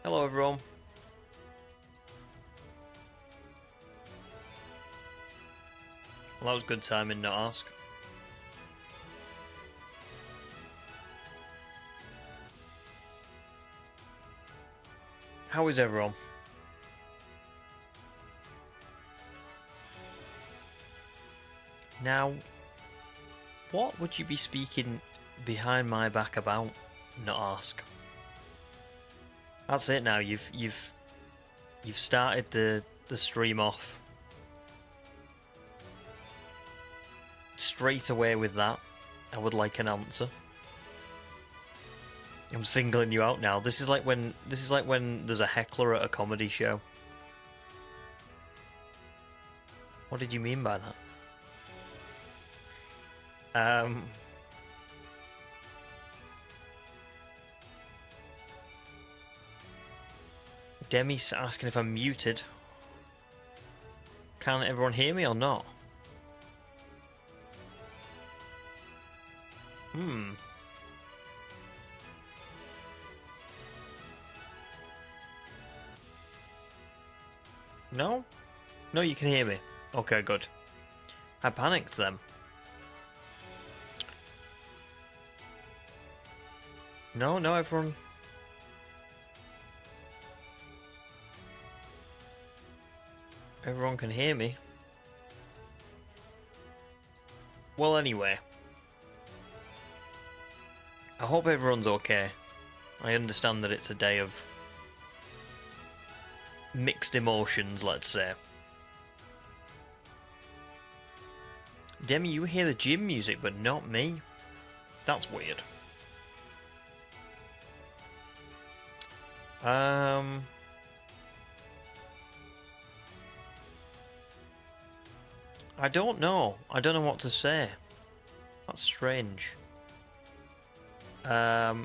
Hello everyone. Well, that was good timing, not ask. How is everyone? Now, what would you be speaking behind my back about? Not ask. That's it now. You've started the stream off straight away with that. I would like an answer. I'm singling you out now. This is like when there's a heckler at a comedy show. What did you mean by that? Demi's asking if I'm muted. Can everyone hear me or not? No? No, you can hear me. Okay, good. I panicked then. No, everyone... Everyone can hear me. Well, anyway. I hope everyone's okay. I understand that it's a day of mixed emotions, let's say. Demi, you hear the gym music, but not me. That's weird. I don't know. I don't know what to say. That's strange. Ah,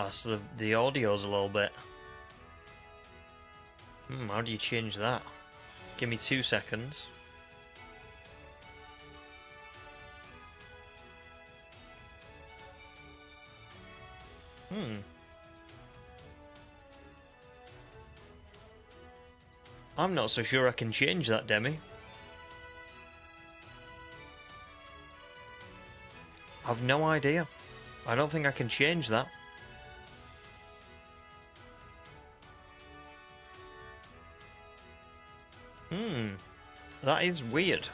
so the audio's a little bit. How do you change that? Give me 2 seconds. I'm not so sure I can change that, Demi. I've no idea. I don't think I can change that. That is weird.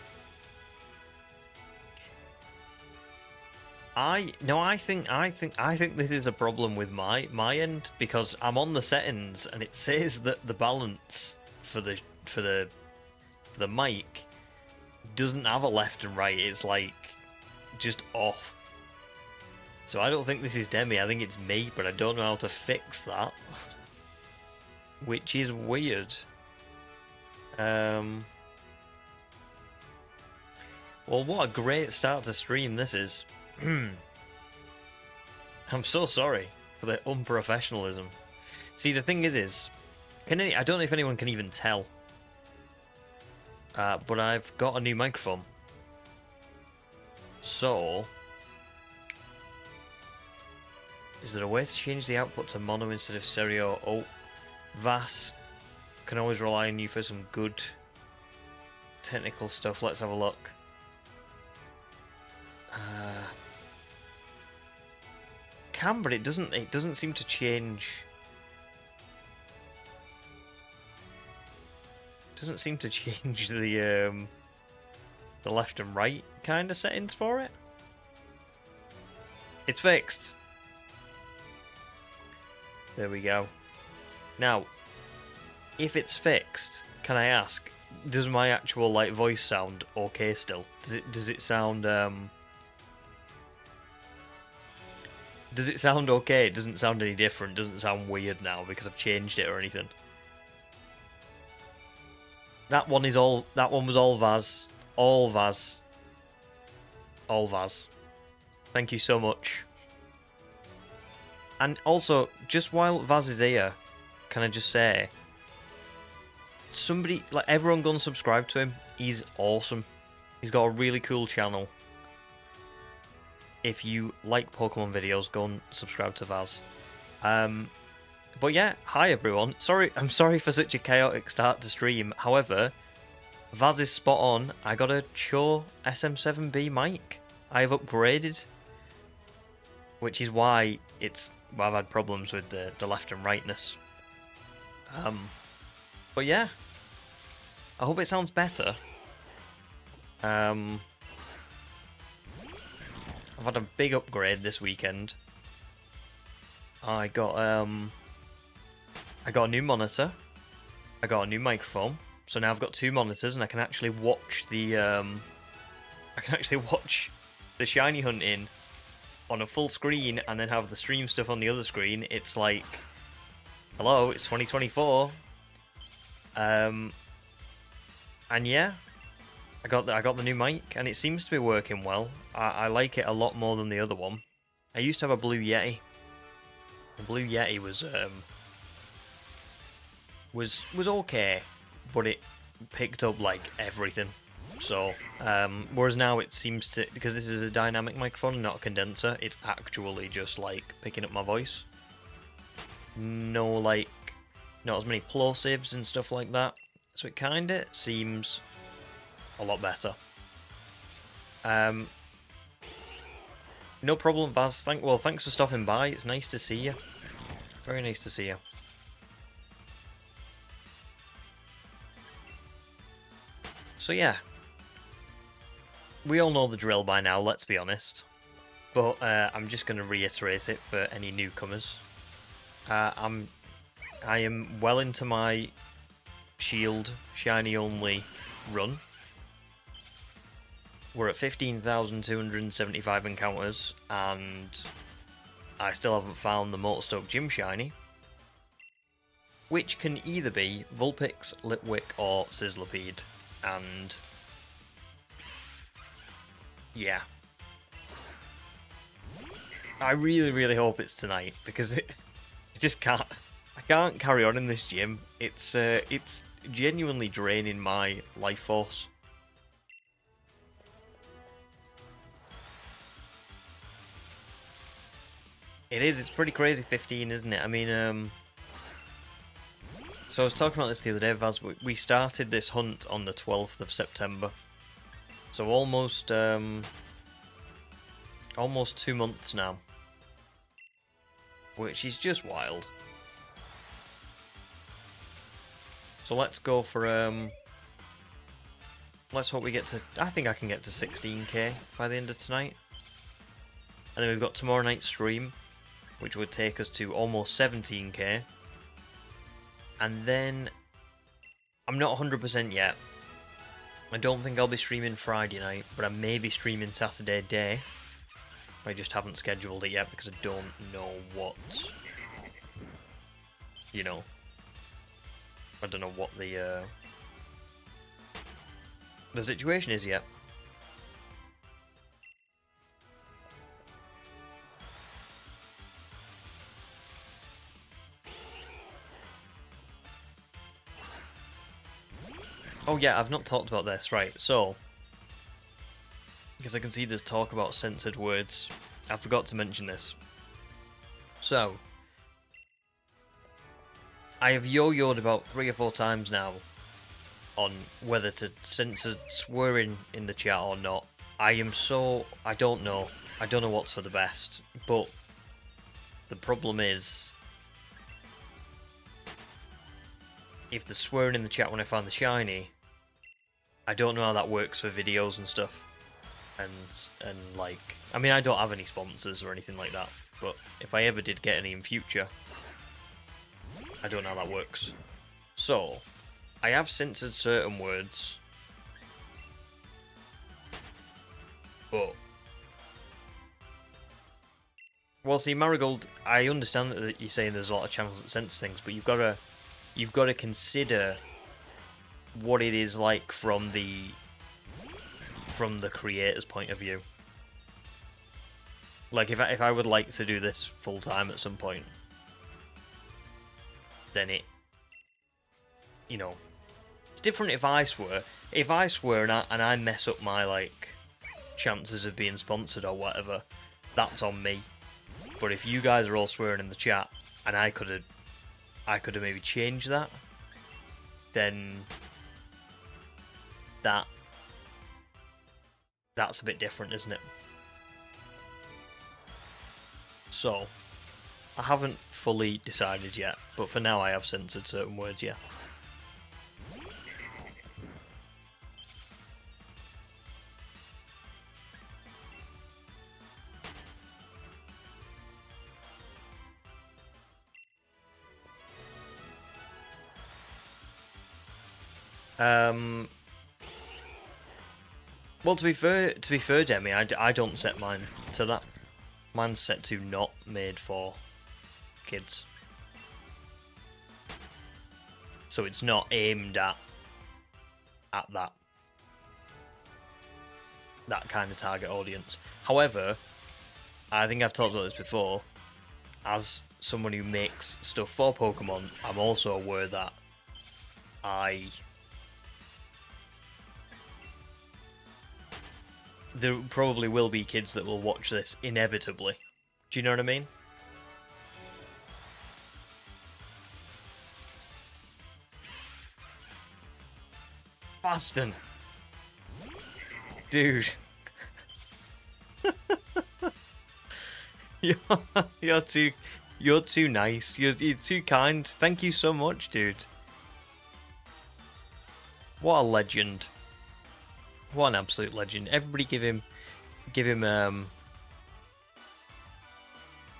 I think this is a problem with my end, because I'm on the settings and it says that the balance for the mic doesn't have a left and right. It's like just off. So I don't think this is Demi. I think it's me, but I don't know how to fix that, which is weird. Well, what a great start to stream this is. I'm so sorry for the unprofessionalism. See, the thing is, I don't know if anyone can even tell, but I've got a new microphone. So, is there a way to change the output to mono instead of stereo? Oh, Vass, can always rely on you for some good technical stuff. Let's have a look. Can, but it doesn't seem to change. Doesn't seem to change the left and right kind of settings for it. It's fixed. There we go. Now, if it's fixed, can I ask, does my actual like voice sound okay still? Does it sound Does it sound okay? It doesn't sound any different. It doesn't sound weird now because I've changed it or anything. That one was all Vaz. All Vaz. All Vaz. Thank you so much. And also, just while Vaz is here, can I just say, somebody, like, everyone go and subscribe to him. He's awesome. He's got a really cool channel. If you like Pokemon videos, go and subscribe to Vaz. But yeah, hi everyone. I'm sorry for such a chaotic start to stream. However, Vaz is spot on. I got a Cho SM7B mic. I have upgraded, which is why I've had problems with the left and rightness. But yeah, I hope it sounds better. I've had a big upgrade this weekend. I got a new monitor. I got a new microphone. So now I've got 2 monitors, and I can actually watch the shiny hunting on a full screen, and then have the stream stuff on the other screen. It's like, hello, it's 2024. And yeah, I got the new mic, and it seems to be working well. I like it a lot more than the other one. I used to have a Blue Yeti. The Blue Yeti was okay, but it picked up like everything. So whereas now it seems to, because this is a dynamic microphone, not a condenser, it's actually just like picking up my voice. Not as many plosives and stuff like that. So it kinda seems a lot better. No problem, Baz. Thanks for stopping by. It's nice to see you. Very nice to see you. So yeah, we all know the drill by now, let's be honest. But I'm just going to reiterate it for any newcomers. I am well into my Shield shiny only run. We're at 15,275 encounters, and I still haven't found the Motostoke Gym shiny, which can either be Vulpix, Litwick, or Sizzlipede. And yeah, I really, really hope it's tonight, because I can't carry on in this gym. It's genuinely draining my life force. It is. It's pretty crazy. 15, isn't it? I mean, so I was talking about this the other day, Vaz. We started this hunt on the 12th of September, so almost 2 months now, which is just wild. So let's go for let's hope we get to. I think I can get to 16k by the end of tonight, and then we've got tomorrow night's stream, which would take us to almost 17k. And then, I'm not 100% yet. I don't think I'll be streaming Friday night, but I may be streaming Saturday day. I just haven't scheduled it yet because I don't know what, you know, I don't know what the situation is yet. Oh yeah, I've not talked about this, right, so, because I can see there's talk about censored words, I forgot to mention this. So, I have yo-yoed about 3 or 4 times now on whether to censor swearing in the chat or not. I don't know what's for the best, but the problem is, if there's swearing in the chat when I find the shiny, I don't know how that works for videos and stuff. And like, I mean, I don't have any sponsors or anything like that, but if I ever did get any in future, I don't know how that works. So, I have censored certain words, but, well, see, Marigold, I understand that you're saying there's a lot of channels that censor things, but you've got to consider what it is like from the creator's point of view. Like, if I would like to do this full time at some point, then it, you know, It's different if I swear. If I swear and I mess up my, like, chances of being sponsored or whatever, that's on me. But if you guys are all swearing in the chat, and I could have maybe changed that, then that's a bit different, isn't it? So, I haven't fully decided yet, but for now I have censored certain words, yeah. Well, to be fair, Demi, I don't set mine to that. Mine's set to not made for kids. So it's not aimed at that kind of target audience. However, I think I've talked about this before, as someone who makes stuff for Pokemon, I'm also aware that there probably will be kids that will watch this inevitably. Do you know what I mean? Baston. Dude. You're too nice. You're too kind. Thank you so much, dude. What a legend. What an absolute legend. Everybody give him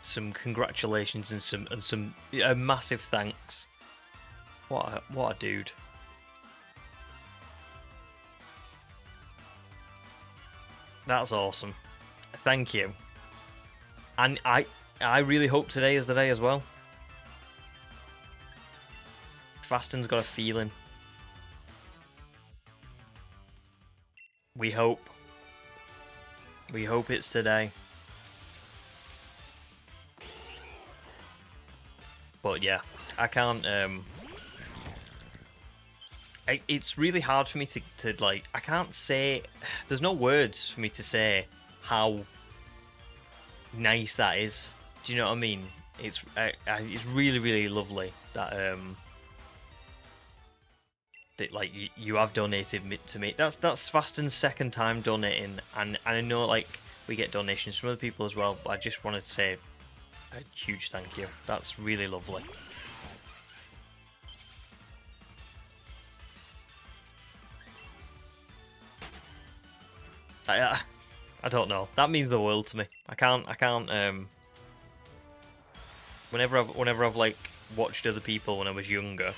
some congratulations and some massive thanks. What a dude. That's awesome. Thank you. And I really hope today is the day as well. Faston's got a feeling. We hope. We hope it's today. But yeah, I can't, it's really hard for me to like, I can't say, there's no words for me to say how nice that is. Do you know what I mean? It's really, really lovely that, that like you have donated to me. That's Faston's second time donating, and I know like we get donations from other people as well, but I just wanted to say a huge thank you. That's really lovely. I don't know. That means the world to me. I can't whenever I've like watched other people when I was younger,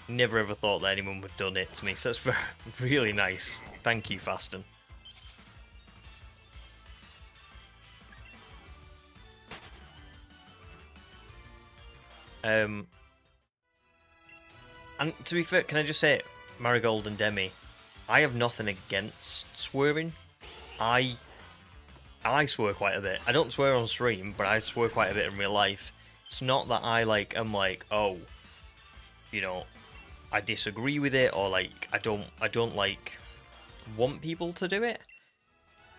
never ever thought that anyone would donate to me. So that's really nice. Thank you, Faston. And to be fair, can I just say, Marigold and Demi, I have nothing against swearing. I swear quite a bit. I don't swear on stream, but I swear quite a bit in real life. It's not that I like am like, oh, you know, I disagree with it, or like I don't like want people to do it.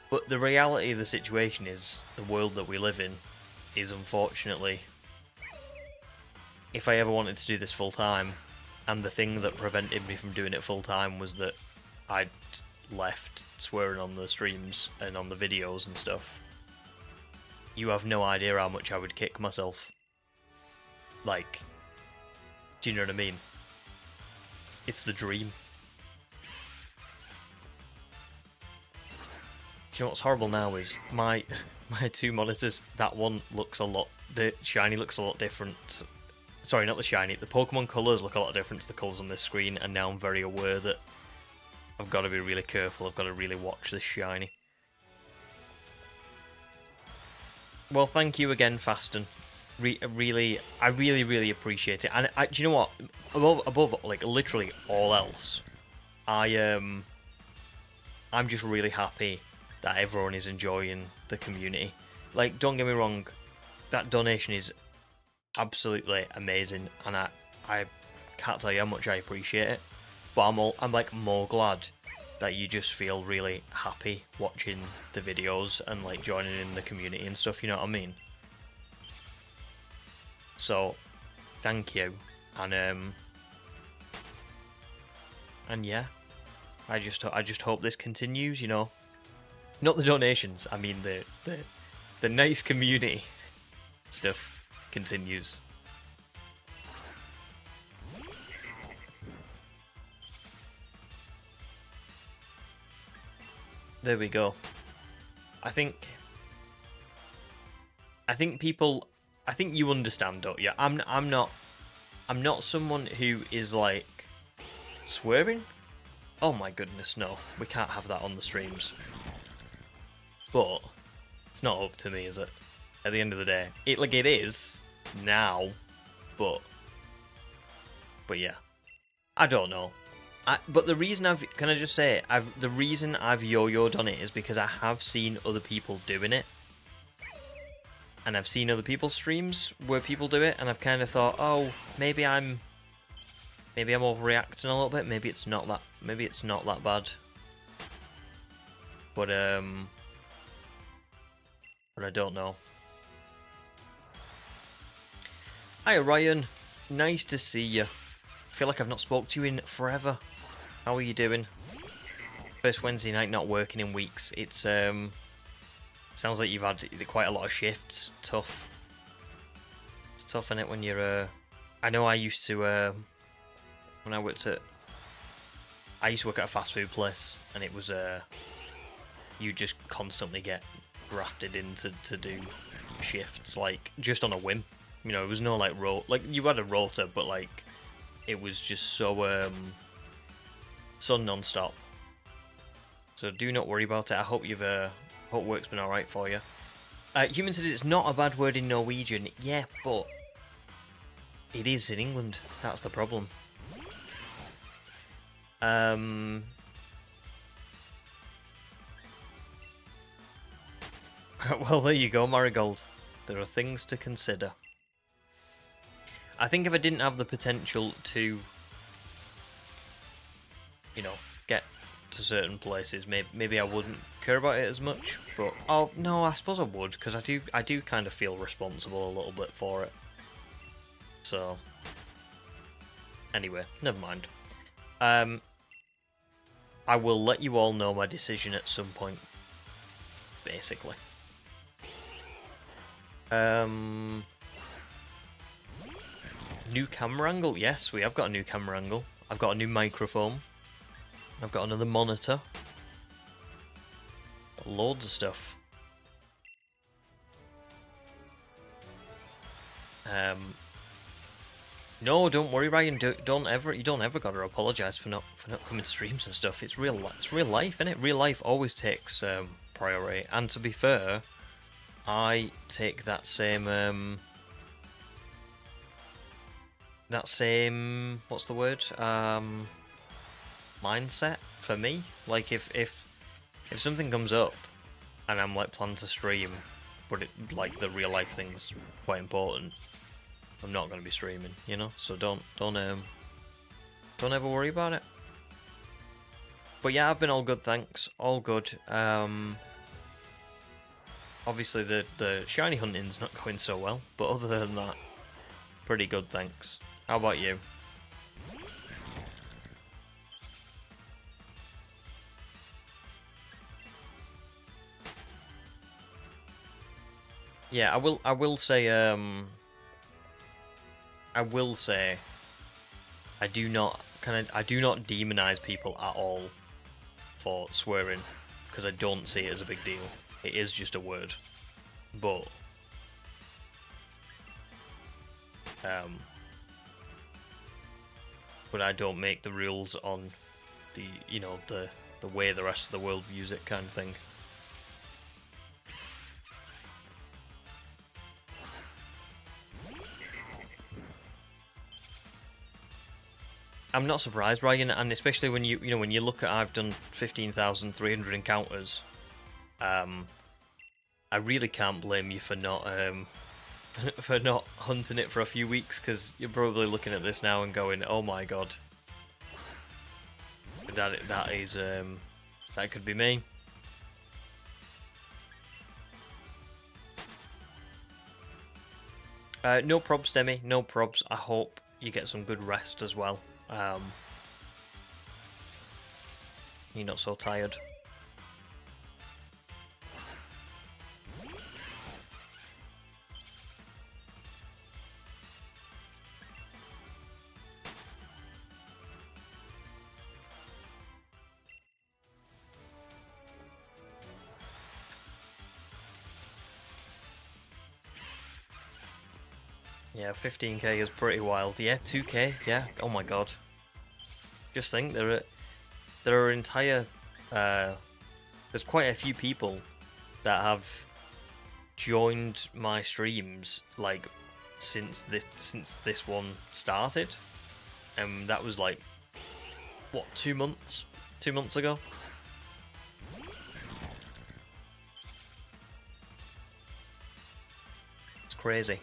But the reality of the situation is, the world that we live in is unfortunately, if I ever wanted to do this full time, and the thing that prevented me from doing it full time was that I'd left swearing on the streams and on the videos and stuff, you have no idea how much I would kick myself. Like, do you know what I mean? It's the dream. Do you know what's horrible now is my two monitors, that one looks a lot, the shiny looks a lot different. Sorry, not the shiny, the Pokemon colours look a lot different to the colours on this screen, and now I'm very aware that I've got to be really careful, I've got to really watch this shiny. Well, thank you again, Faston. I really appreciate it. And do you know what? Above like literally all else, I'm just really happy that everyone is enjoying the community. Like, don't get me wrong, that donation is absolutely amazing, and I can't tell you how much I appreciate it. But I'm like more glad that you just feel really happy watching the videos and like joining in the community and stuff, you know what I mean? So thank you. And yeah, I just hope this continues, you know. Not the donations, I mean the nice community stuff continues. There we go. I think people, I think you understand, don't you? I'm not someone who is like swearing. Oh my goodness, no. We can't have that on the streams. But it's not up to me, is it? At the end of the day, it is now, but yeah, I don't know. But the reason can I just say, the reason I've yo-yoed on it is because I have seen other people doing it. And I've seen other people's streams where people do it, and I've kind of thought, oh, maybe I'm overreacting a little bit. Maybe it's not that bad. But I don't know. Hi Ryan, nice to see you. I feel like I've not spoke to you in forever. How are you doing? First Wednesday night not working in weeks. It's sounds like you've had quite a lot of shifts. Tough. It's tough, innit, when you're I know I used to when I used to work at a fast food place, and it was you just constantly get grafted in to do shifts, like just on a whim. You know, it was no like you had a rota, but like it was just so non-stop. So do not worry about it. I hope hope work's been alright for you. Human said it's not a bad word in Norwegian. Yeah, but it is in England. That's the problem. Well, there you go, Marigold. There are things to consider. I think if I didn't have the potential to, you know, get to certain places, maybe I wouldn't care about it as much. But oh no, I suppose I would, because I do kind of feel responsible a little bit for it. So anyway, never mind. I will let you all know my decision at some point, basically. New camera angle? Yes, we have got a new camera angle. I've got a new microphone. I've got another monitor. Loads of stuff. No, don't worry, Ryan. You don't ever gotta apologise for not coming to streams and stuff. It's real life, innit? Real life always takes priority. And to be fair, I take that same what's the word? Mindset for me. Like if something comes up and I'm like planning to stream, but like the real life thing's quite important, I'm not going to be streaming, you know. So don't ever worry about it. But yeah, I've been all good, thanks. All good. Obviously the shiny hunting's not going so well, but other than that, pretty good, thanks. How about you? Yeah, I will say I do not demonize people at all for swearing, because I don't see it as a big deal. It is just a word. But I don't make the rules on the the way the rest of the world views it, kind of thing. I'm not surprised, Ryan, and especially when you look at, I've done 15,300 encounters. I really can't blame you for not hunting it for a few weeks, because you're probably looking at this now and going, oh my god. that could be me. No probs, Demi. No probs. I hope you get some good rest as well. You're not so tired. Yeah, 15k is pretty wild. Yeah, 2k. Yeah. Oh my god. Just think there are entire. There's quite a few people that have joined my streams like since this one started, and that was like what 2 months? 2 months ago. It's crazy.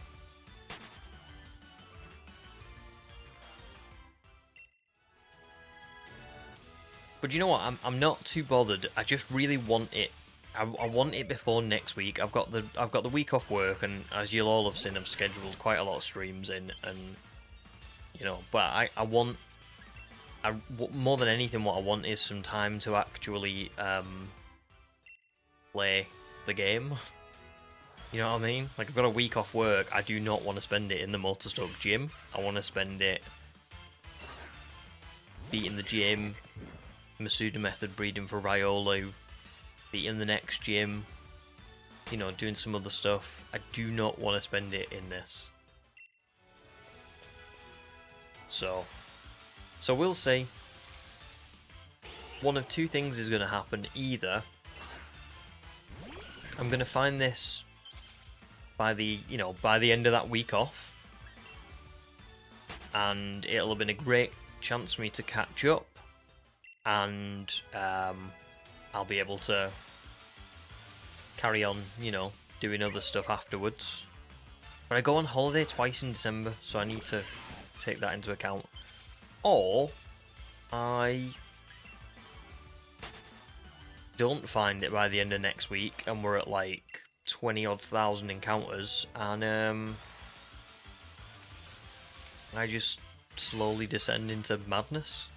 But you know what? I'm not too bothered. I just really want it. I want it before next week. I've got the week off work, and as you'll all have seen, I've scheduled quite a lot of streams in, and you know. But more than anything, what I want is some time to actually play the game. You know what I mean? Like, I've got a week off work. I do not want to spend it in the Motostoke gym. I want to spend it beating the gym, Masuda method breeding for Lolllll, beating the next gym, you know, doing some other stuff. I do not want to spend it in this. So we'll see. One of two things is going to happen. Either I'm going to find this by the end of that week off, and it'll have been a great chance for me to catch up, and I'll be able to carry on, you know, doing other stuff afterwards. But I go on holiday twice in December, so I need to take that into account. Or I don't find it by the end of next week, and we're at like 20-odd thousand encounters, and I just slowly descend into madness,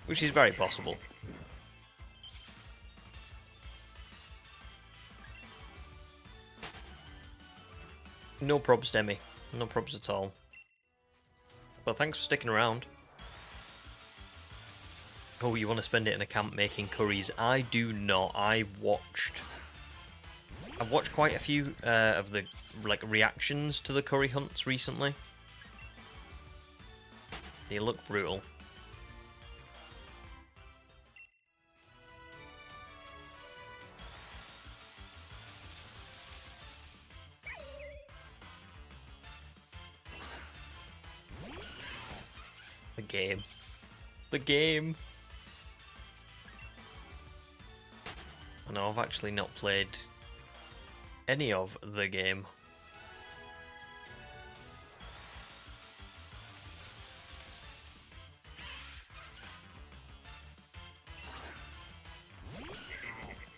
which is very possible. No probs, Demi. No probs at all. But thanks for sticking around. Oh, you want to spend it in a camp making curries? I do not. I've watched quite a few of the like reactions to the curry hunts recently. They look brutal. The game. The game! I know I've actually not played any of the game.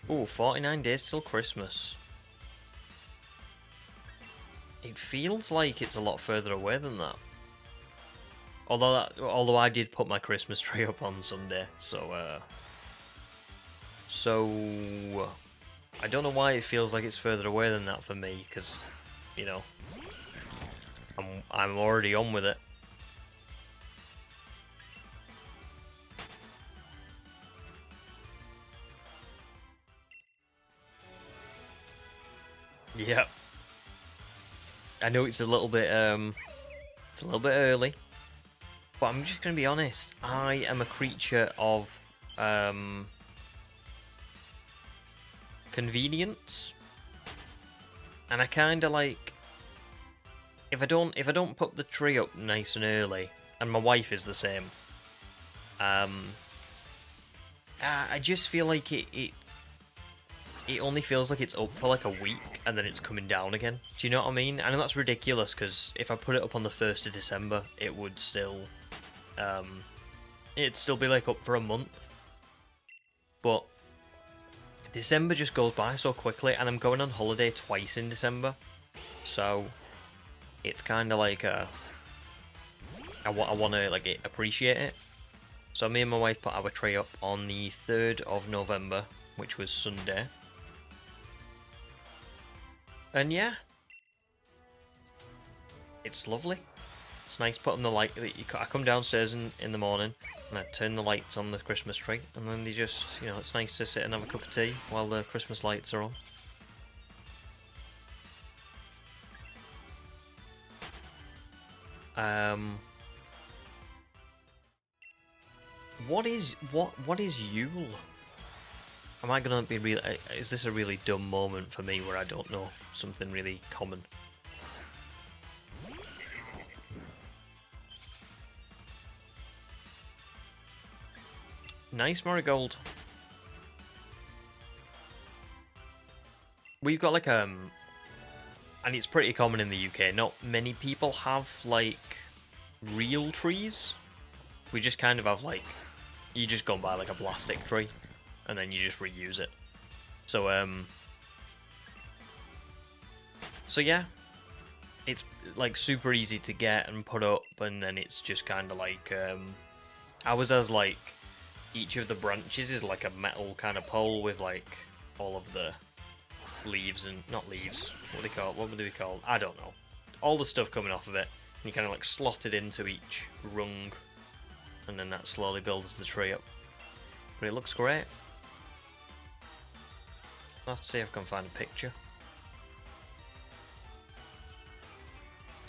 Ooh, 49 days till Christmas. It feels like it's a lot further away than that. Although I did put my Christmas tree up on Sunday, so I don't know why it feels like it's further away than that for me, because, you know, I'm already on with it. Yep. I know it's a little bit early, but I'm just gonna be honest. I am a creature of convenience, and I kind of like if I don't put the tree up nice and early, and my wife is the same. I just feel like it only feels like it's up for like a week and then it's coming down again. Do you know what I mean? I know that's ridiculous, because if I put it up on the 1st of December, it would still it'd still be like up for a month. But December just goes by so quickly, and I'm going on holiday twice in December, so it's kind of like I want to like appreciate it. So me and my wife put our tree up on the 3rd of November, which was Sunday, and yeah, it's lovely. It's nice putting the light. I come downstairs in the morning and I turn the lights on the Christmas tree, and then they just, you know, it's nice to sit and have a cup of tea while the Christmas lights are on. What is Yule? Am I gonna be real? Is this a really dumb moment for me where I don't know something really common? Nice marigold. We've got like and it's pretty common in the UK. Not many people have like real trees. We just kind of have like, you just go and buy like a plastic tree, and then you just reuse it. So yeah, it's like super easy to get and put up, and then it's just kind of like ours has like, each of the branches is like a metal kind of pole with like all of the leaves, and not leaves, what would they be called? I don't know. All the stuff coming off of it, and you kind of like slot it into each rung, and then that slowly builds the tree up. But it looks great. I'll have to see if I can find a picture.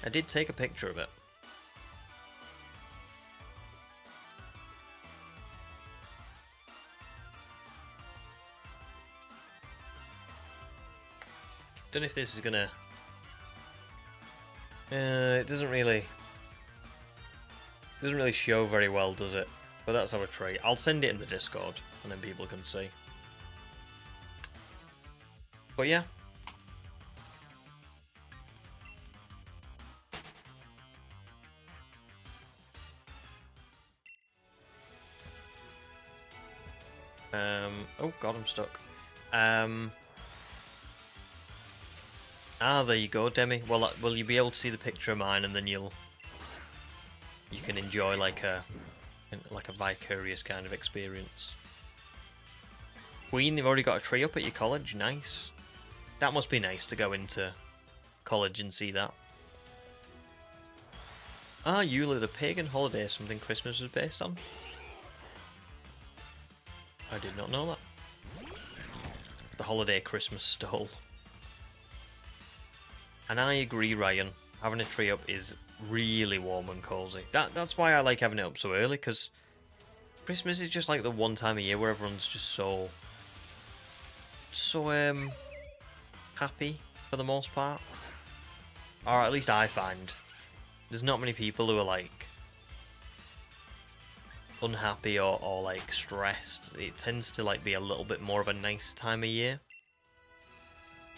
I did take a picture of it. Don't know if this is gonna... it doesn't really show very well, does it? But that's our tree. I'll send it in the Discord, and then people can see. But yeah. Oh god, I'm stuck. There you go, Demi. Well, will you be able to see the picture of mine, and then you can enjoy like a vicarious kind of experience. Queen, they've already got a tree up at your college. Nice. That must be nice to go into college and see that. Yule, the pagan holiday, something Christmas was based on. I did not know that. The holiday Christmas stole. And I agree, Ryan. Having a tree up is really warm and cozy. That's why I like having it up so early, because Christmas is just like the one time of year where everyone's just so happy for the most part. Or at least I find. There's not many people who are like unhappy or like stressed. It tends to like be a little bit more of a nice time of year.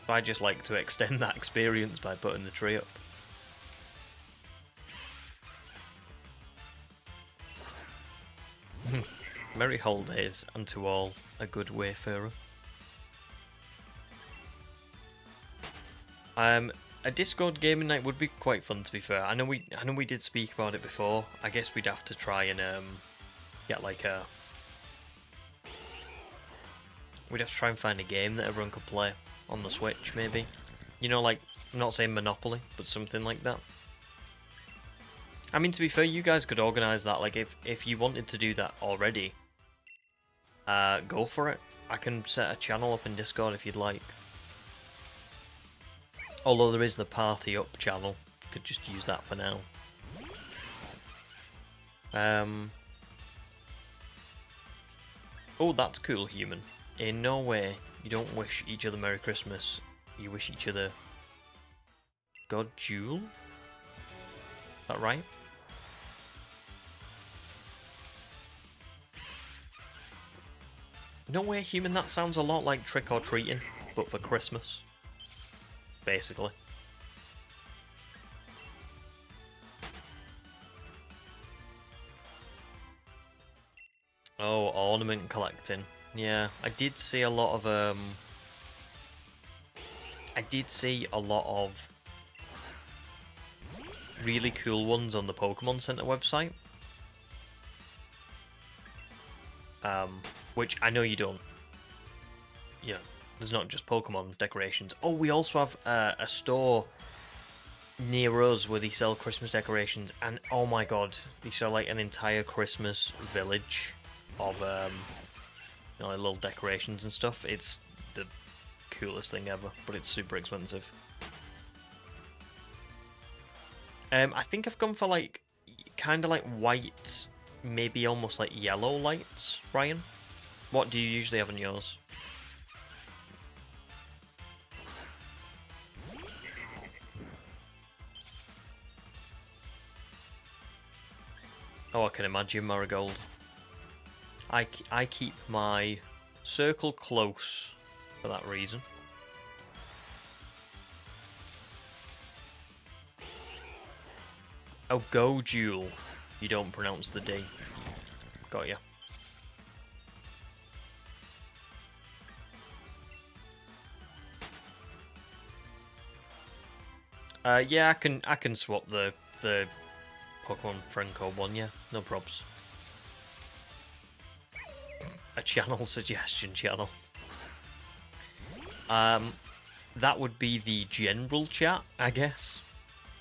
So I just like to extend that experience by putting the tree up. Merry holidays, and to all a good wayfarer. A Discord gaming night would be quite fun, to be fair. I know we did speak about it before. I guess we'd have to try and get like a... We'd have to try and find a game that everyone could play on the Switch, maybe. You know, like, I'm not saying Monopoly, but something like that. I mean, to be fair, you guys could organise that. Like, if you wanted to do that already, go for it. I can set a channel up in Discord if you'd like. Although there is the Party Up channel. Could just use that for now. Oh, that's cool, human. In no way, you don't wish each other Merry Christmas. You wish each other God Jewel? Is that right? No way, human, that sounds a lot like trick-or-treating, but for Christmas. Basically. Oh, ornament collecting. Yeah, I did see a lot of I did see a lot of really cool ones on the Pokemon Center website. Which I know you don't. You know, there's not just Pokemon decorations. Oh, we also have a store near us where they sell Christmas decorations, and oh my god, they sell like an entire Christmas village of you know, like little decorations and stuff. It's the coolest thing ever, but it's super expensive. I think I've gone for like kind of like white, maybe almost like yellow lights. Ryan, what do you usually have on yours? Oh, I can imagine Marigold. I keep my circle close for that reason. Oh, go Jewel. You don't pronounce the D. Got ya. Yeah, I can swap the Pokemon friend code one. Yeah, no probs. A channel suggestion channel. That would be the general chat, I guess.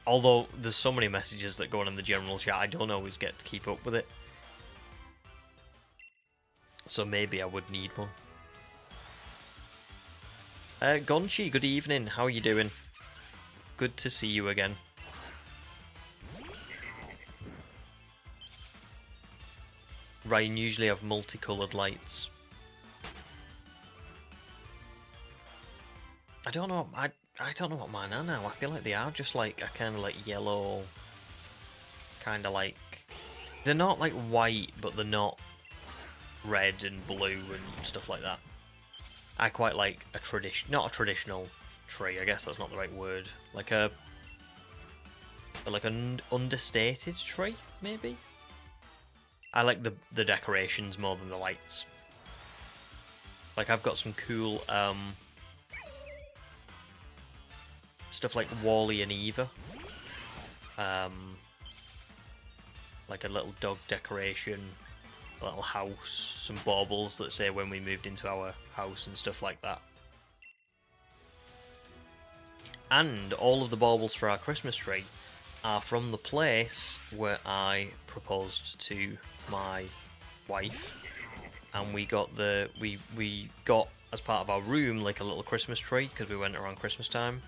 Although there's so many messages that go on in the general chat, I don't always get to keep up with it. So maybe I would need one. Gonchi, good evening. How are you doing? Good to see you again. Ryan usually have multicoloured lights. I don't know. I don't know what mine are now. I feel like they are just like a kind of like yellow, kind of like they're not like white, but they're not red and blue and stuff like that. I quite like a not a traditional tree. I guess that's not the right word. Like an understated tree, maybe. I like the decorations more than the lights. Like I've got some cool stuff like Wally and Eva. Like a little dog decoration, a little house, some baubles that say when we moved into our house and stuff like that. And all of the baubles for our Christmas tree are from the place where I proposed to my wife, and we got we got as part of our room like a little Christmas tree because we went around Christmas time,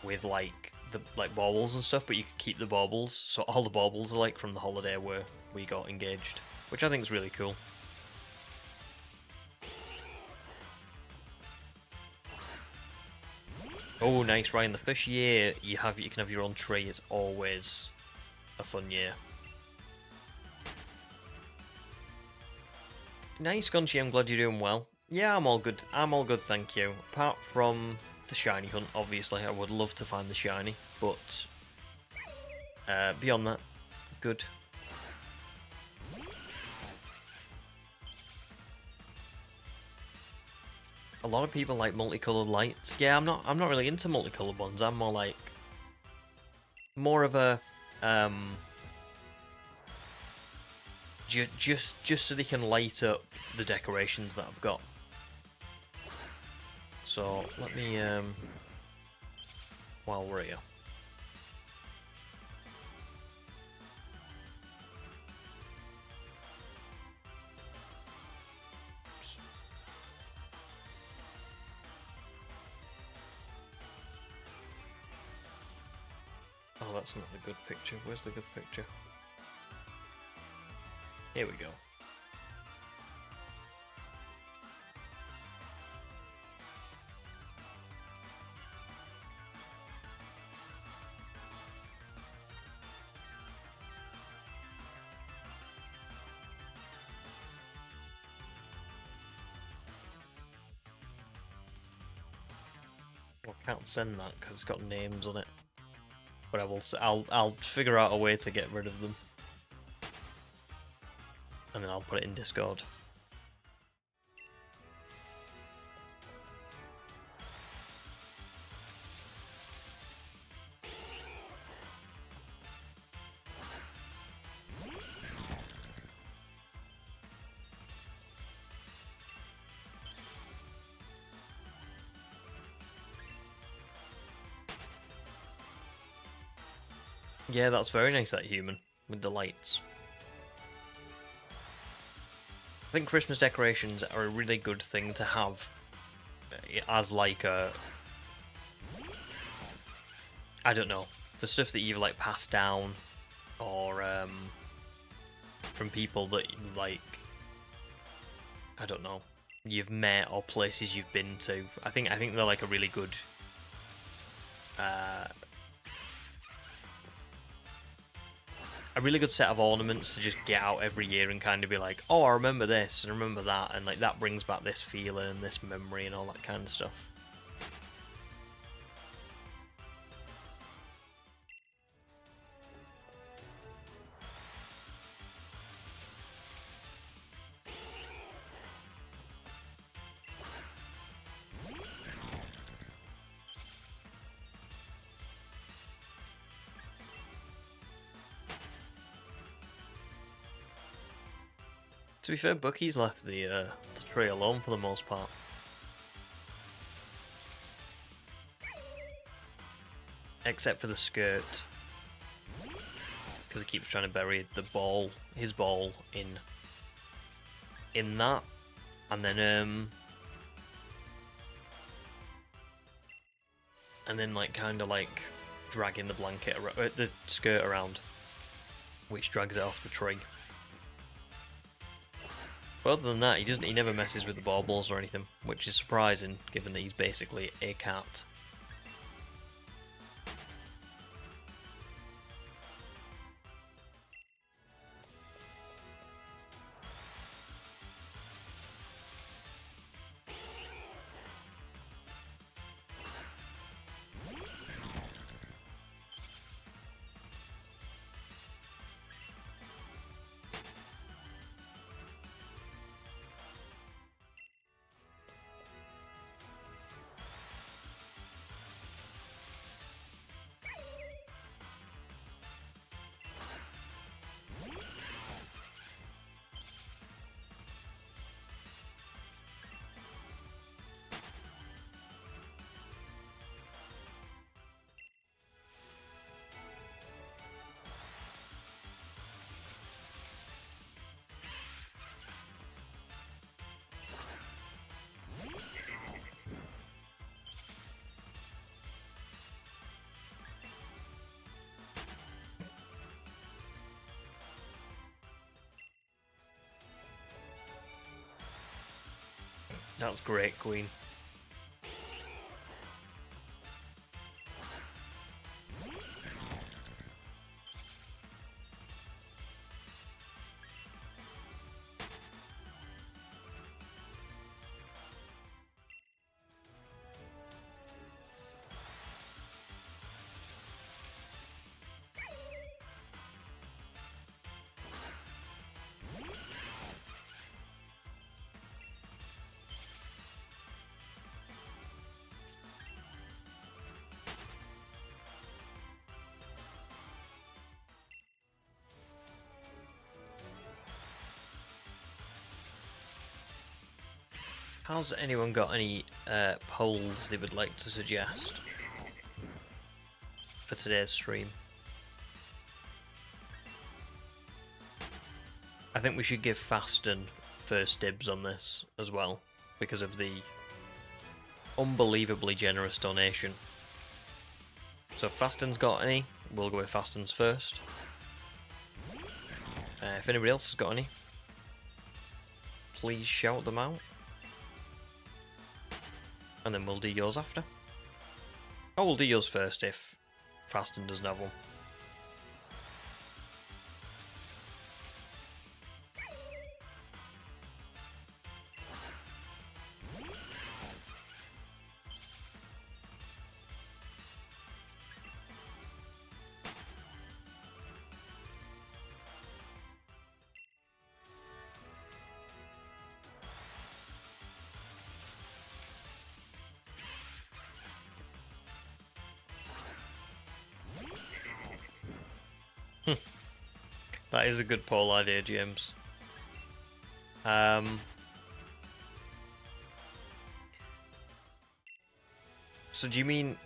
with like the baubles and stuff, but you could keep the baubles, so all the baubles are like from the holiday where we got engaged, which I think is really cool. Oh, nice, Ryan. The first year you can have your own tree. It's always a fun year. Nice, Gunchi. I'm glad you're doing well. Yeah, I'm all good. I'm all good, thank you. Apart from the shiny hunt, obviously, I would love to find the shiny, but beyond that, good. A lot of people like multicolored lights. Yeah, I'm not really into multicolored ones. I'm more like more of a just so they can light up the decorations that I've got. So let me while we're here. Oh, that's not the good picture. Where's the good picture? Here we go. Well, I can't send that because it's got names on it. But I'll figure out a way to get rid of them. and then I'll put it in Discord. Yeah, that's very nice, that human, with the lights. I think Christmas decorations are a really good thing to have as like a... I don't know, for stuff that you've like passed down, or from people that like, I don't know, you've met or places you've been to. I think they're like a really good set of ornaments to just get out every year and kind of be like, oh, I remember this and remember that, and like that brings back this feeling and this memory and all that kind of stuff. To be fair, Bucky's left the tree alone for the most part. Except for the skirt. Because he keeps trying to bury the ball, his ball, in that. And then like kind of like dragging the blanket, the skirt around, which drags it off the tree. But other than that, he never messes with the baubles or anything, which is surprising given that he's basically a cat. That's great, Queen. How's anyone got any polls they would like to suggest for today's stream? I think we should give Fasten first dibs on this as well, because of the unbelievably generous donation. So if Fasten's got any, we'll go with Fasten's first. If anybody else has got any, please shout them out. And then we'll do yours after. Oh, we'll do yours first if Fasten doesn't have one. That is a good poll idea, James. So do you mean...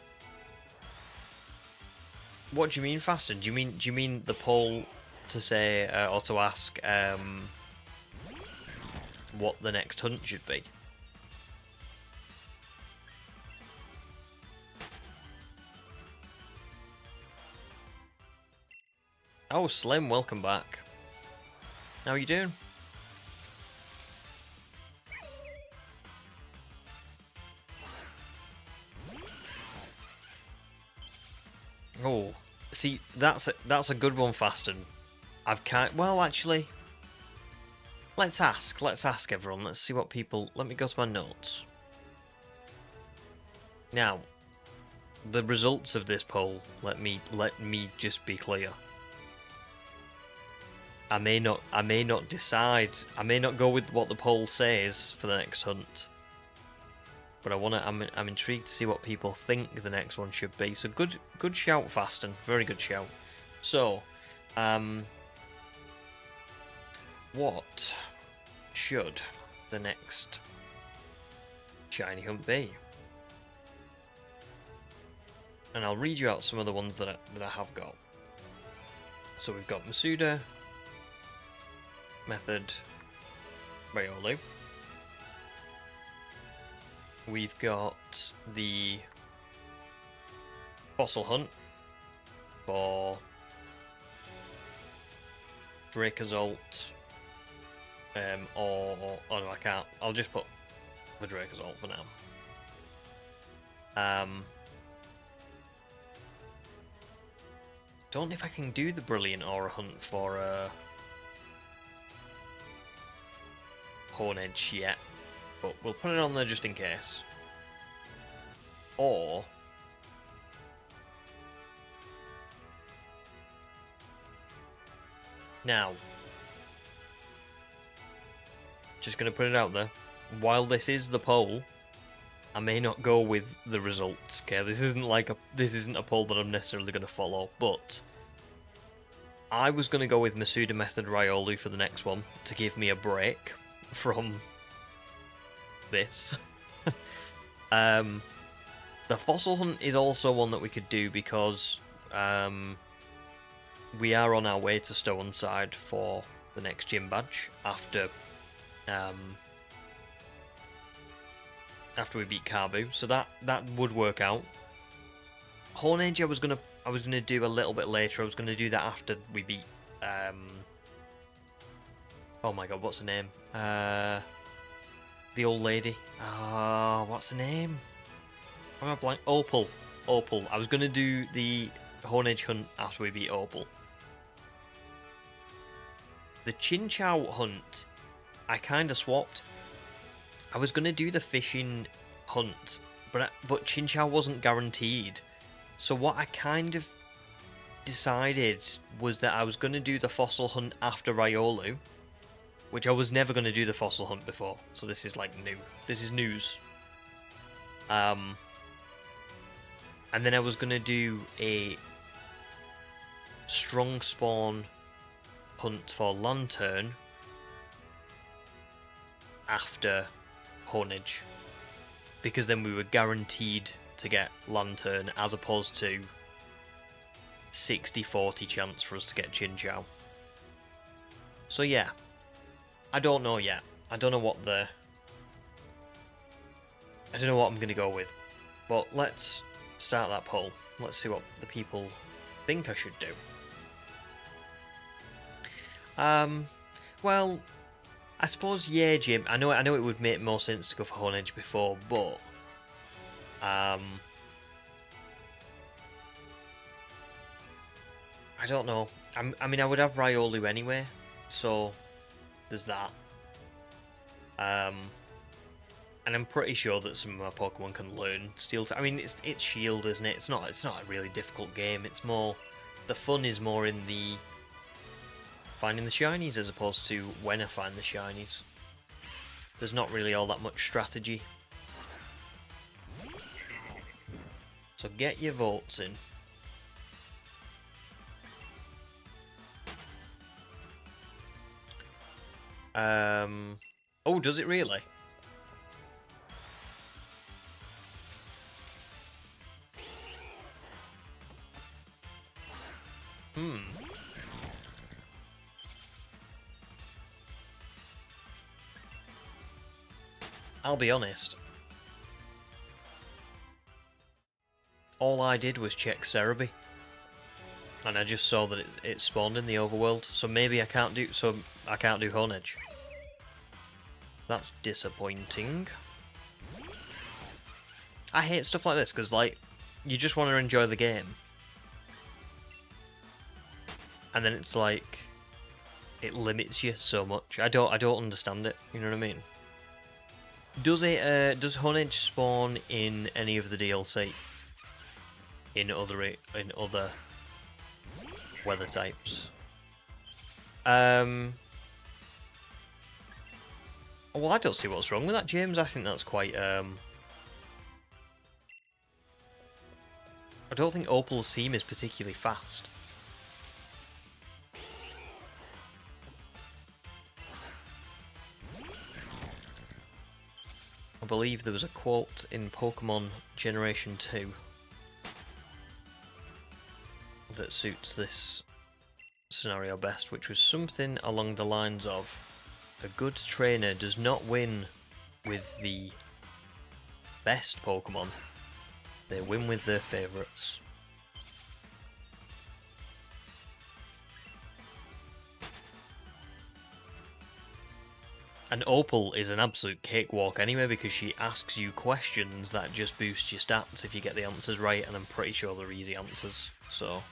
What do you mean, Fasten? Do you mean the poll to say, or to ask, what the next hunt should be? Oh, Slim, welcome back. How are you doing? Oh, see, that's a good one, Fasten. Well, actually, let's ask everyone. Let's see what people. Let me go to my notes. Now, the results of this poll. Let me just be clear. I may not decide. I may not go with what the poll says for the next hunt. But I'm intrigued to see what people think the next one should be. So good shout, Fasten. Very good shout. So, what should the next shiny hunt be? And I'll read you out some of the ones that I have got. So we've got Masuda, Method, Riolu. We've got the Fossil Hunt for Dracozolt, oh no, I can't. I'll just put the Dracozolt for now. Don't know if I can do the Brilliant Aura Hunt for Hornedge yet. But we'll put it on there just in case. Or... Now... Just going to put it out there. While this is the poll, I may not go with the results, okay? This isn't a poll that I'm necessarily going to follow, but... I was going to go with Masuda Method Riolu for the next one, to give me a break from... this. The Fossil Hunt is also one that we could do because we are on our way to Stownside for the next gym badge after we beat Carbu, so that would work out. Hornage I was gonna do a little bit later. I was gonna do that after we beat oh my god, what's her name? The old lady. What's her name? I'm a blank. Opal. I was going to do the Hornage hunt after we beat Opal. The Chinchou hunt, I kind of swapped. I was going to do the fishing hunt, but Chinchou wasn't guaranteed. So what I kind of decided was that I was going to do the fossil hunt after Riolu. Which I was never going to do the fossil hunt before, so this is like new. This is news. And then I was going to do a strong spawn hunt for Lantern after Hornage, because then we were guaranteed to get Lantern as opposed to 60-40 chance for us to get Chinchou. So yeah. I don't know yet. I don't know what I'm going to go with. But let's start that poll. Let's see what the people think I should do. Well, I suppose yeah, Jim. I know it would make more sense to go for Hornage before, but I don't know. I mean, I would have Riolu anyway, so there's that. And I'm pretty sure that some of my Pokemon can learn Steel. I mean, it's Shield, isn't it? It's not a really difficult game. It's more, the fun is more in the finding the shinies as opposed to when I find the shinies. There's not really all that much strategy. So get your votes in. Oh, does it really? I'll be honest. All I did was check Cerebi. And I just saw that it spawned in the overworld. So maybe I can't do Honedge. That's disappointing. I hate stuff like this because, like, you just want to enjoy the game. And then it's like it limits you so much. I don't understand it. You know what I mean? Does Honedge spawn in any of the DLC? In other weather types? Well, I don't see what's wrong with that, James. I think that's quite I don't think Opal's team is particularly fast. I believe there was a quote in Pokemon Generation 2 that suits this scenario best, which was something along the lines of, a good trainer does not win with the best Pokemon, they win with their favourites. And Opal is an absolute cakewalk anyway, because she asks you questions that just boost your stats if you get the answers right, and I'm pretty sure they're easy answers. So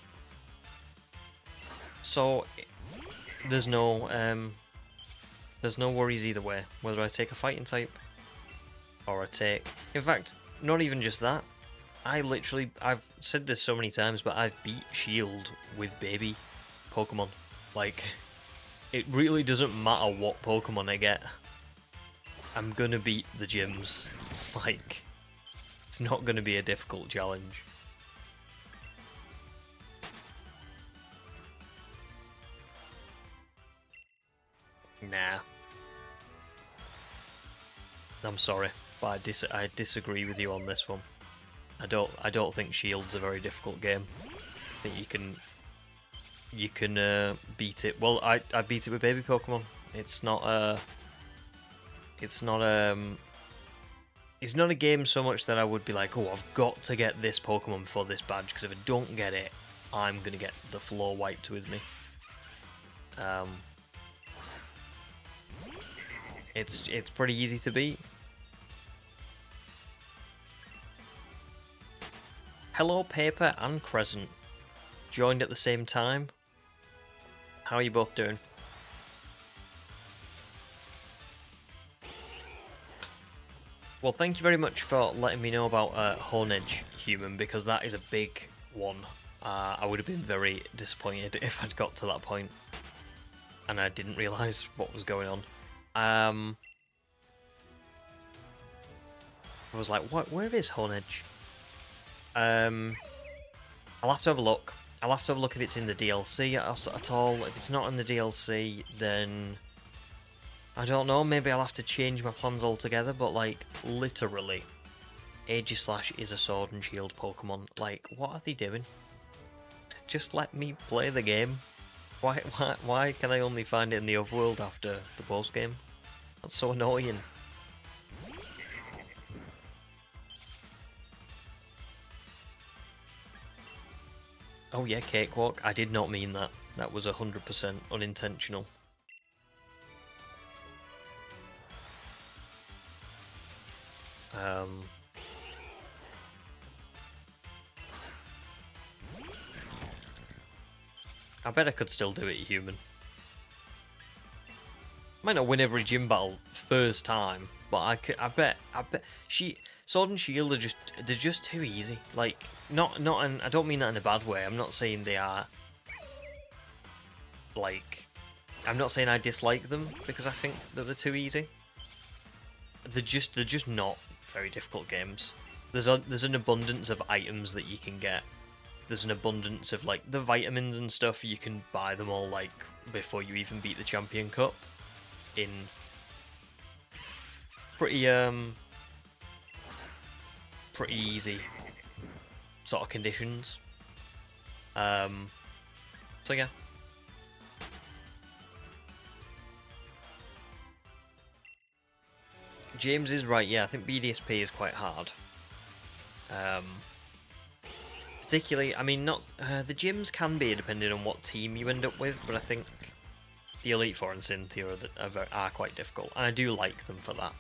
there's no worries either way, whether I take a fighting type or I take... In fact, not even just that. I've said this so many times, but I've beat Shield with baby Pokemon. Like, it really doesn't matter what Pokemon I get. I'm gonna beat the gyms. It's like, it's not gonna be a difficult challenge. Nah. I'm sorry, but I disagree with you on this one. I don't think Shield's a very difficult game. I think you can beat it. Well, I beat it with baby Pokemon. It's not a game so much that I would be like, oh, I've got to get this Pokemon before this badge, because if I don't get it, I'm gonna get the floor wiped with me. It's pretty easy to beat. Hello, Paper and Crescent. Joined at the same time. How are you both doing? Well, thank you very much for letting me know about Honedge, Human, because that is a big one. I would have been very disappointed if I'd got to that point and I didn't realise what was going on. I was like, what? Where is Honedge? I'll have to have a look. I'll have to have a look if it's in the DLC at all. If it's not in the DLC, then I don't know. Maybe I'll have to change my plans altogether. But like, literally, Aegislash is a Sword and Shield Pokemon. Like, what are they doing? Just let me play the game. Why can I only find it in the overworld after the post game? That's so annoying. Oh yeah, cakewalk. I did not mean that. That was 100% unintentional. I bet I could still do it, Human. Might not win every gym battle first time, but I bet Sword and Shield are they're just too easy. Like, and I don't mean that in a bad way. I'm not saying they are, like, I'm not saying I dislike them because I think that they're too easy. They're just not very difficult games. There's an abundance of items that you can get. There's an abundance of, like, the vitamins and stuff. You can buy them all, like, before you even beat the Champion Cup. in pretty pretty easy sort of conditions. So yeah. James is right, yeah, I think BDSP is quite hard. Particularly, I mean, not the gyms can be depending on what team you end up with, but I think the Elite Four and Cynthia are quite difficult, and I do like them for that.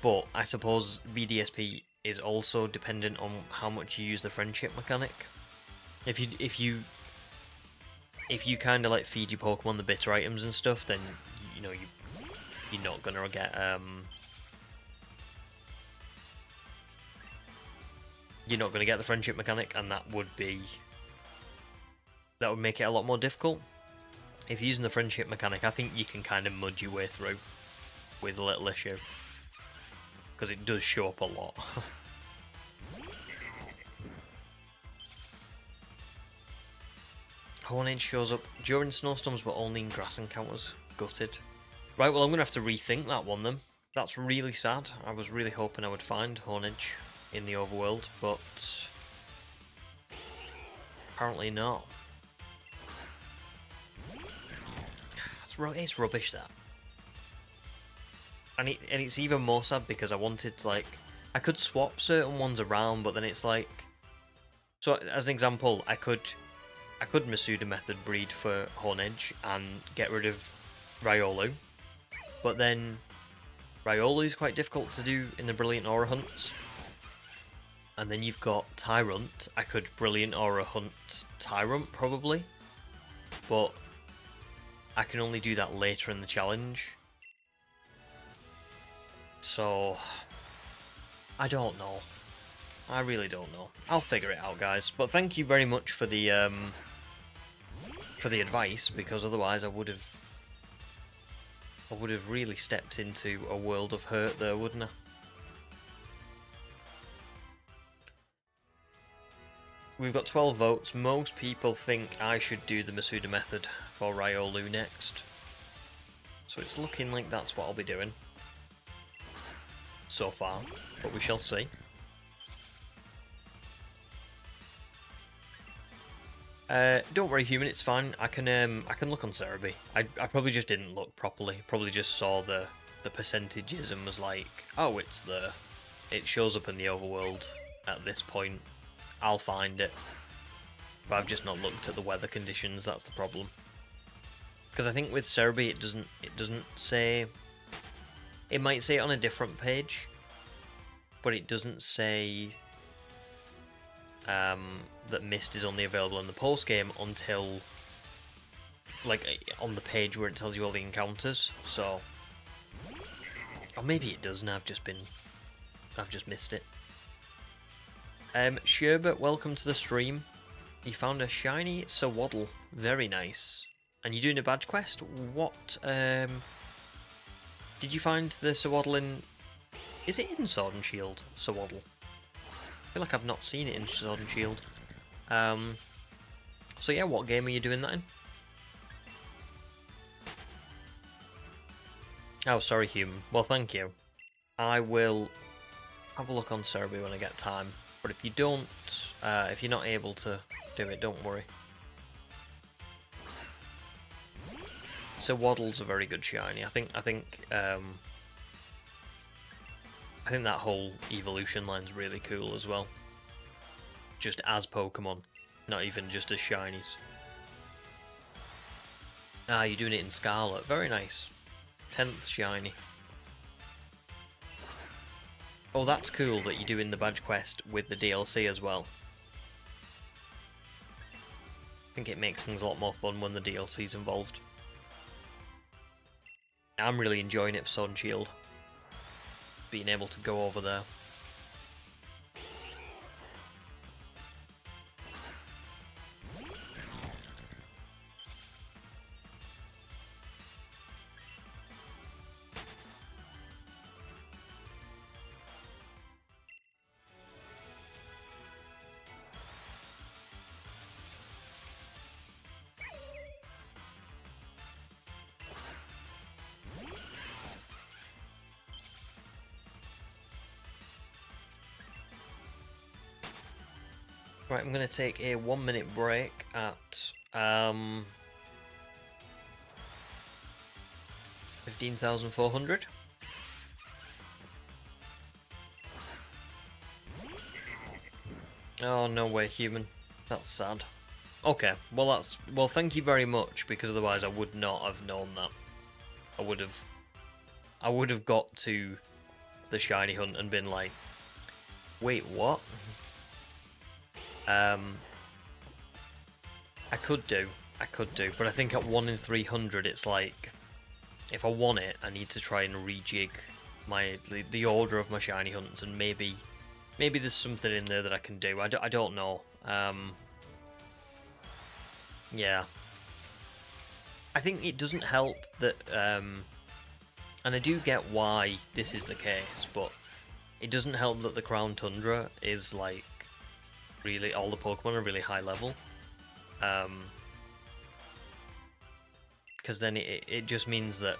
But I suppose BDSP is also dependent on how much you use the friendship mechanic. If you kind of like feed your Pokemon the bitter items and stuff, then you know you're not gonna get you're not gonna get the friendship mechanic, and that would make it a lot more difficult. If you're using the friendship mechanic, I think you can kind of mudge your way through with a little issue, because it does show up a lot. Hornage shows up during snowstorms, but only in grass encounters. Gutted. Right, well, I'm going to have to rethink that one then. That's really sad. I was really hoping I would find Hornage in the overworld, but apparently not. It's rubbish, that. And it's even more sad because I wanted to, like, I could swap certain ones around, but then it's like, so as an example, I could Masuda method breed for Hornage and get rid of Riolu, but then Riolu is quite difficult to do in the Brilliant Aura hunts. And then you've got Tyrant. I could Brilliant Aura hunt Tyrant probably, but I can only do that later in the challenge. So I don't know. I really don't know. I'll figure it out, guys. But thank you very much for the advice, because otherwise I would have really stepped into a world of hurt there, wouldn't I? We've got 12 votes. Most people think I should do the Masuda method for Riolu next. So it's looking like that's what I'll be doing so far, but we shall see. Don't worry, human, it's fine. I can look on Cerebi. I probably just didn't look properly. Probably just saw the percentages and was like, oh, it's there. It shows up in the overworld at this point. I'll find it. But I've just not looked at the weather conditions. That's the problem. Because I think with Cerebi it doesn't say. It might say it on a different page, but it doesn't say that Mist is only available in the post game until, like, on the page where it tells you all the encounters. So, or maybe it does, and I've just missed it. Sherbert, welcome to the stream. You found a shiny Sawaddle, very nice. And you're doing a badge quest. What? Did you find the Sawaddle in? Is it in Sword and Shield? Sawaddle. I feel like I've not seen it in Sword and Shield. So yeah, what game are you doing that in? Oh, sorry, human. Well, thank you. I will have a look on Cerebi when I get time. But if you don't, if you're not able to do it, don't worry. So Waddle's a very good shiny. I think that whole evolution line's really cool as well. Just as Pokemon, not even just as shinies. Ah, you're doing it in Scarlet. Very nice. 10th shiny. Oh, that's cool that you're doing the badge quest with the DLC as well. I think it makes things a lot more fun when the DLC's involved. I'm really enjoying it for Sword and Shield. Being able to go over there. Right, I'm going to take a 1 minute break at 15,400. Oh, no way, human. That's sad. Okay, well thank you very much, because otherwise I would not have known that. I would have got to the shiny hunt and been like, wait, what? I could do, but I think at 1 in 300 it's like, if I want it, I need to try and rejig the order of my shiny hunts, and maybe there's something in there that I can do. I don't know. Yeah. I think it doesn't help that, and I do get why this is the case, but it doesn't help that the Crown Tundra is like, really, all the Pokemon are really high level. Because then it just means that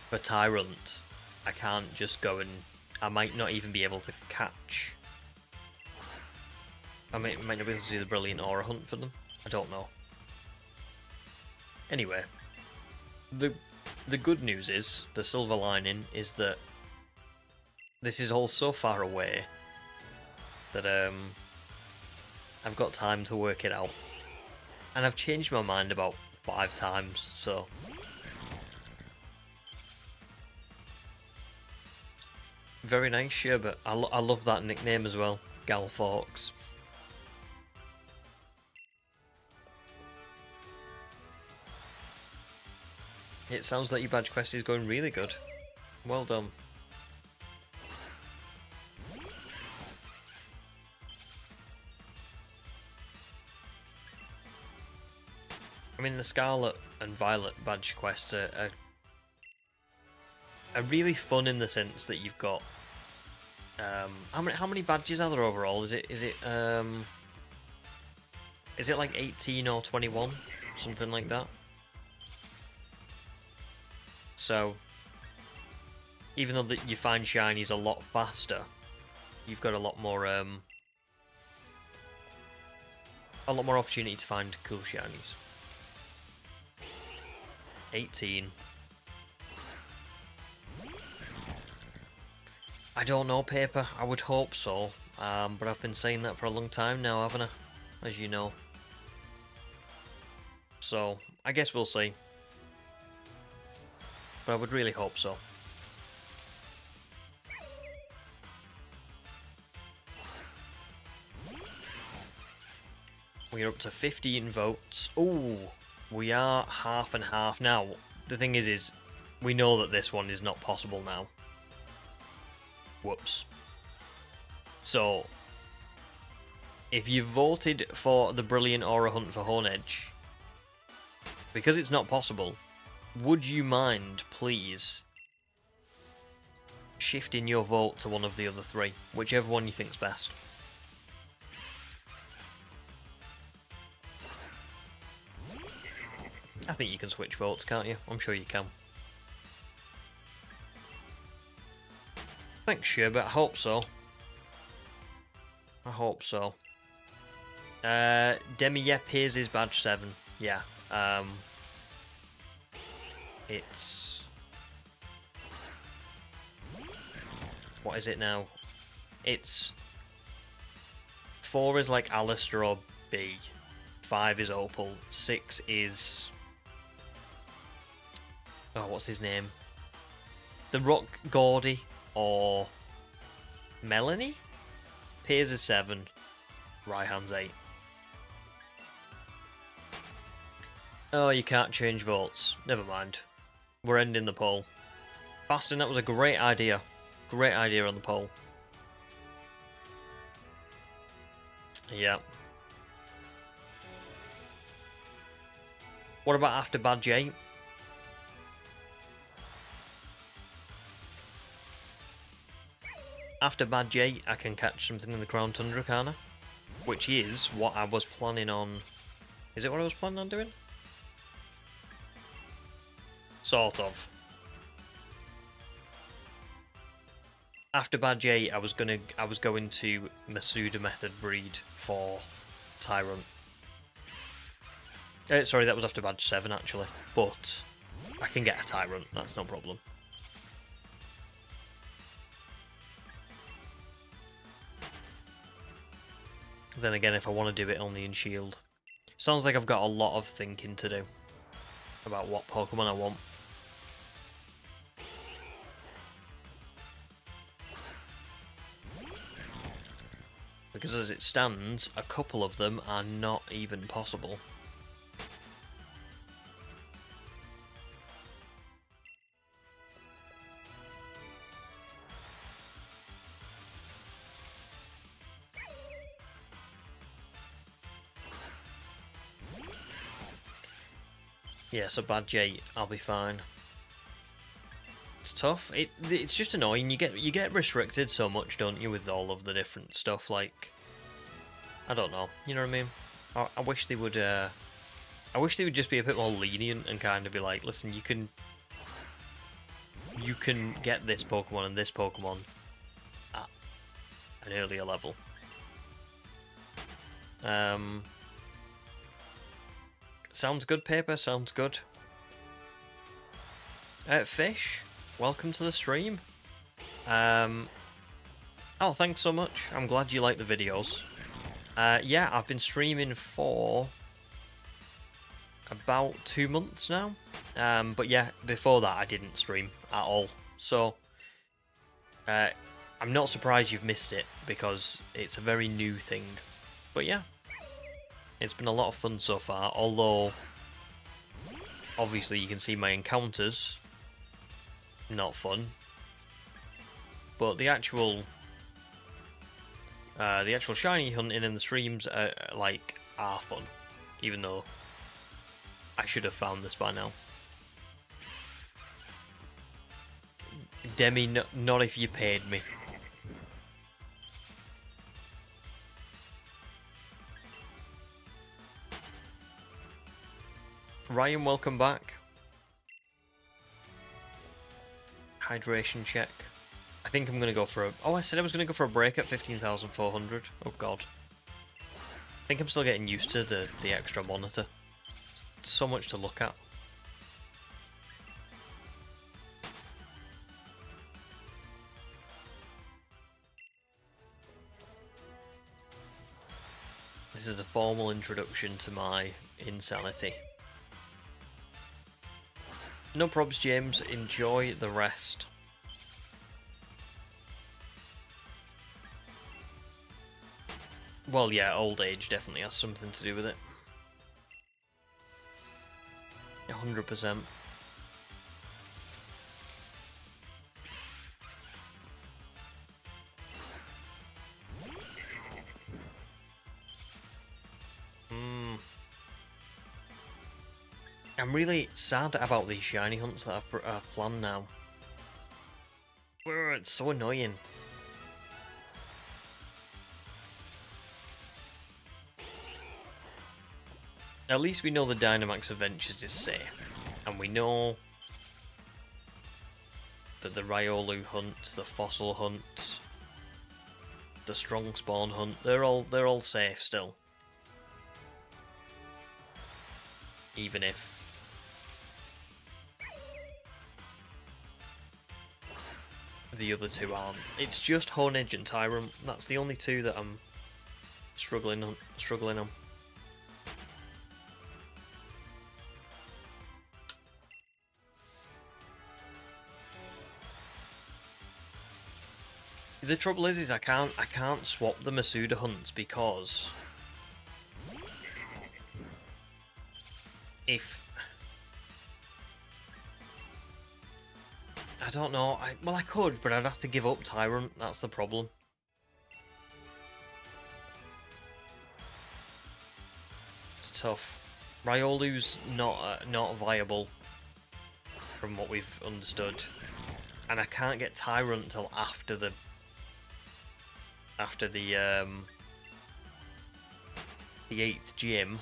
for Tyrant, I can't just go and, I might not even be able to catch. I might not be able to do the Brilliant Aura hunt for them. I don't know. Anyway, the good news is, the silver lining is that this is all so far away that I've got time to work it out. And I've changed my mind about 5 times, so... Very nice, Sherbet. I love that nickname as well, Galforks. It sounds like your badge quest is going really good. Well done. I mean, the Scarlet and Violet badge quests are really fun in the sense that you've got how many badges are there overall? Is it like 18 or 21, something like that? So even though you find shinies a lot faster, you've got a lot more opportunity to find cool shinies. 18. I don't know, Paper. I would hope so. But I've been saying that for a long time now, haven't I? As you know. So, I guess we'll see. But I would really hope so. We're up to 15 votes. Ooh, we are half and half now. The thing is we know that this one is not possible now. Whoops. So, if you voted for the Brilliant Aura Hunt for Honedge, because it's not possible, would you mind, please, shifting your vote to one of the other 3, whichever one you think's best? I think you can switch votes, can't you? I'm sure you can. Thanks, Sherbet. I hope so. I hope so. Demi, yeah, here's his badge 7. Yeah. It's... What is it now? It's... 4 is like Alistair or B. 5 is Opal. 6 is... Oh, what's his name? The Rock Gordy or Melanie? Piers is 7. Raihan's 8. Oh, you can't change votes. Never mind. We're ending the poll. Baston, that was a great idea. Great idea on the poll. Yeah. What about after badge 8? After badge 8, I can catch something in the Crown Tundra, can't I? Which is what I was planning on... Is it what I was planning on doing? Sort of. after Badge 8, I was going to Masuda method breed for Tyrant. Sorry, that was after Badge 7 actually, but I can get a Tyrant. That's no problem. Then again, if I want to do it only in Shield, sounds like I've got a lot of thinking to do about what Pokemon I want. Because as it stands, a couple of them are not even possible. Yeah, so Badge 8, I'll be fine. It's tough. It's just annoying. You get restricted so much, don't you, with all of the different stuff. Like, I don't know. You know what I mean? I wish they would. I wish they would just be a bit more lenient and kind of be like, listen, you can get this Pokemon and this Pokemon at an earlier level. Sounds good, Paper. Sounds good. Fish, welcome to the stream. Oh, thanks so much. I'm glad you like the videos. Yeah, I've been streaming for about 2 months now. But yeah, before that I didn't stream at all. So I'm not surprised you've missed it because it's a very new thing. But yeah, it's been a lot of fun so far, although obviously you can see my encounters, not fun. But the actual shiny hunting in the streams are fun, even though I should have found this by now. Demi, not if you paid me. Ryan, welcome back. Hydration check. I think I'm going to go for a... Oh, I said I was going to go for a break at 15,400. Oh, God. I think I'm still getting used to the extra monitor. So much to look at. This is a formal introduction to my insanity. No probs, James. Enjoy the rest. Well, yeah, old age definitely has something to do with it. 100%. I'm really sad about these shiny hunts that I've planned now. It's so annoying. At least we know the Dynamax Adventures is safe. And we know that the Riolu hunt, the Fossil hunt, the Strong Spawn hunt, they're all safe still. Even if the other two aren't. It's just Honedge and Tyrant. That's the only two that I'm struggling on. The trouble is I can't swap the Masuda hunts because if I don't know, well I could, but I'd have to give up Tyrant. That's the problem. It's tough. Riolu's not viable from what we've understood, and I can't get Tyrant until after the 8th gym.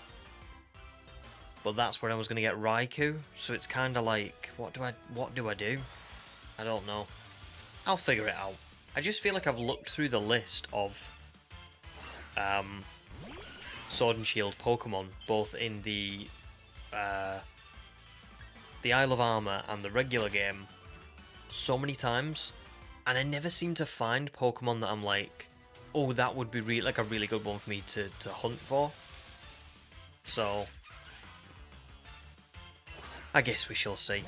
But that's where I was going to get Raikou, so it's kind of like, what do I do? I don't know. I'll figure it out. I just feel like I've looked through the list of Sword and Shield Pokemon, both in the Isle of Armor and the regular game, so many times, and I never seem to find Pokemon that I'm like, oh, that would be like a really good one for me to hunt for. So I guess we shall see.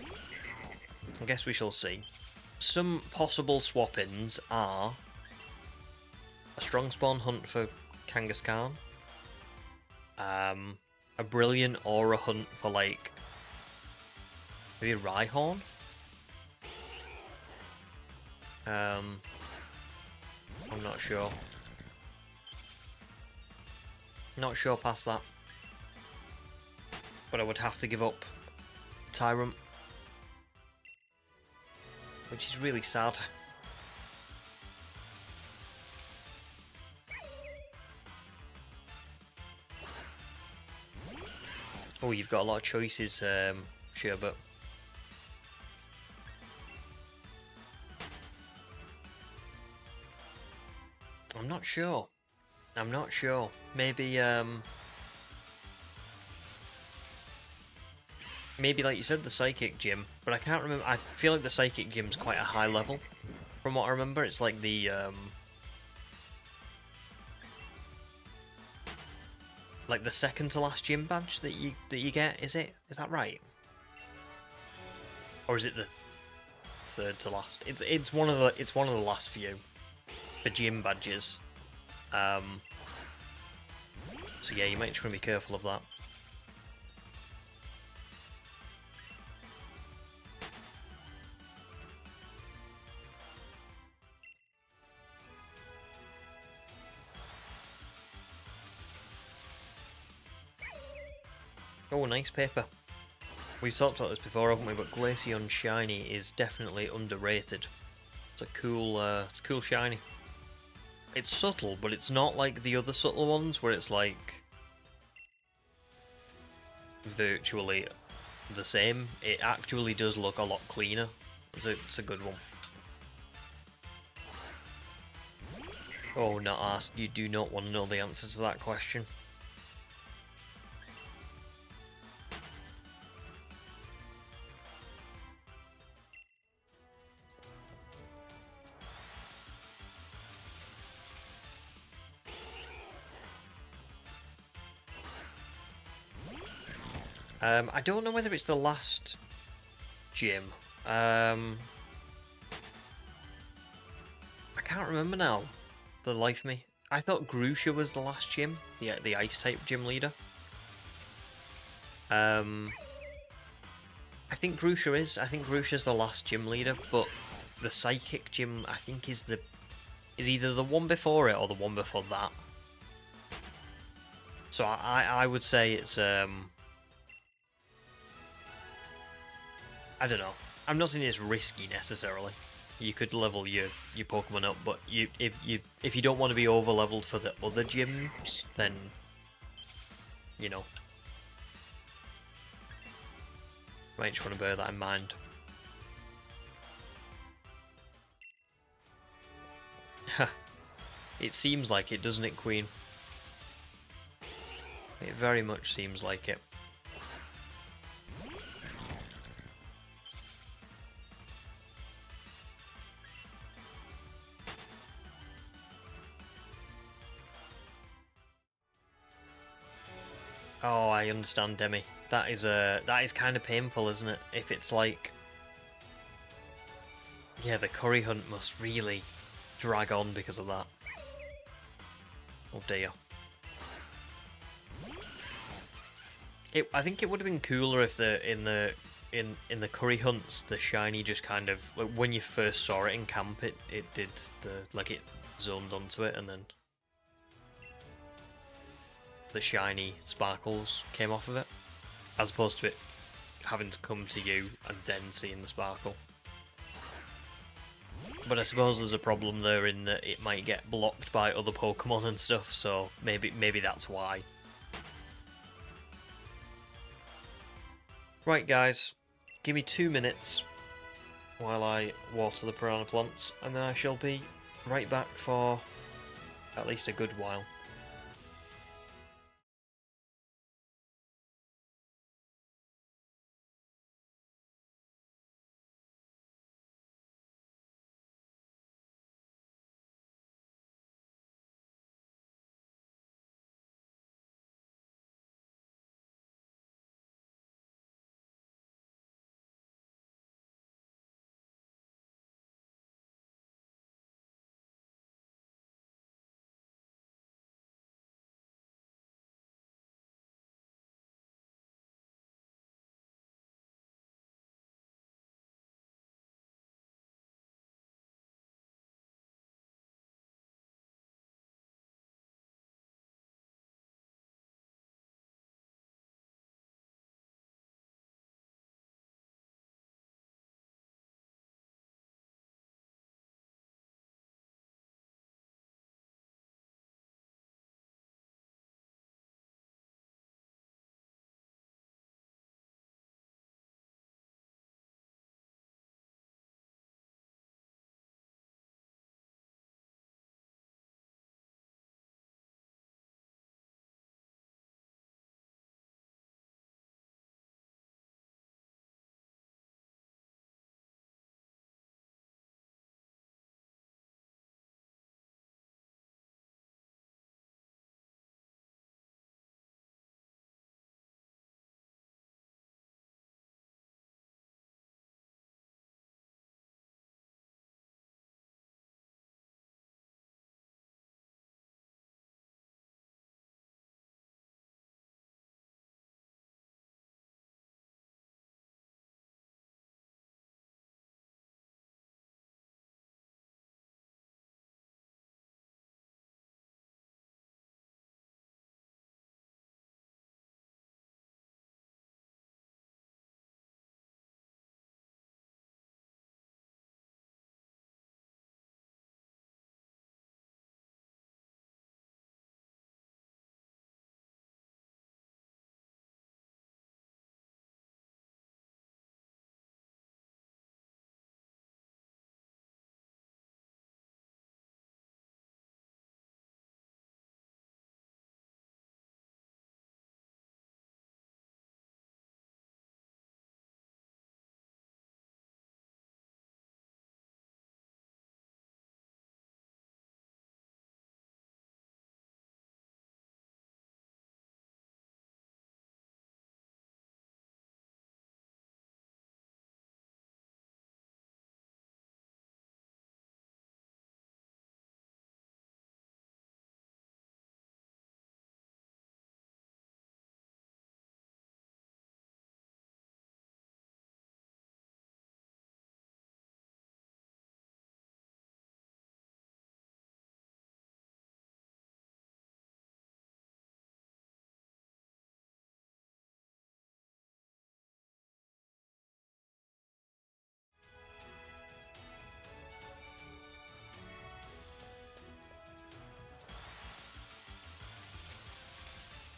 Some possible swap-ins are a strong spawn hunt for Kangaskhan, a brilliant aura hunt for like maybe Rhyhorn. I'm not sure. Not sure past that. But I would have to give up Tyrant, which is really sad. Oh, you've got a lot of choices, Sherbert. I'm not sure. Maybe, maybe like you said, the Psychic Gym, but I can't remember. I feel like the Psychic Gym's quite a high level. From what I remember, it's like the, like the second to last gym badge that you get. Is that right? Or is it the third to last? It's one of the last few for gym badges. So yeah, you might just want to be careful of that. Oh, nice paper. We've talked about this before, haven't we? But Glaceon Shiny is definitely underrated. It's a cool shiny. It's subtle, but it's not like the other subtle ones where it's like virtually the same. It actually does look a lot cleaner. It's a good one. Oh, not asked. You do not want to know the answer to that question. I don't know whether it's the last gym. I can't remember now. For the life of me. I thought Grusha was the last gym. Yeah, the Ice-type gym leader. I think Grusha is. I think Grusha's the last gym leader, but the Psychic gym, I think, is either the one before it or the one before that. So I would say it's I don't know. I'm not saying it's risky necessarily. You could level your Pokemon up, but if you don't want to be over leveled for the other gyms, then you know, might just want to bear that in mind. It seems like it, doesn't it, Queen? It very much seems like it. Oh, I understand, Demi. That is kind of painful, isn't it? If it's like, yeah, the curry hunt must really drag on because of that. Oh dear. I think it would have been cooler if in the curry hunts the shiny just kind of, like, when you first saw it in camp, it did it zoned onto it and then the shiny sparkles came off of it, as opposed to it having to come to you and then seeing the sparkle. But I suppose there's a problem there in that it might get blocked by other Pokemon and stuff, so maybe that's why. Right guys, give me 2 minutes while I water the piranha plants, and then I shall be right back for at least a good while.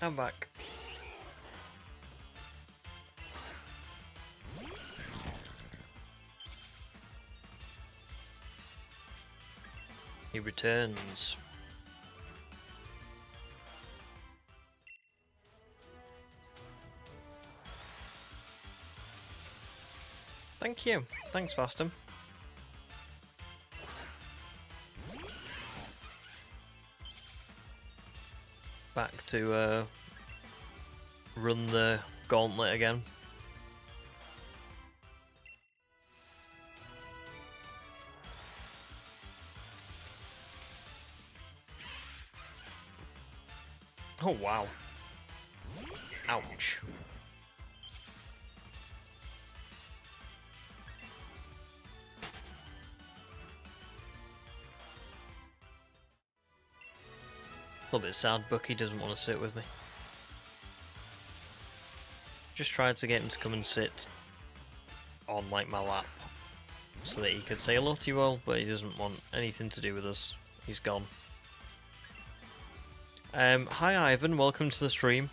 I'm back. He returns. Thank you. Thanks, Fastum. Back to run the gauntlet again. Oh wow. Ouch. A little bit sad Bucky doesn't want to sit with me. Just tried to get him to come and sit on like my lap so that he could say hello to you all, but he doesn't want anything to do with us. He's gone. Hi Ivan, welcome to the stream.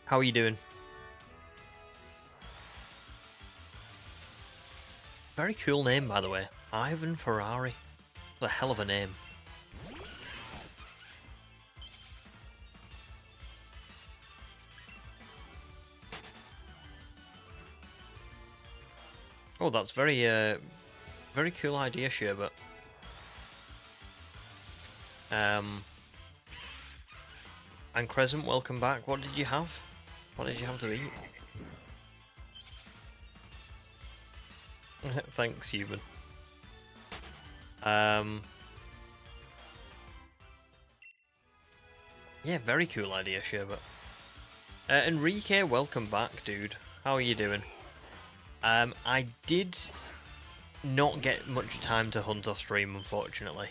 How are you doing? Very cool name, by the way. Ivan Ferrari. What a hell of a name. Oh, that's very cool idea, Sherbert. And Crescent, welcome back. What did you have? What did you have to eat? Thanks, human. Yeah, very cool idea, Sherbert. Enrique, welcome back, dude. How are you doing? I did not get much time to hunt off stream, unfortunately.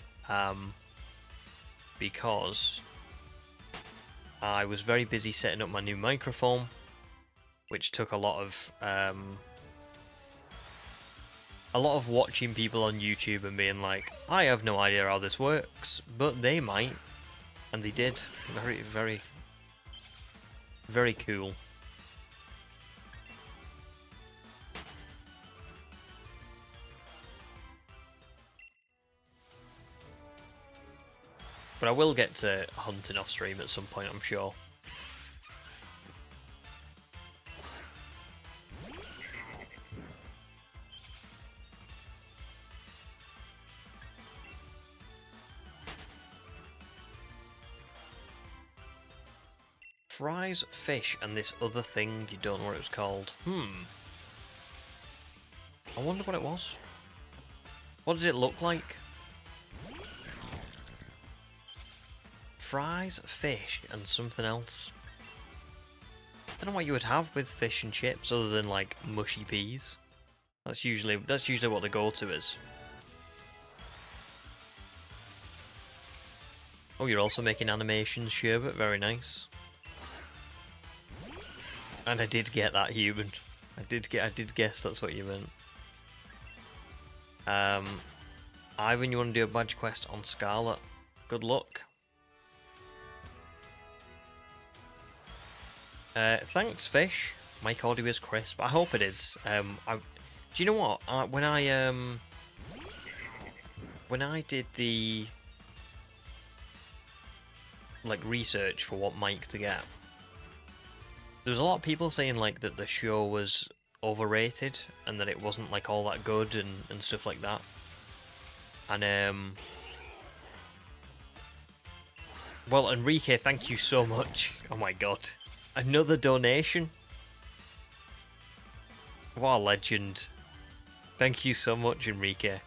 Because I was very busy setting up my new microphone, which took a lot of watching people on YouTube and being like, I have no idea how this works, but they might, and they did. Very, very, very cool. But I will get to hunting off stream at some point, I'm sure. Fries, fish, and this other thing, you don't know what it was called. I wonder what it was. What did it look like? Fries, fish, and something else. I don't know what you would have with fish and chips other than like mushy peas. That's usually what the go-to is. Oh, you're also making animations, Sherbert. Very nice. And I did get that, human. I did guess that's what you meant. Ivan, you want to do a badge quest on Scarlet? Good luck. Thanks, Fish. Mike audio is crisp. I hope it is. Do you know what? When I did the research for what mic to get, there was a lot of people saying like that the show was overrated and that it wasn't like all that good and stuff like that. And well, Enrique, thank you so much. Oh my god. Another donation? What a legend. Thank you so much, Enrique.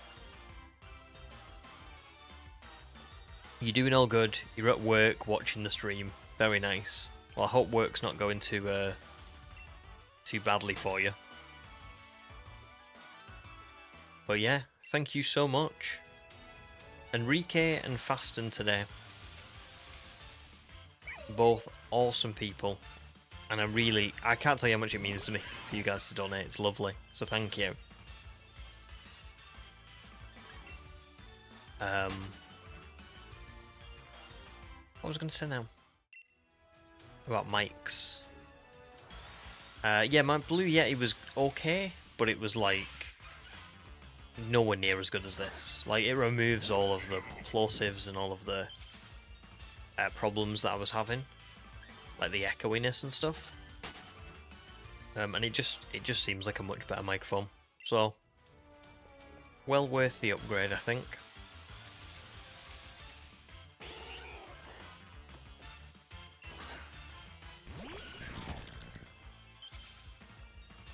You're doing all good. You're at work watching the stream. Very nice. Well, I hope work's not going too badly for you. But yeah, thank you so much. Enrique and Fasten today. Both awesome people. And I can't tell you how much it means to me for you guys to donate. It's lovely. So thank you. What was I going to say now? About mics. Yeah, my Blue Yeti was okay, but it was like nowhere near as good as this. Like, it removes all of the plosives and all of the problems that I was having, like the echoiness and stuff. And it just seems like a much better microphone. So, well worth the upgrade, I think.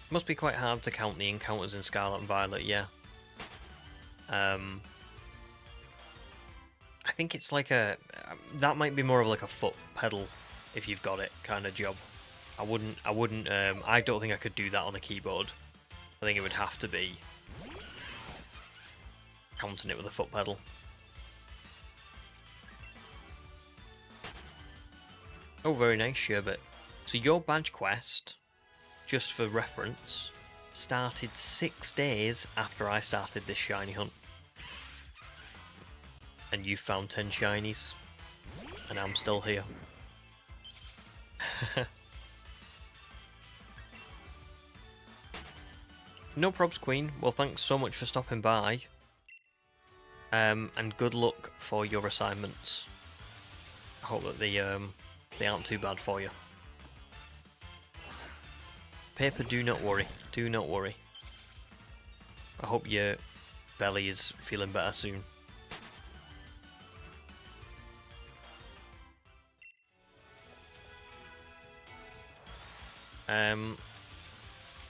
Must be quite hard to count the encounters in Scarlet and Violet, yeah. I think it's like that might be more of like a foot pedal if you've got it kind of job. I don't think I could do that on a keyboard. I think it would have to be counting it with a foot pedal. Oh, very nice, Sherbet. So your badge quest, just for reference, started 6 days after I started this shiny hunt. And you found 10 shinies. And I'm still here. No probs, Queen. Well, thanks so much for stopping by. And good luck for your assignments. I hope that they aren't too bad for you. Paper, do not worry. Do not worry. I hope your belly is feeling better soon.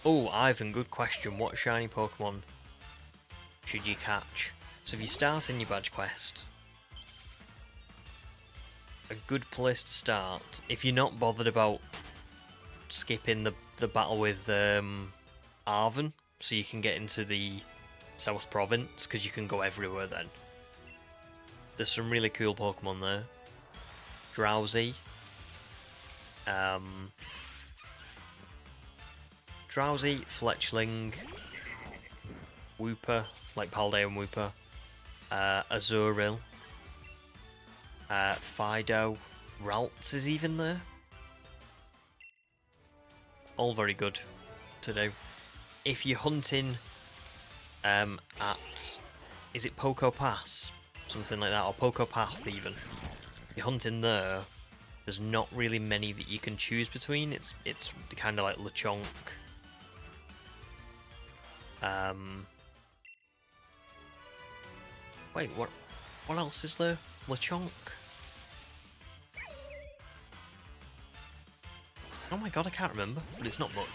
Oh, Ivan, good question. What shiny Pokemon should you catch? So if you start in your badge quest, a good place to start, if you're not bothered about skipping the battle with Arven, so you can get into the South Province, because you can go everywhere then. There's some really cool Pokemon there. Drowsy. Drowsy, Fletchling, Wooper, like Paldea and Wooper, Azurill, Fido, Ralts is even there. All very good to do. If you're hunting at, is it Poco Pass? Something like that, or Poco Path even. If you're hunting there, there's not really many that you can choose between. It's kind of like Lechonk. Wait, what else is there? Lechonk? Oh my god, I can't remember, but it's not much.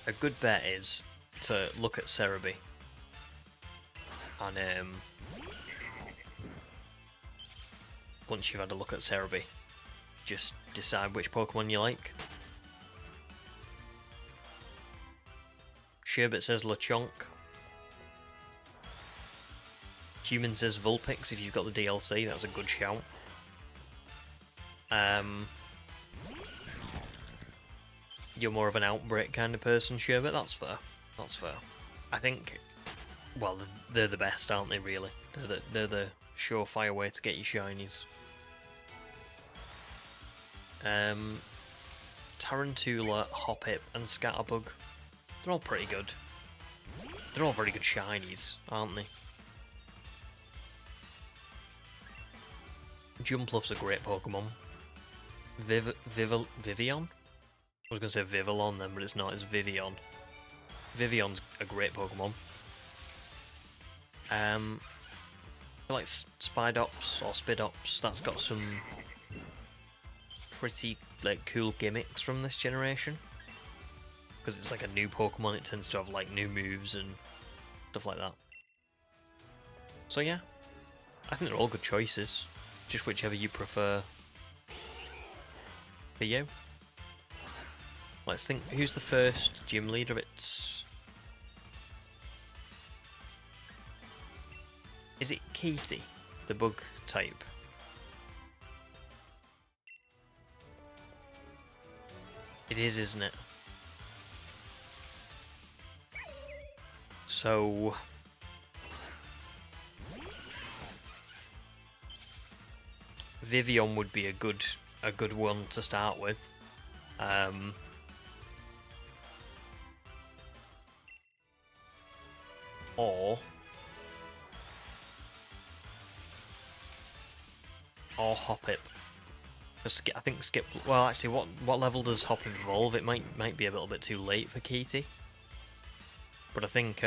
A good bet is to look at Cerebi. And once you've had a look at Cerebi, just decide which Pokemon you like. Sherbet says Lechonk. Human says Vulpix if you've got the DLC, that's a good shout. You're more of an Outbreak kind of person, Sherbet, that's fair. That's fair. I think, well, they're the best, aren't they, really? They're the surefire way to get your shinies. Tarantula, Hoppip, and Scatterbug. They're all pretty good. They're all very good shinies, aren't they? Jumpluff's a great Pokemon. Vivian? I was going to say Vivillon then, but it's not, it's Vivian. Vivion's a great Pokemon. I like Spidops or Spidops, that's got some pretty like cool gimmicks from this generation. Because it's like a new Pokemon, it tends to have like new moves and stuff like that. So yeah, I think they're all good choices. Just whichever you prefer for you. Let's think, who's the first gym leader? Is it Katie, the bug type? It is, isn't it? So Vivian would be a good one to start with. Or Hoppip. I think Skip. Well, actually, what level does Hoppip evolve? It might be a little bit too late for Katie. But I think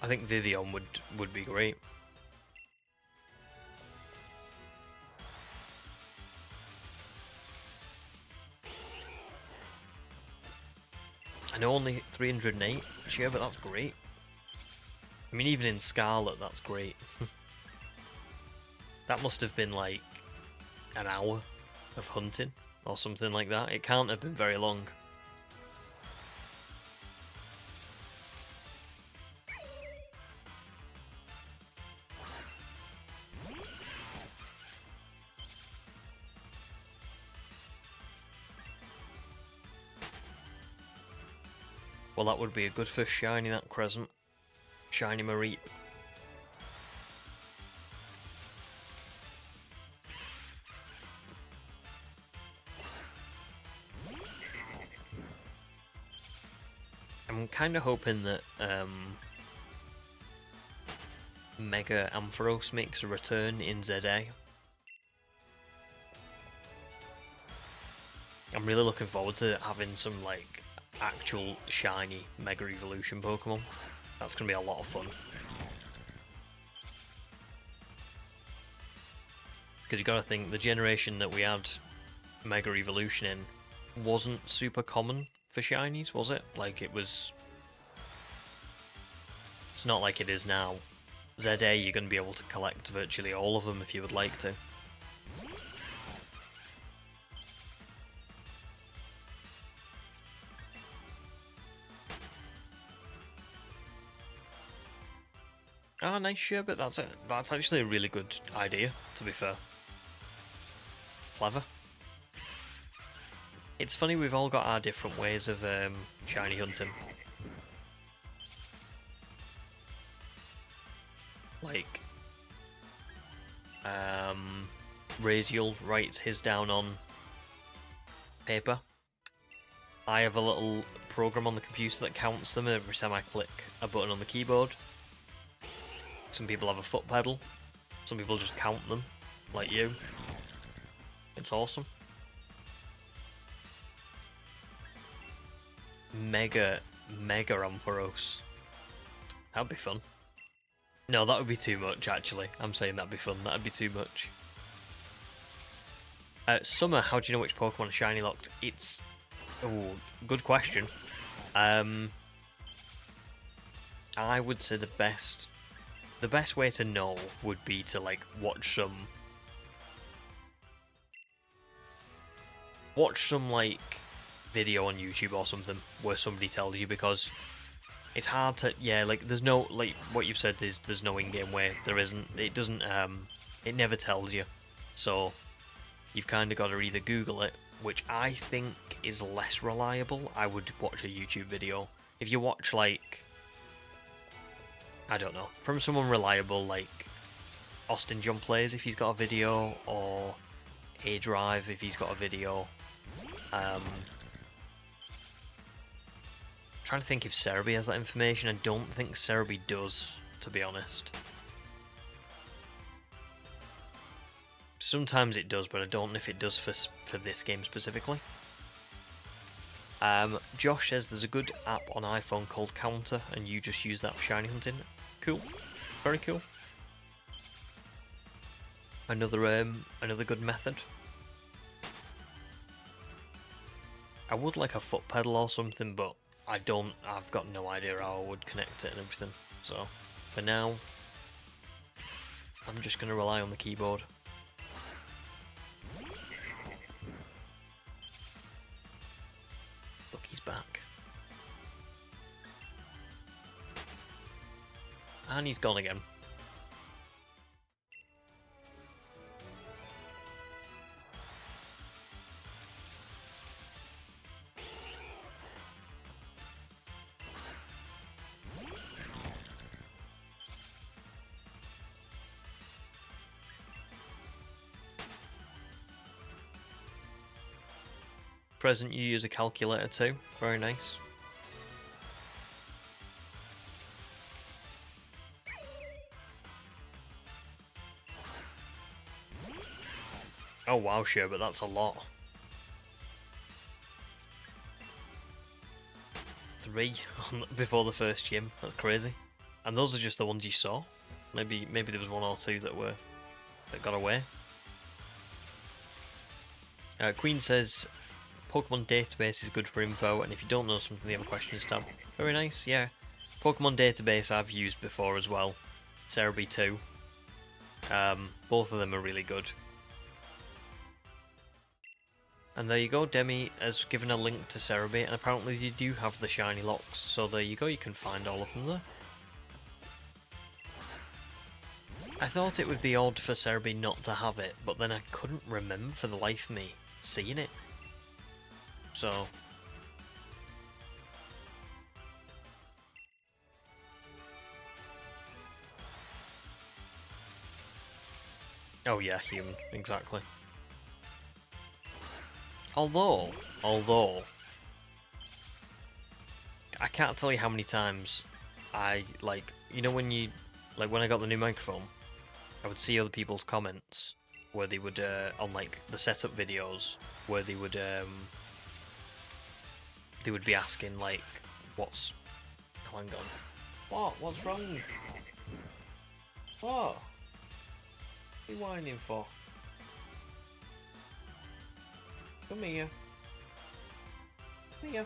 Vivian would be great. I know only 308, sure, but that's great. I mean, even in Scarlet, that's great. That must have been like an hour of hunting or something like that. It can't have been very long. Well, that would be a good first shiny, that Crescent. Shiny Mareep. I'm kind of hoping that Mega Ampharos makes a return in ZA. I'm really looking forward to having some like actual shiny Mega Evolution Pokemon. That's going to be a lot of fun. Because you got to think, the generation that we had Mega Evolution in wasn't super common for shinies, was it? Like, it was... It's not like it is now. ZA, you're going to be able to collect virtually all of them if you would like to. Ah, nice Sherbet, that's it. That's actually a really good idea, to be fair. Clever. It's funny, we've all got our different ways of shiny hunting. Like, Raziel writes his down on paper. I have a little program on the computer that counts them every time I click a button on the keyboard. Some people have a foot pedal, some people just count them, like you. It's awesome. Mega Ampharos. That'd be fun. No, that would be too much, actually. I'm saying that'd be fun. That'd be too much. Summer, how do you know which Pokemon are shiny locked? It's... Oh, good question. I would say the best way to know would be to, like, watch some, like, video on YouTube or something where somebody tells you, because it's hard to, yeah, like, there's no, like, what you've said is there's no in-game way. There isn't. It doesn't, it never tells you. So, you've kind of got to either Google it, which I think is less reliable. I would watch a YouTube video. If you watch, like, I don't know, from someone reliable, like Austin John Plays if he's got a video, or A-Drive if he's got a video. Trying to think if Cerebi has that information. I don't think Cerebi does, to be honest. Sometimes it does, but I don't know if it does for this game specifically. Josh says there's a good app on iPhone called Counter, and you just use that for shiny hunting. Cool, very cool. Another good method. I would like a foot pedal or something, but I've got no idea how I would connect it and everything. So, for now, I'm just going to rely on the keyboard. Look, he's back. And he's gone again. Present, you use a calculator too. Very nice. Oh wow, sure, but that's a lot. 3 before the first gym. That's crazy. And those are just the ones you saw. Maybe there was 1 or 2 that got away. Queen says Pokemon database is good for info, and if you don't know something, they have a questions tab. Very nice, yeah. Pokemon database I've used before as well. Cerebi too. Both of them are really good. And there you go, Demi has given a link to Cerebi, and apparently you do have the shiny locks, so there you go, you can find all of them there. I thought it would be odd for Cerebi not to have it, but then I couldn't remember for the life of me seeing it. So... Oh yeah, human, exactly. Although, I can't tell you how many times I like, you know, when you like when I got the new microphone, I would see other people's comments where they would on like the setup videos where they would be asking like, what's, oh, hang on, what's wrong? What are you whining for? Come here. Come here.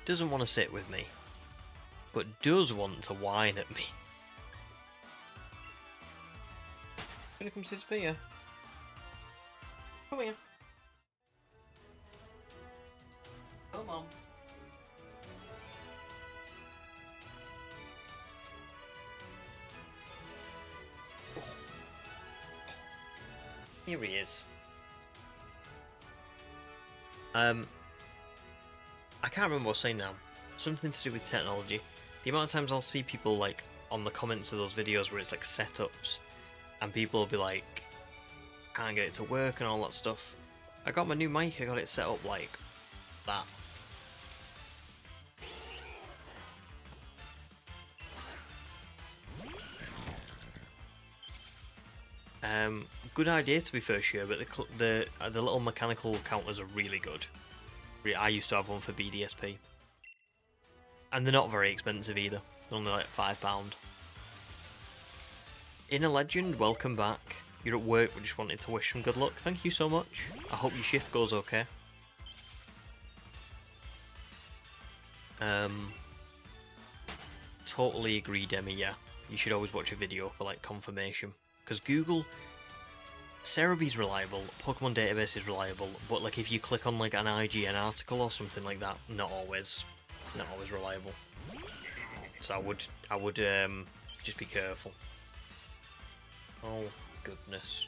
Doesn't want to sit with me, but does want to whine at me. Gonna come sit here. Come here. Come on. Oh. Here he is. I can't remember what I was saying now. Something to do with technology. The amount of times I'll see people like on the comments of those videos where it's like setups, and people will be like, can't get it to work and all that stuff. I got my new mic, I got it set up like that. Good idea to be fair, sure, but the little mechanical counters are really good. I used to have one for BDSP. And they're not very expensive either. They're only like £5. Inner Legend, welcome back. You're at work, but just wanted to wish some good luck. Thank you so much. I hope your shift goes okay. Totally agree, Demi, yeah. You should always watch a video for like confirmation. Because Google, Cerebee's reliable, Pokemon database is reliable, but like if you click on like an IGN article or something like that, not always reliable. So I would just be careful. Oh goodness,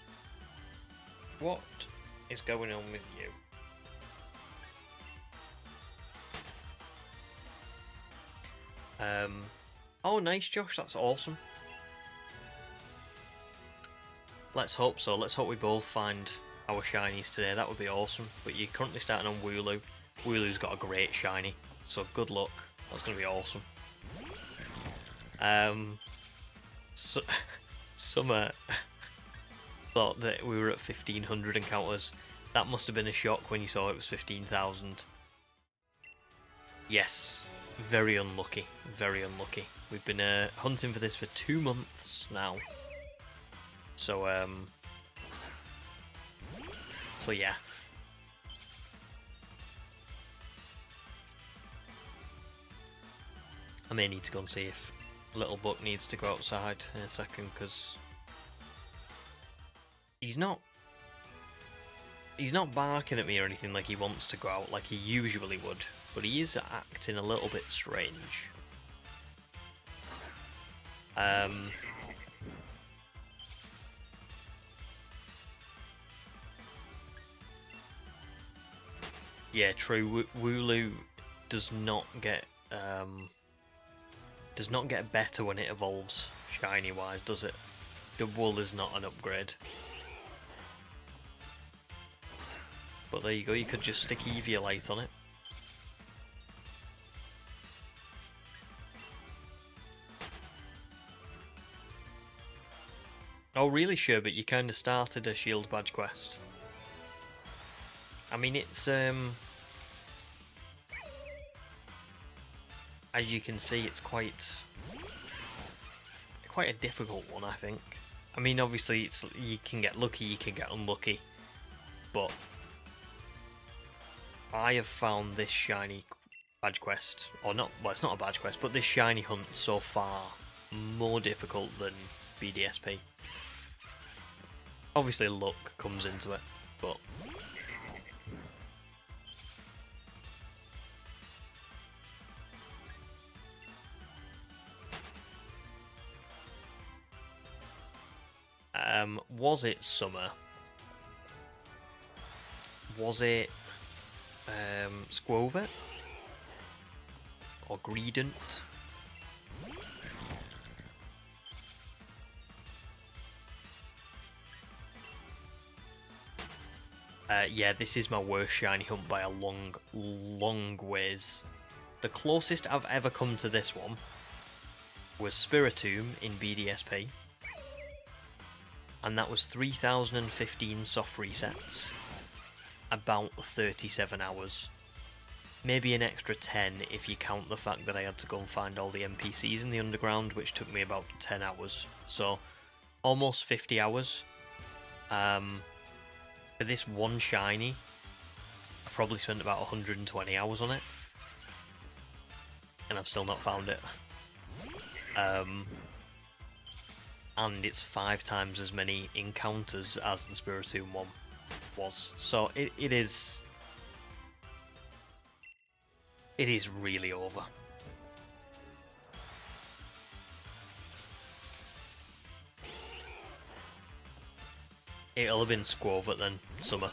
what is going on with you? Oh nice, Josh, that's awesome. Let's hope so. Let's hope we both find our shinies today. That would be awesome. But you're currently starting on Wooloo. Wooloo's got a great shiny, so good luck. That's going to be awesome. So, Summer thought that we were at 1,500 encounters. That must have been a shock when you saw it was 15,000. Yes, very unlucky. Very unlucky. We've been hunting for this for 2 months now. So yeah. I may need to go and see if Little Buck needs to go outside in a second, because he's not barking at me or anything like he wants to go out like he usually would, but he is acting a little bit strange. Yeah, true. Wooloo does not get better when it evolves shiny wise, does it? The wool is not an upgrade. But there you go, you could just stick Eviolite on it. Oh really, sure, but you kind of started a shield badge quest. I mean, it's as you can see, it's quite a difficult one, I think. I mean, obviously, it's you can get lucky, you can get unlucky, but I have found this shiny badge quest, or not, well, it's not a badge quest, but this shiny hunt so far more difficult than BDSP. Obviously, luck comes into it, but was it Summer? Was it Squovet? Or Greedent? Yeah, this is my worst shiny hunt by a long, long ways. The closest I've ever come to this one was Spiritomb in BDSP, and that was 3015 soft resets, about 37 hours. Maybe an extra 10 if you count the fact that I had to go and find all the NPCs in the underground, which took me about 10 hours. So, almost 50 hours. For this one shiny, I probably spent about 120 hours on it. And I've still not found it. And it's 5 times as many encounters as the Spiritomb one was. So it is really over. It'll have been Squovet then, Summer.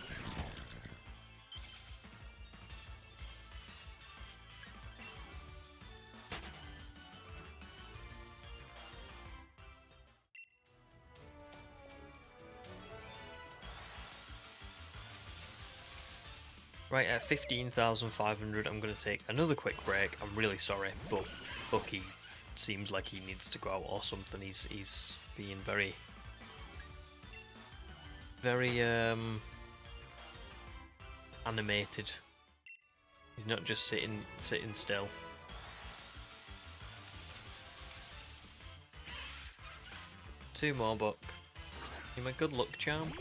Right, at 15,500, I'm going to take another quick break. I'm really sorry, but Bucky seems like he needs to go out or something. He's being very animated. He's not just sitting still. Two more, Buck. You're my good luck charm.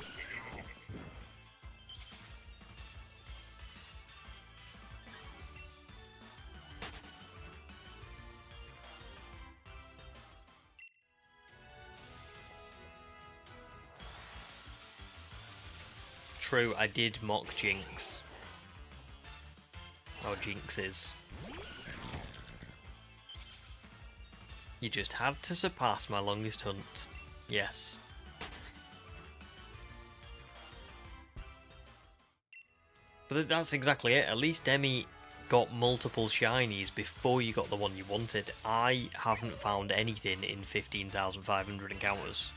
True, I did mock Jinx. Or Jinxes. You just had to surpass my longest hunt. Yes. But that's exactly it. At least Demi got multiple shinies before you got the one you wanted. I haven't found anything in 15,500 encounters.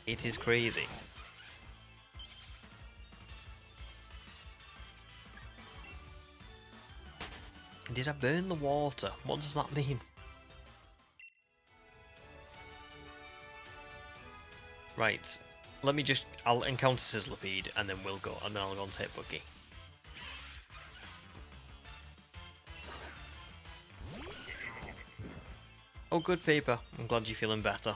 It is crazy. Did I burn the water? What does that mean? Right. Let me just... I'll encounter Sizzlipede and then we'll go. And then I'll go and take Buggy. Oh, good, Peeper. I'm glad you're feeling better.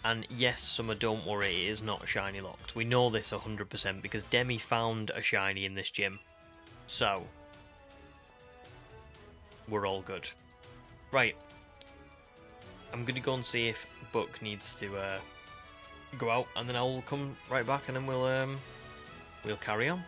And yes, Summer, don't worry, it is not shiny locked. We know this 100% because Demi found a shiny in this gym. So, we're all good. Right. I'm going to go and see if Buck needs to go out, and then I'll come right back, and then we'll carry on.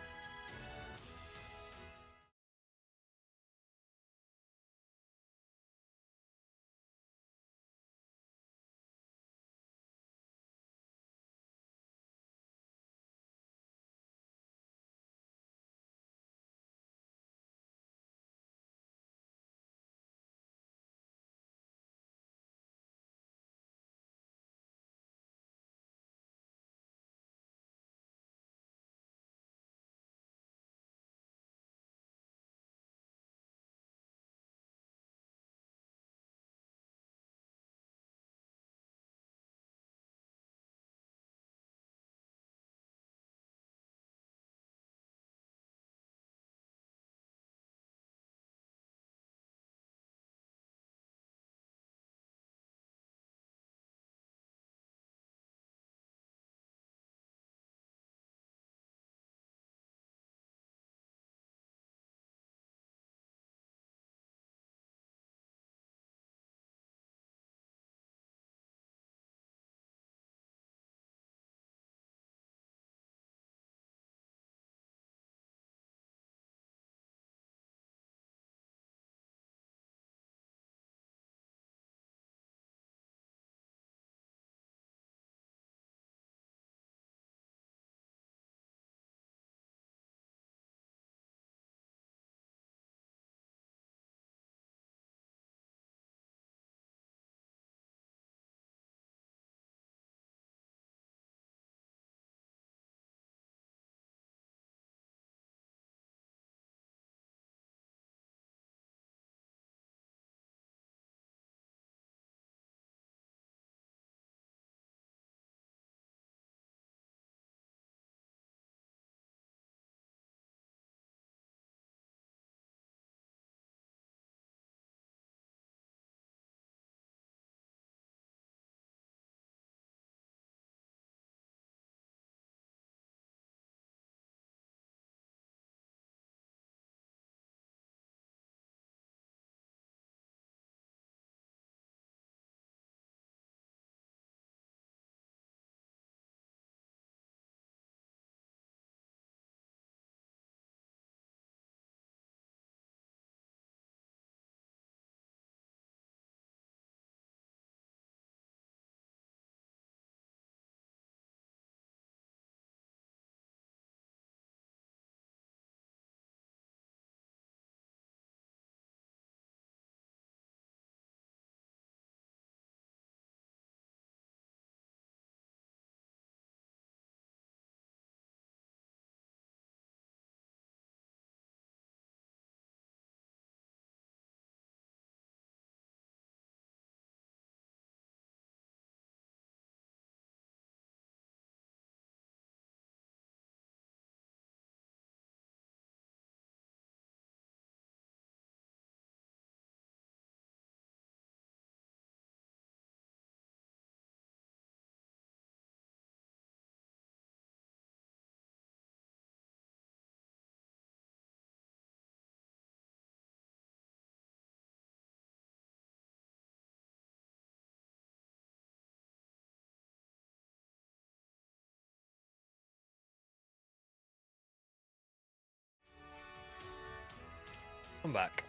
I'm back.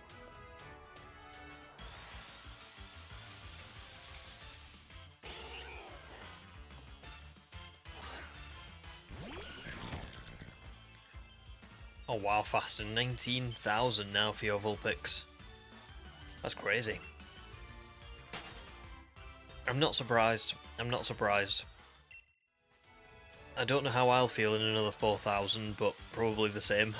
Oh wow, faster. 19,000 now for your Vulpix. That's crazy. I'm not surprised. I'm not surprised. I don't know how I'll feel in another 4,000, but probably the same.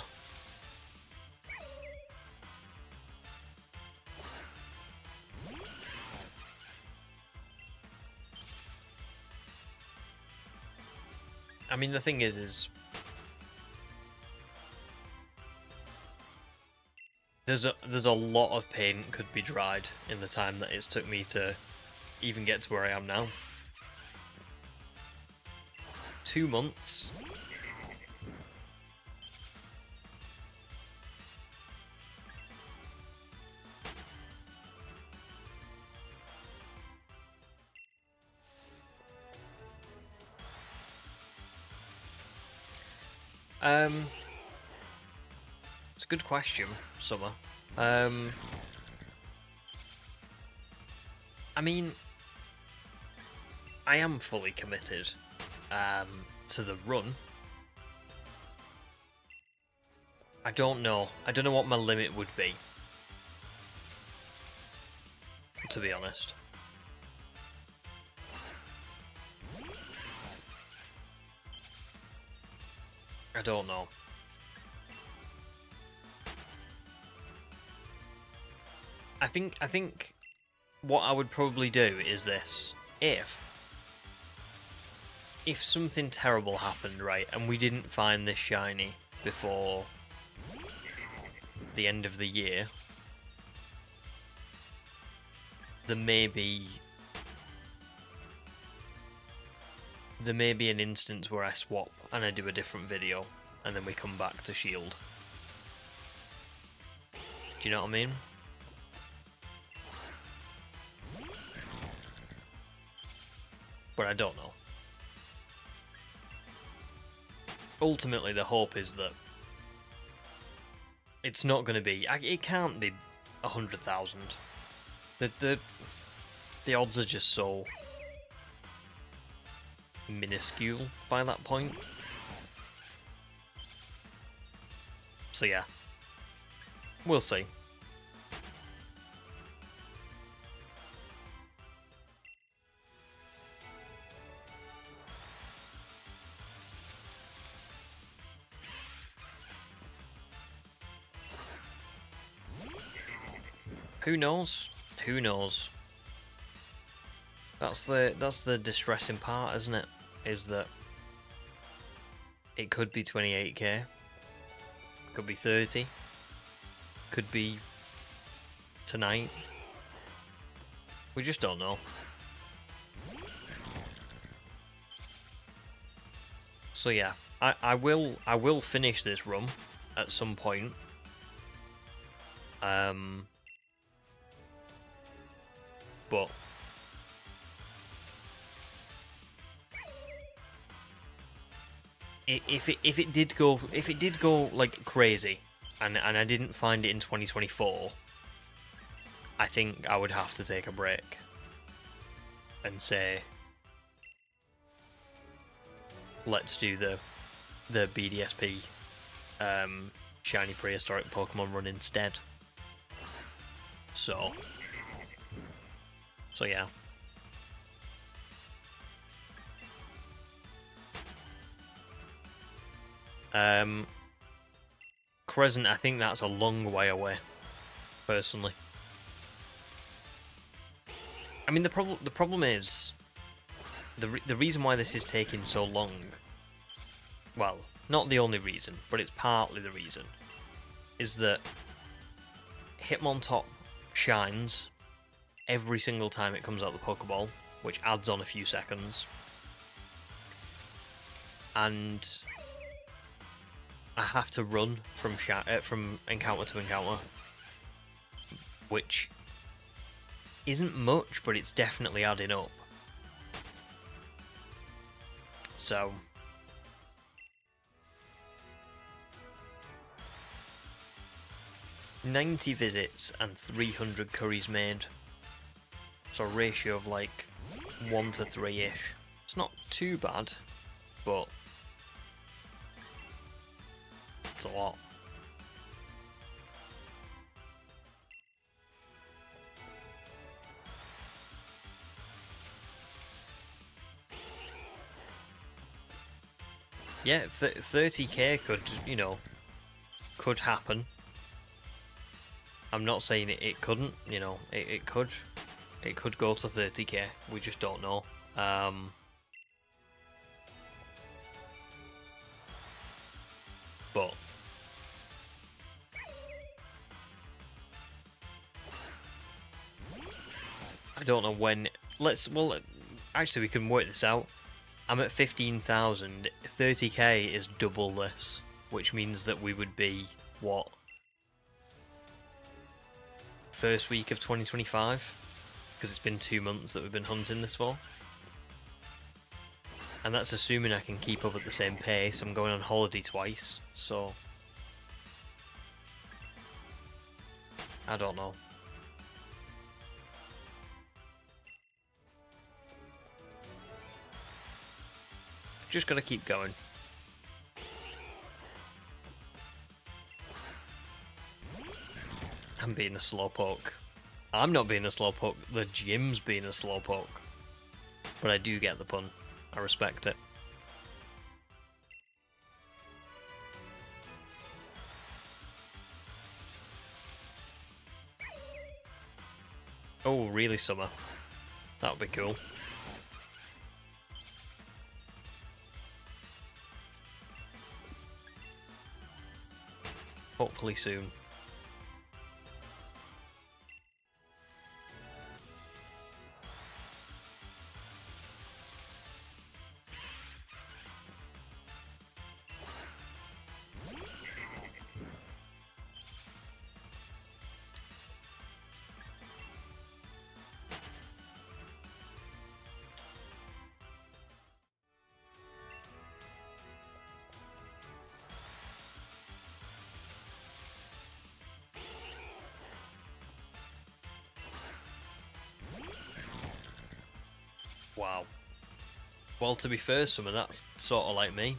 I mean, the thing is there's a lot of paint could be dried in the time that it's took me to even get to where I am now. 2 months. It's a good question, Summer. I mean, I am fully committed to the run. I don't know. I don't know what my limit would be, to be honest. I don't know. I think what I would probably do is this. If something terrible happened, right, and we didn't find this shiny before the end of the year, there may be an instance where I swap and I do a different video and then we come back to Shield. Do you know what I mean? But I don't know. Ultimately, the hope is that it's not going to be. It can't be 100,000. The odds are just so minuscule by that point. So yeah, we'll see. Who knows? Who knows? That's the distressing part, isn't it? Is that it could be 28k, could be 30, could be tonight. We just don't know. So yeah, I will finish this run at some point. But if it did go like crazy, and I didn't find it in 2024, I think I would have to take a break and say, let's do the BDSP shiny prehistoric Pokemon run instead. So yeah. Crescent, I think that's a long way away, personally. I mean, the problem is the reason why this is taking so long. Well, not the only reason, but it's partly the reason, is that Hitmontop shines every single time it comes out of the Pokeball, which adds on a few seconds. And I have to run from encounter to encounter, which isn't much, but it's definitely adding up. So 90 visits and 300 curries made. So a ratio of like 1 to 3-ish. It's not too bad, but it's a lot. Yeah, 30k could, you know, could happen. I'm not saying it couldn't, you know, it could. It could go to 30k, we just don't know. But I don't know when. Well, actually we can work this out. I'm at 15,000. 30k is double this, which means that we would be what? First week of 2025, because it's been 2 months that we've been hunting this for. And that's assuming I can keep up at the same pace. I'm going on holiday twice, so I don't know. Just gotta keep going. I'm being a slowpoke. I'm not being a slowpoke, the gym's being a slowpoke. But I do get the pun. I respect it. Oh, really, Summer? That would be cool. Hopefully soon. Wow. Well, to be fair, Summer, that's sort of like me.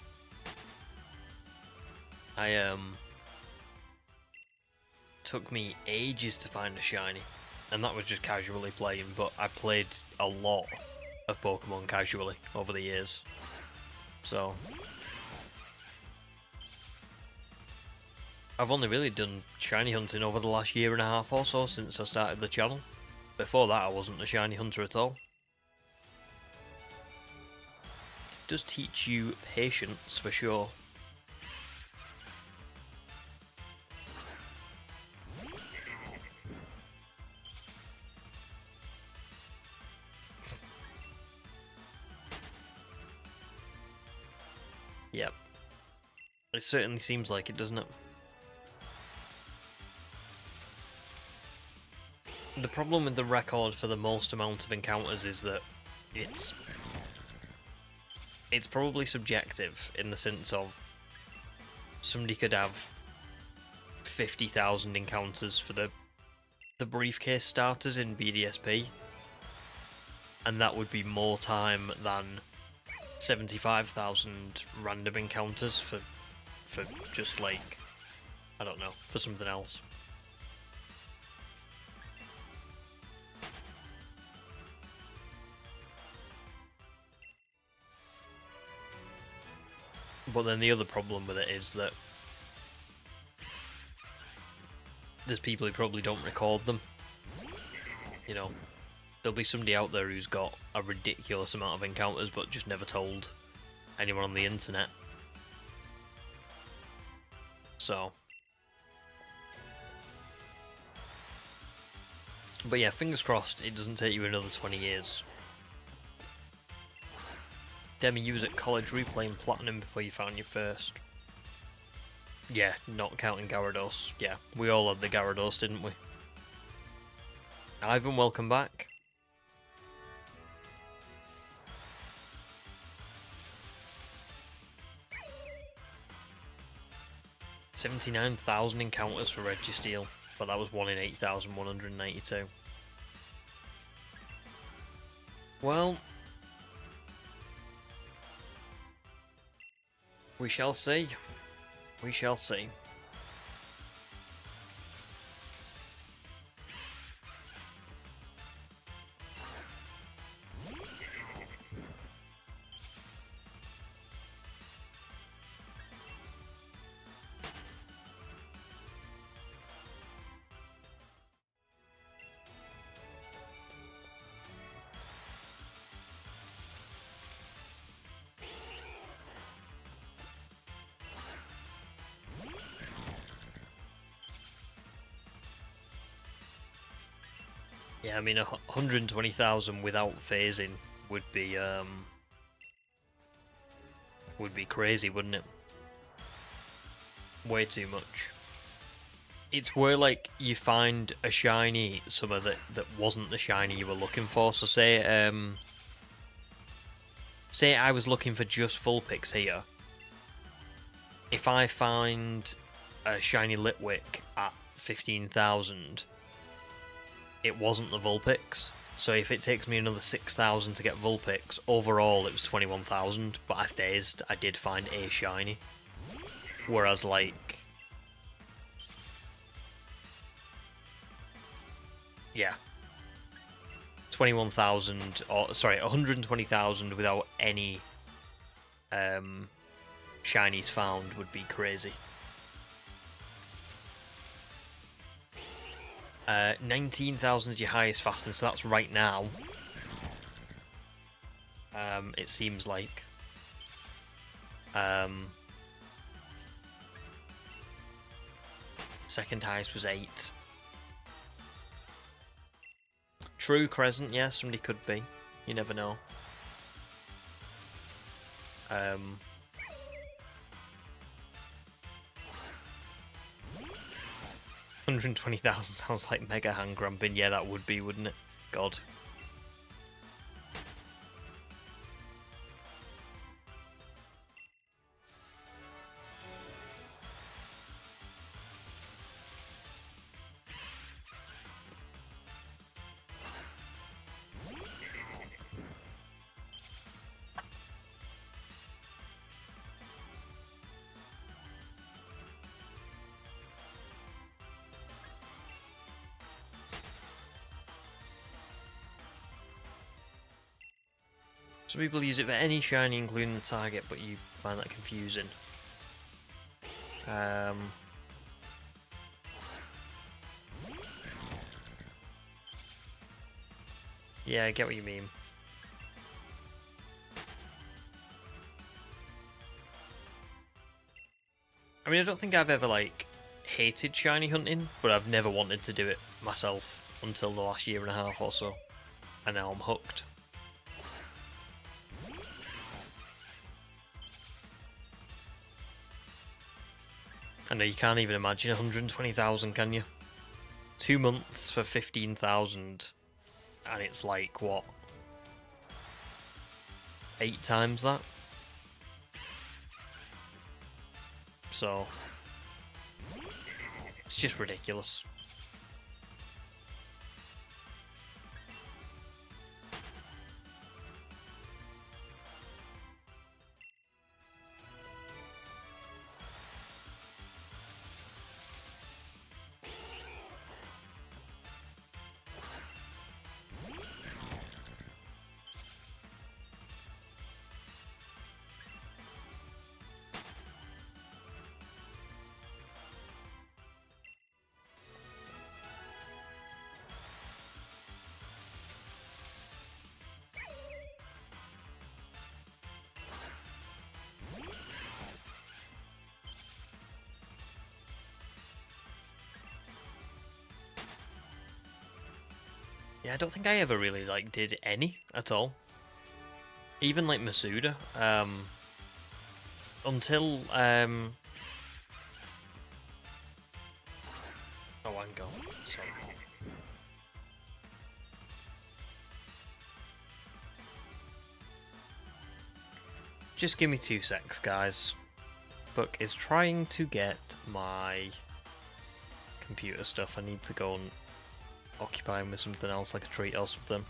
Took me ages to find a shiny, and that was just casually playing, but I played a lot of Pokemon casually over the years. So I've only really done shiny hunting over the last year and a half or so since I started the channel. Before that, I wasn't a shiny hunter at all. It does teach you patience for sure. Yep. It certainly seems like it, doesn't it? The problem with the record for the most amount of encounters is that it's probably subjective in the sense of somebody could have 50,000 encounters for the briefcase starters in BDSP, and that would be more time than 75,000 random encounters for just like, I don't know, for something else. But then the other problem with it is that there's people who probably don't record them. You know, there'll be somebody out there who's got a ridiculous amount of encounters but just never told anyone on the internet. So, but yeah, fingers crossed it doesn't take you another 20 years. Demi, you was at college replaying Platinum before you found your first. Yeah, not counting Gyarados. Yeah, we all had the Gyarados, didn't we? Ivan, welcome back. $79,000 encounters for Registeel. But that was 1 in 8,192. Well, we shall see. We shall see. Yeah, I mean, 120,000 without phasing would be crazy, wouldn't it? Way too much. It's where, like, you find a shiny summer that wasn't the shiny you were looking for. So say I was looking for just full picks here. If I find a shiny Litwick at 15,000, it wasn't the Vulpix. So if it takes me another 6,000 to get Vulpix, overall it was 21,000. But I phased, I did find a shiny. Whereas, like, yeah, 21,000, or sorry, 120,000 without any shinies found would be crazy. 19,000 is your highest fastness, so that's right now. It seems like. Second highest was 8. True Crescent, yeah, somebody could be. You never know. 120,000 sounds like Mega Hand Gramping. Yeah, that would be, wouldn't it? God. Some people use it for any shiny, including the target, but you find that confusing. Yeah, I get what you mean. I mean, I don't think I've ever, like, hated shiny hunting, but I've never wanted to do it myself until the last year and a half or so. And now I'm hooked. I know you can't even imagine 120,000, can you? 2 months for 15,000, and it's like, what? 8 times that? So, it's just ridiculous. Yeah, I don't think I ever really, like, did any at all. Even, like, Masuda. Until, oh, hang on. Sorry. Just give me 2 secs, guys. Book is trying to get my computer stuff. I need to go and occupy him with something else, like a treat or something.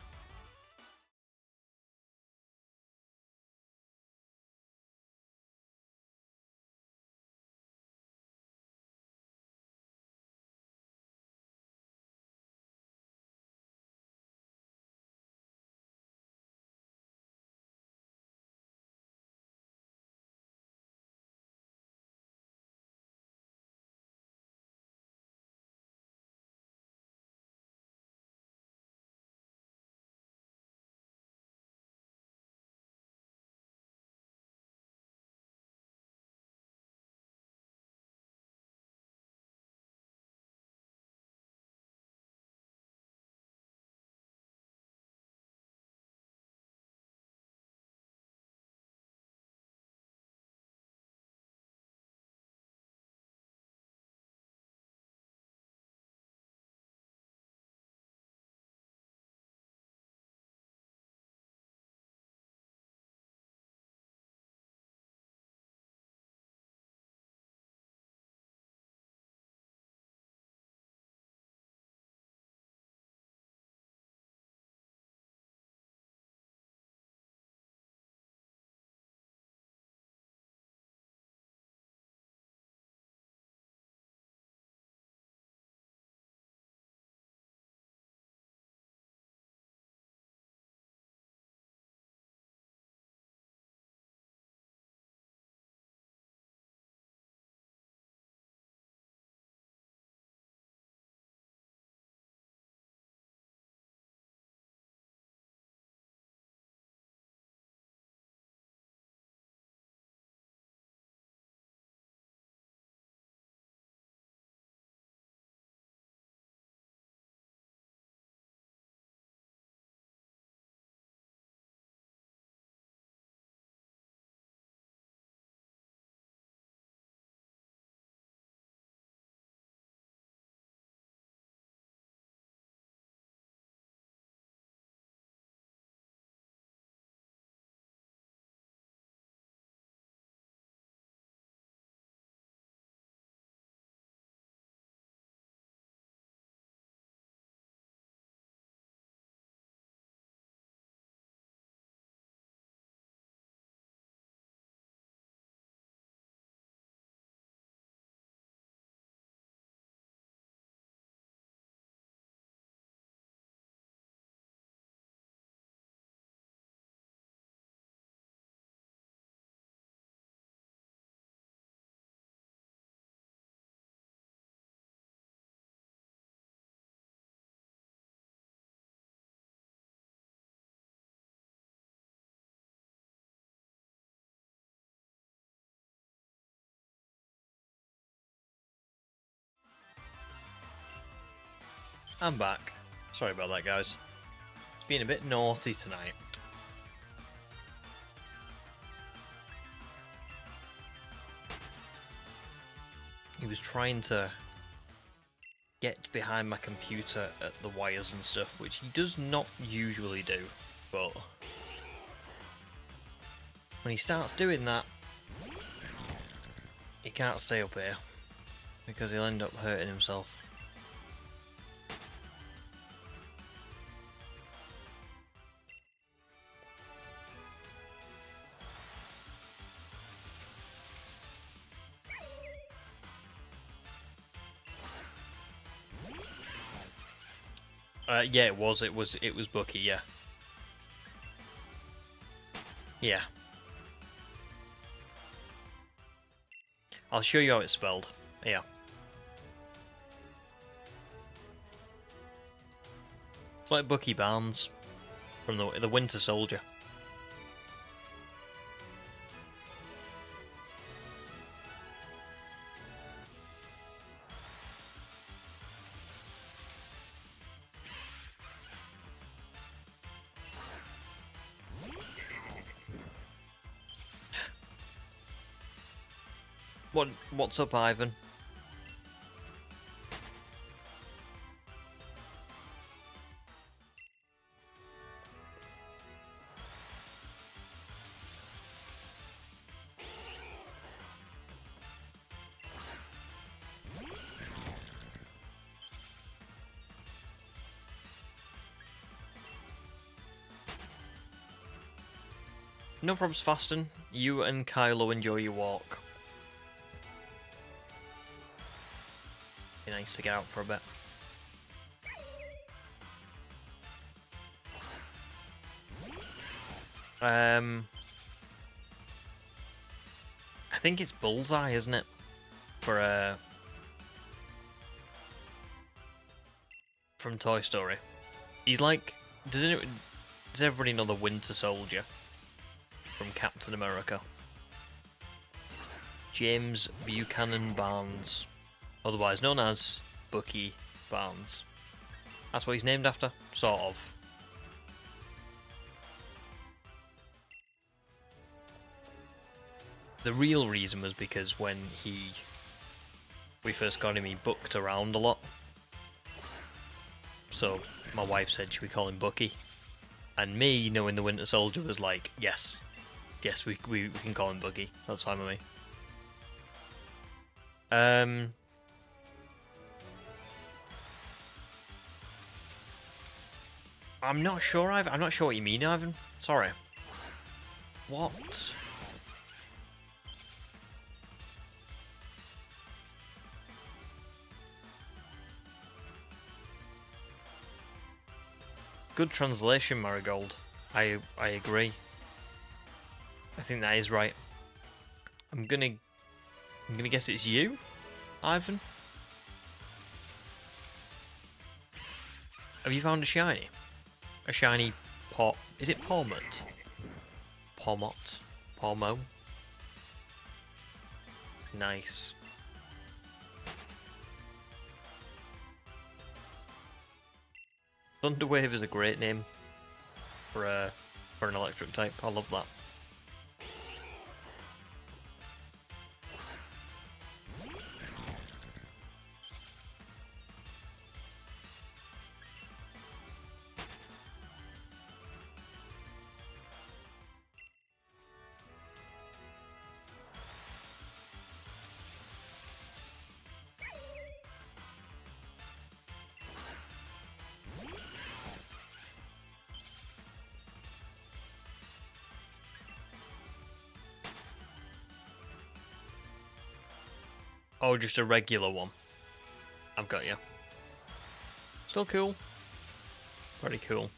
I'm back. Sorry about that, guys. It's been a bit naughty tonight. He was trying to get behind my computer at the wires and stuff, which he does not usually do, but when he starts doing that, he can't stay up here because he'll end up hurting himself. Yeah, it was Bucky, yeah. Yeah. I'll show you how it's spelled. Yeah. It's like Bucky Barnes from the Winter Soldier. What's up, Ivan? No problems, Faston. You and Kylo enjoy your walk. Be nice to get out for a bit. I think it's Bullseye, isn't it? For from Toy Story. He's like, does everybody know the Winter Soldier from Captain America? James Buchanan Barnes, otherwise known as Bucky Barnes. That's what he's named after, sort of. The real reason was because when we first got him, he bucked around a lot. So my wife said, should we call him Bucky? And me, knowing the Winter Soldier, was like, yes, we can call him Bucky. That's fine with me. I'm not sure, Ivan. I'm not sure what you mean, Ivan. Sorry. What? Good translation, Marigold. I agree. I think that is right. I'm gonna guess it's you, Ivan. Have you found a shiny? A shiny pot? Is it Pawmot? Pawmot? Pawmo? Nice. Thunderwave is a great name for an electric type. I love that. Oh, just a regular one. I've got you. Still cool. Very cool.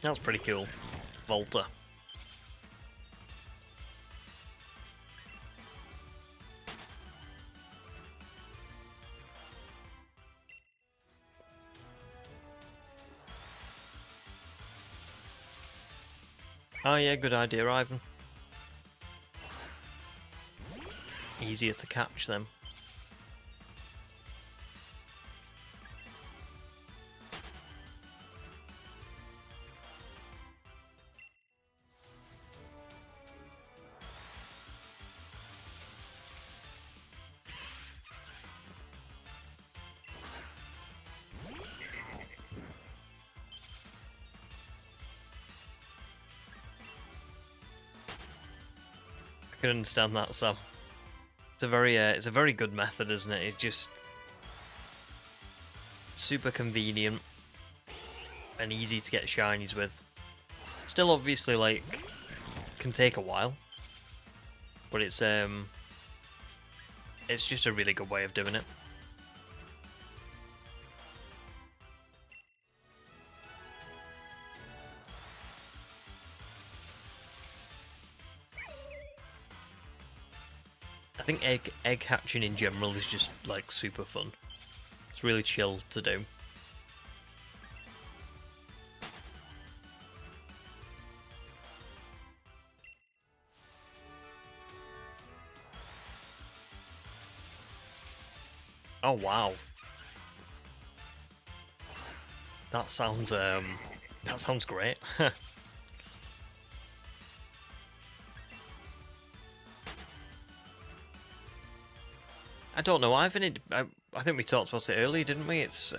That's pretty cool. Volta. Oh yeah, good idea, Ivan. Easier to catch them. I can understand that, Sam. It's a very good method, isn't it? It's just super convenient and easy to get shinies with. Still, obviously, like, can take a while, but it's just a really good way of doing it. I think egg hatching in general is just like super fun. It's really chill to do. Oh wow. That sounds great. I don't know, Ivan. I think we talked about it earlier, didn't we? It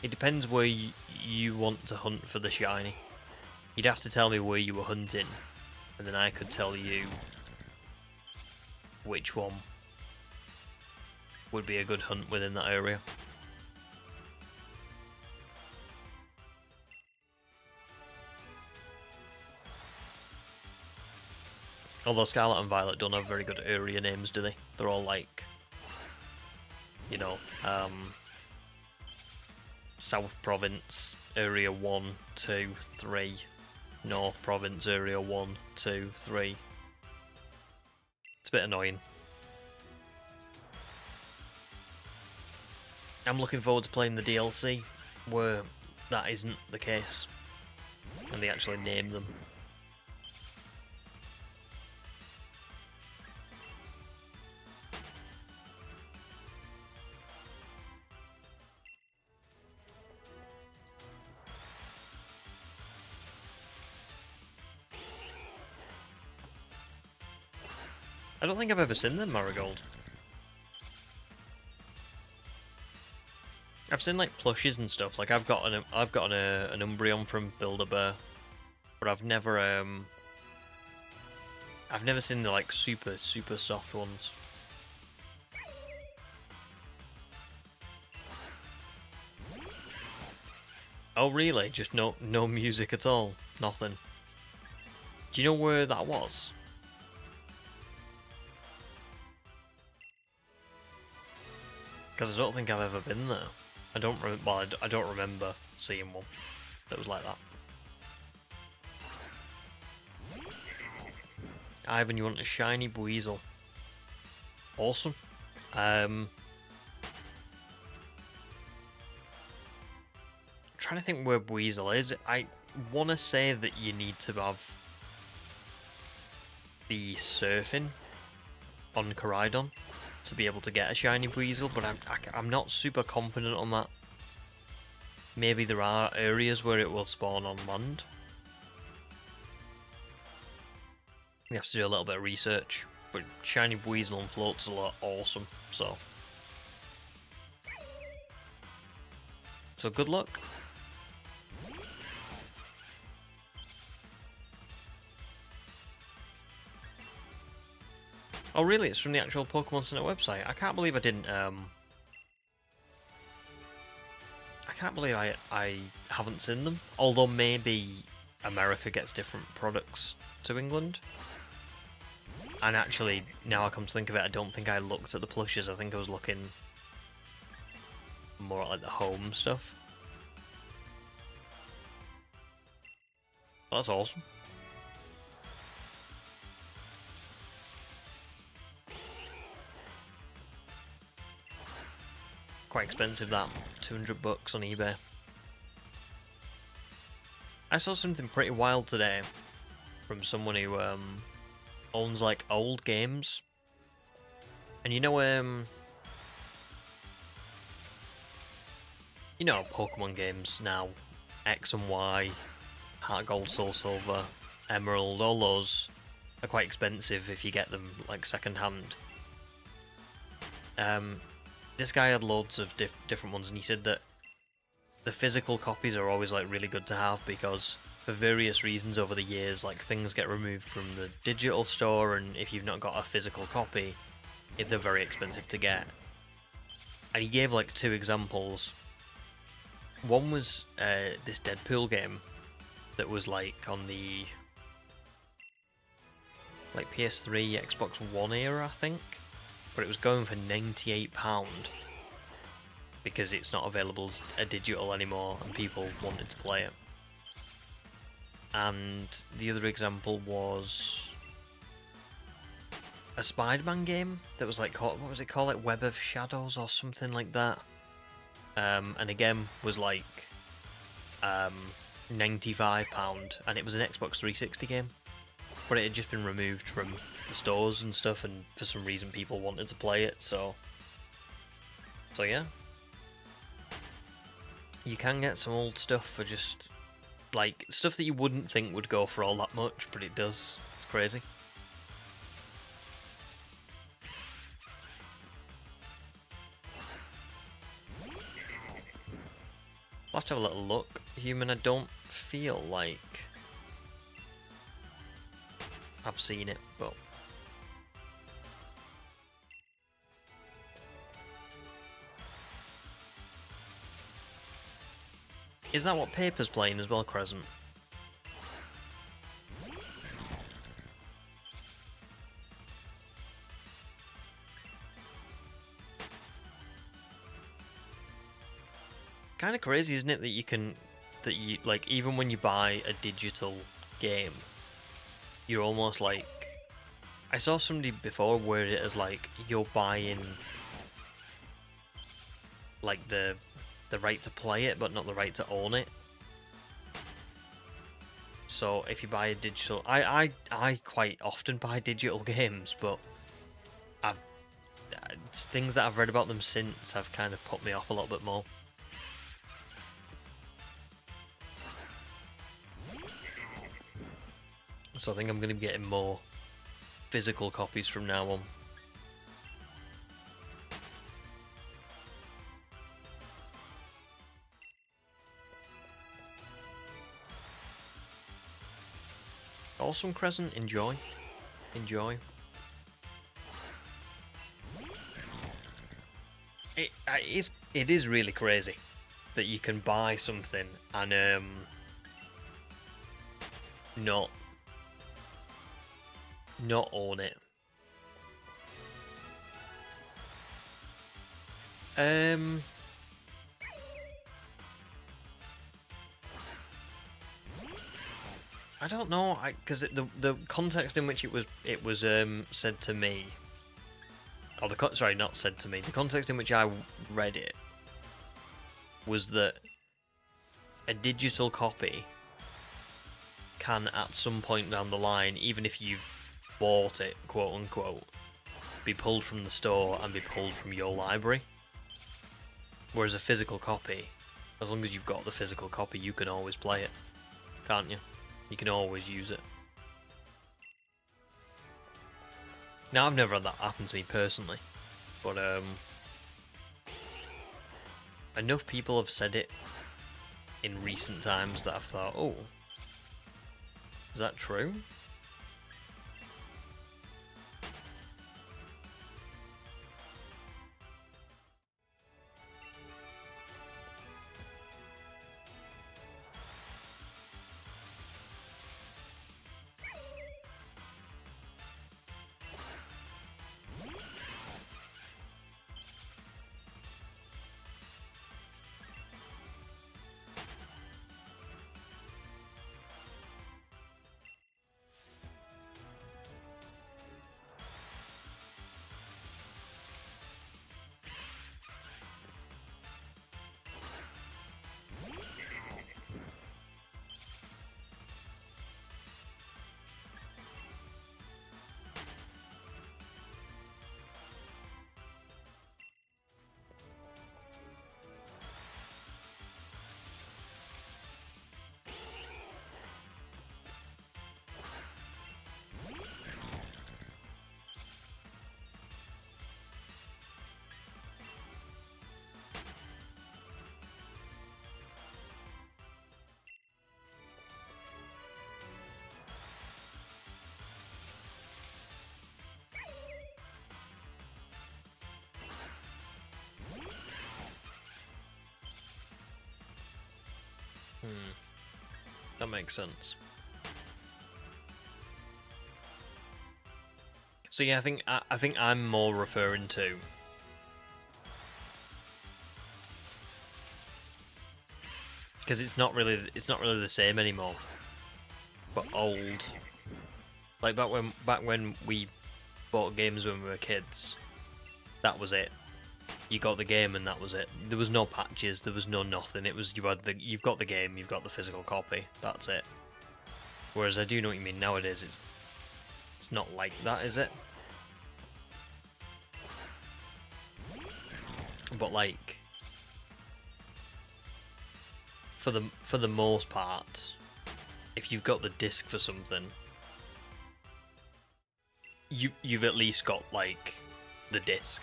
depends where you want to hunt for the shiny. You'd have to tell me where you were hunting, and then I could tell you which one would be a good hunt within that area. Although Scarlet and Violet don't have very good area names, do they? They're all like, you know, South Province, Area 1, 2, 3. North Province, Area 1, 2, 3. It's a bit annoying. I'm looking forward to playing the DLC, where that isn't the case, and they actually name them. I don't think I've ever seen them, Marigold. I've seen like plushes and stuff. Like I've got an Umbreon from Build-A-Bear, but I've never seen the like super soft ones. Oh really? Just no music at all? Nothing. Do you know where that was? Because I don't think I've ever been there. I don't remember seeing one that was like that. Ivan, you want a shiny Buizel? Awesome. I'm trying to think where Buizel is. I want to say that you need to be surfing on Koraidon to be able to get a shiny Buizel, but I'm not super confident on that. Maybe there are areas where it will spawn on land. We have to do a little bit of research, but shiny Buizel and Floatzel are awesome, so good luck. Oh really, it's from the actual Pokemon Center website? I can't believe I didn't, I can't believe I haven't seen them. Although maybe America gets different products to England. And actually, now I come to think of it, I don't think I looked at the plushes, I think I was looking more at like the home stuff. That's awesome. Quite expensive that, $200 on eBay. I saw something pretty wild today from someone who owns like old games, and you know Pokemon games now, X and Y, Heart Gold, Soul Silver, Emerald, all those are quite expensive if you get them like second hand. This guy had loads of different ones, and he said that the physical copies are always like really good to have because for various reasons over the years, like things get removed from the digital store, and if you've not got a physical copy, they're very expensive to get. And he gave like 2 examples. One was this Deadpool game that was like on the like PS3, Xbox One era, I think. But it was going for £98 because it's not available as a digital anymore and people wanted to play it. And the other example was a Spider-Man game that was like called, what was it called, like Web of Shadows or something like that. And again was like £95, and it was an Xbox 360 game. But it had just been removed from the stores and stuff, and for some reason people wanted to play it, so yeah. You can get some old stuff for just, like, stuff that you wouldn't think would go for all that much, but it does. It's crazy. Let's have a little look. Human, I don't feel like I've seen it, but is that what Paper's playing as well, Crescent? Kind of crazy, isn't it, that you like, even when you buy a digital game, you're almost like, I saw somebody before word it as like you're buying like the right to play it, but not the right to own it. So if you buy a digital, I quite often buy digital games, but I've things that I've read about them since have kind of put me off a little bit more. So I think I'm going to be getting more physical copies from now on. Awesome, Crescent. Enjoy. Enjoy. It is really crazy that you can buy something and not own it. I don't know, because the context in which it was said to me, or sorry, not said to me. The context in which I read it was that a digital copy can, at some point down the line, even if you've bought it, quote unquote, be pulled from the store and be pulled from your library. Whereas a physical copy, as long as you've got the physical copy, you can always play it, can't you? You can always use it. Now, I've never had that happen to me personally, but enough people have said it in recent times that I've thought, oh, is that true? That makes sense. So yeah, I think I'm more referring to because it's not really the same anymore. But old, like back when we bought games when we were kids, that was it. You got the game and that was it. There was no patches, there was no nothing. It was you've got the game, you've got the physical copy. That's it. Whereas I do know what you mean. Nowadays, it's not like that, is it? But like, for the most part, if you've got the disc for something, you've at least got like the disc.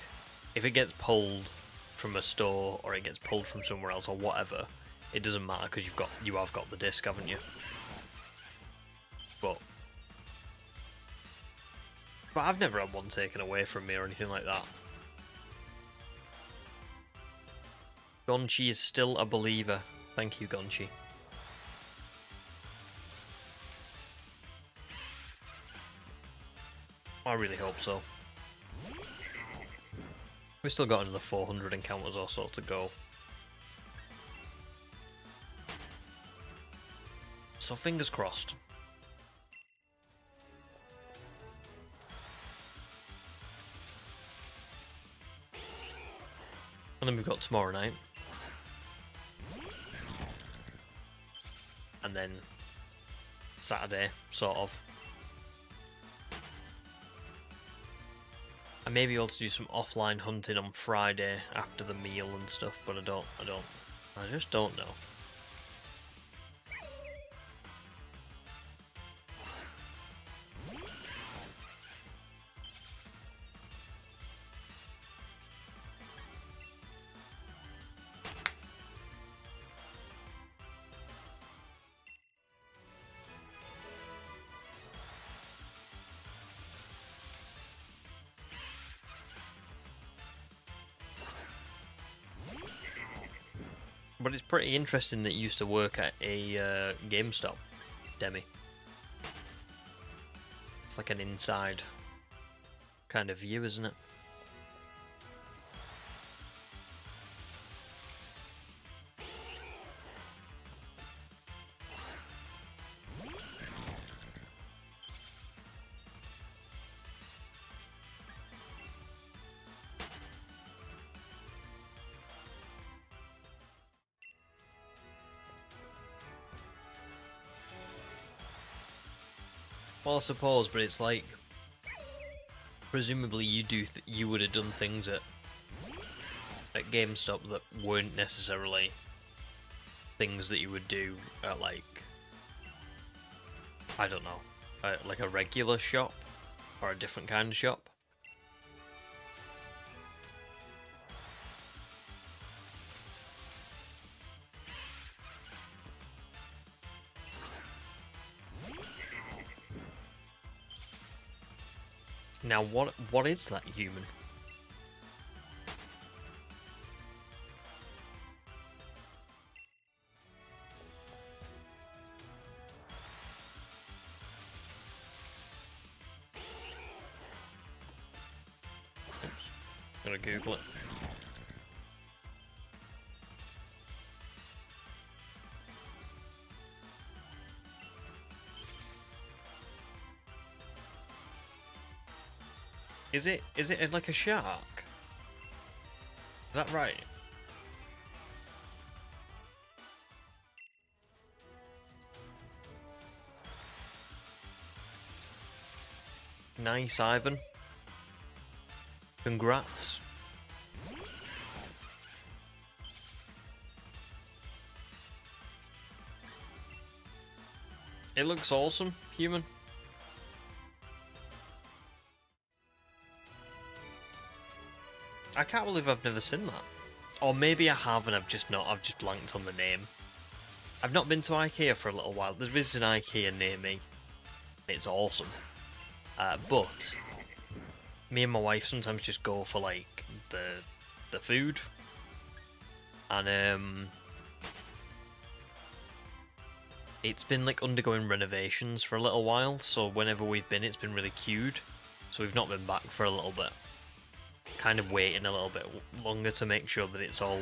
If it gets pulled from a store or it gets pulled from somewhere else or whatever, it doesn't matter because you have got the disc, haven't you? But I've never had one taken away from me or anything like that. Gonchi is still a believer. Thank you, Gonchi. I really hope so. We've still got another 400 encounters or so to go. So fingers crossed. And then we've got tomorrow night. And then Saturday, sort of. I may be able to do some offline hunting on Friday after the meal and stuff, but I just don't know. But it's pretty interesting that you used to work at a GameStop, Demi. It's like an inside kind of view, isn't it? Well, I suppose, but it's like, presumably you would have done things at GameStop that weren't necessarily things that you would do at, like, I don't know, like a regular shop or a different kind of shop. Now, what is that human? Oops. I'm gonna Google it. Is it like a shark? Is that right? Nice, Ivan. Congrats. It looks awesome, human. I can't believe I've never seen that. Or maybe I have and I've just blanked on the name. I've not been to IKEA for a little while. There is an IKEA near me. It's awesome. But me and my wife sometimes just go for like the food. And it's been like undergoing renovations for a little while, so whenever we've been it's been really queued. So we've not been back for a little bit. Kind of waiting a little bit longer to make sure that it's all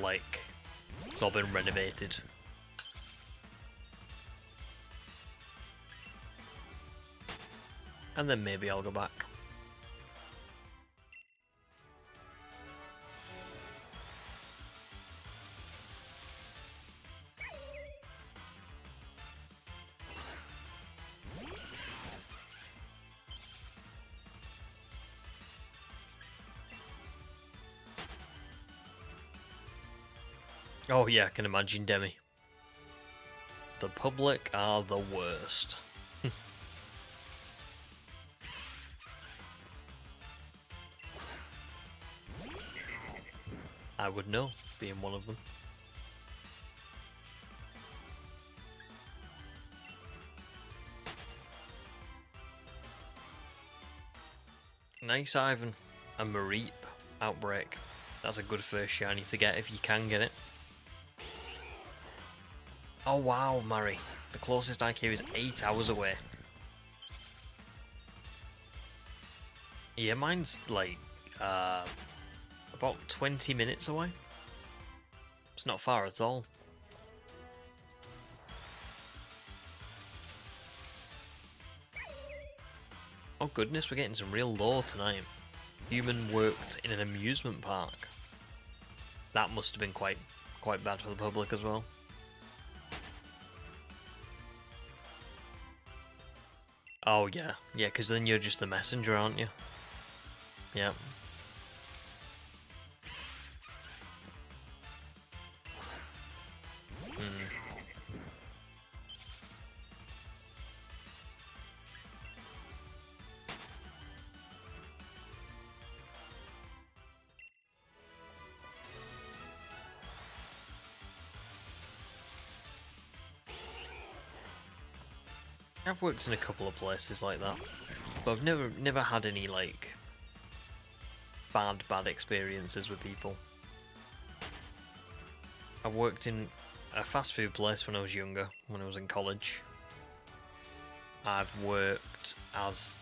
been renovated. And then maybe I'll go back. Oh yeah, I can imagine, Demi. The public are the worst. I would know, being one of them. Nice, Ivan. A Mareep Outbreak. That's a good first shiny to get if you can get it. Oh wow, Murray. The closest IQ is 8 hours away. Yeah, mine's like about 20 minutes away. It's not far at all. Oh goodness, we're getting some real lore tonight. Human worked in an amusement park. That must have been quite bad for the public as well. Oh yeah, yeah, because then you're just the messenger, aren't you? Yeah. I've worked in a couple of places like that, but I've never had any like bad experiences with people. I worked in a fast food place when I was younger, when I was in college. I've worked as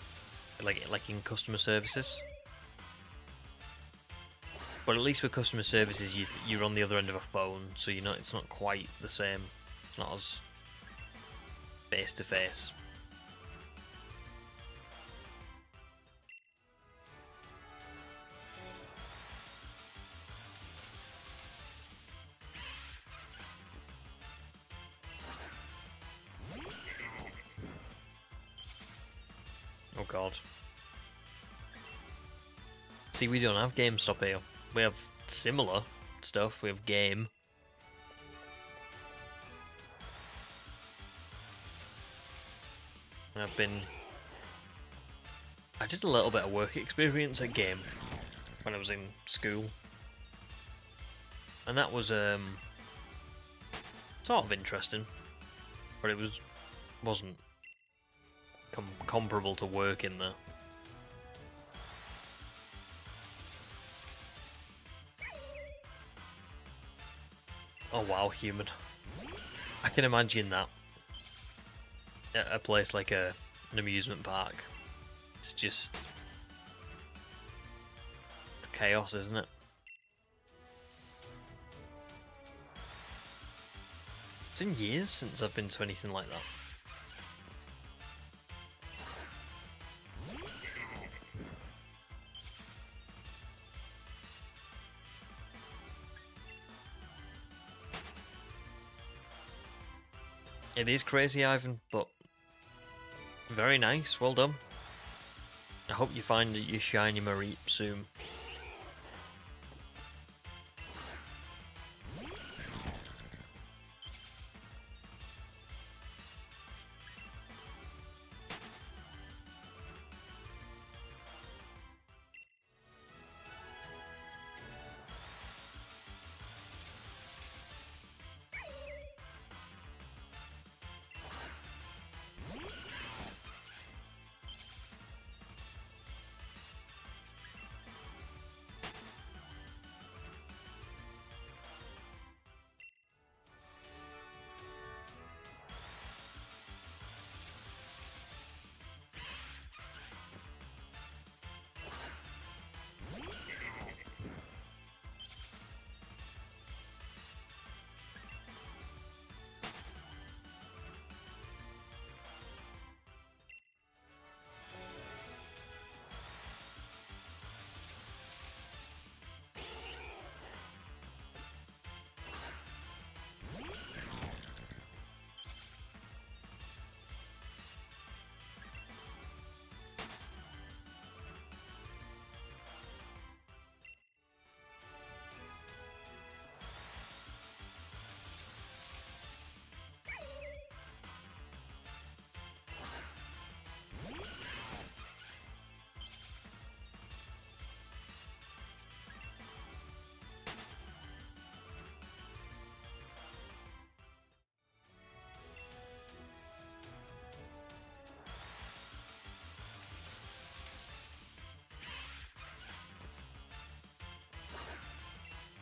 like in customer services, but at least with customer services you're on the other end of a phone, so it's not quite the same. It's not as face to face. Oh god. See, we don't have GameStop here. We have similar stuff. We have Game. And I did a little bit of work experience at Game when I was in school. And that was sort of interesting. But it wasn't comparable to work in there. Oh wow, human. I can imagine that. At a place like an amusement park. It's just chaos, isn't it? It's been years since I've been to anything like that. It is crazy, Ivan, but very nice. Well done. I hope you find your shiny Mareep soon.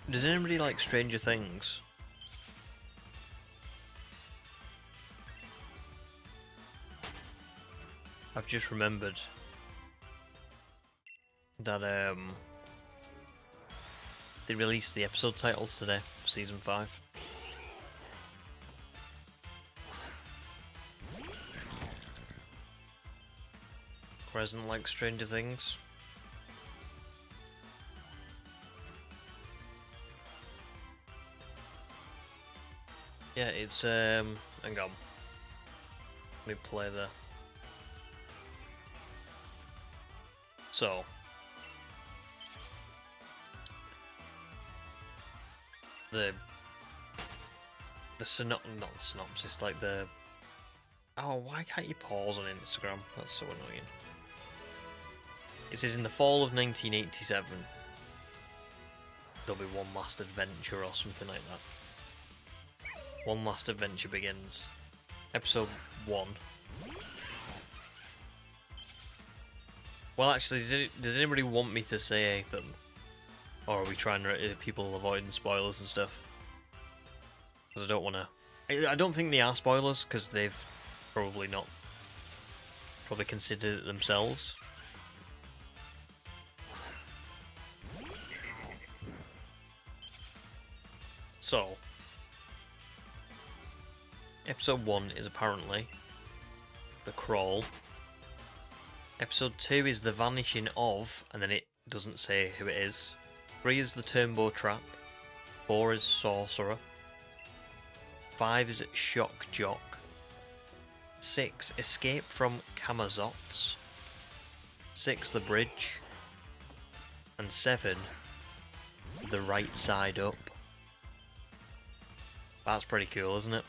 Does anybody like Stranger Things? I've just remembered that they released the episode titles today for season 5. Present like Stranger Things. Yeah, it's hang on. Let me play the. So the not the synopsis, like the. Oh, why can't you pause on Instagram? That's so annoying. It says in the fall of 1987, there'll be one last adventure or something like that. One last adventure begins. Episode 1. Well, actually, does anybody want me to say them? Or are we trying to people avoiding spoilers and stuff? Because I don't want to. I don't think they are spoilers, because they've probably considered it themselves. So, episode 1 is apparently the crawl. Episode 2 is the vanishing of, and then it doesn't say who it is. 3 is the Turbo Trap. 4 is Sorcerer. 5 is Shock Jock. 6, Escape from Kamazots. 6, The Bridge. And 7, The Right Side Up. That's pretty cool, isn't it?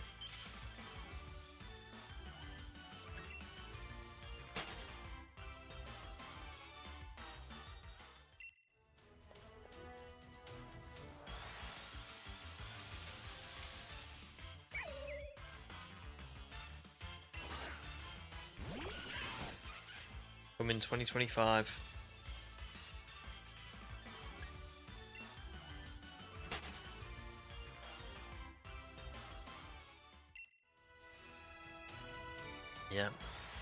Come in 2025. Yeah,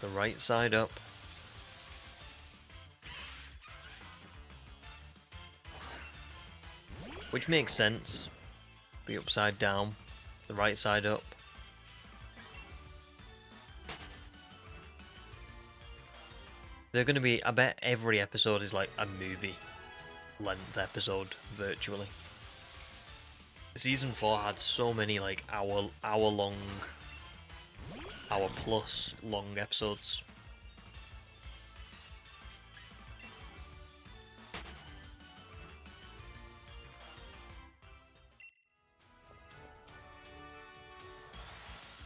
the right side up. Which makes sense. The upside down, the right side up. They're going to be, I bet every episode is like a movie length episode, virtually. Season 4 had so many like hour plus long episodes.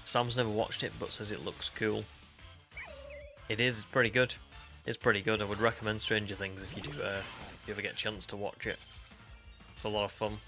Sam's never watched it but says it looks cool. It is pretty good. It's pretty good. I would recommend Stranger Things if you do if you ever get a chance to watch it. It's a lot of fun.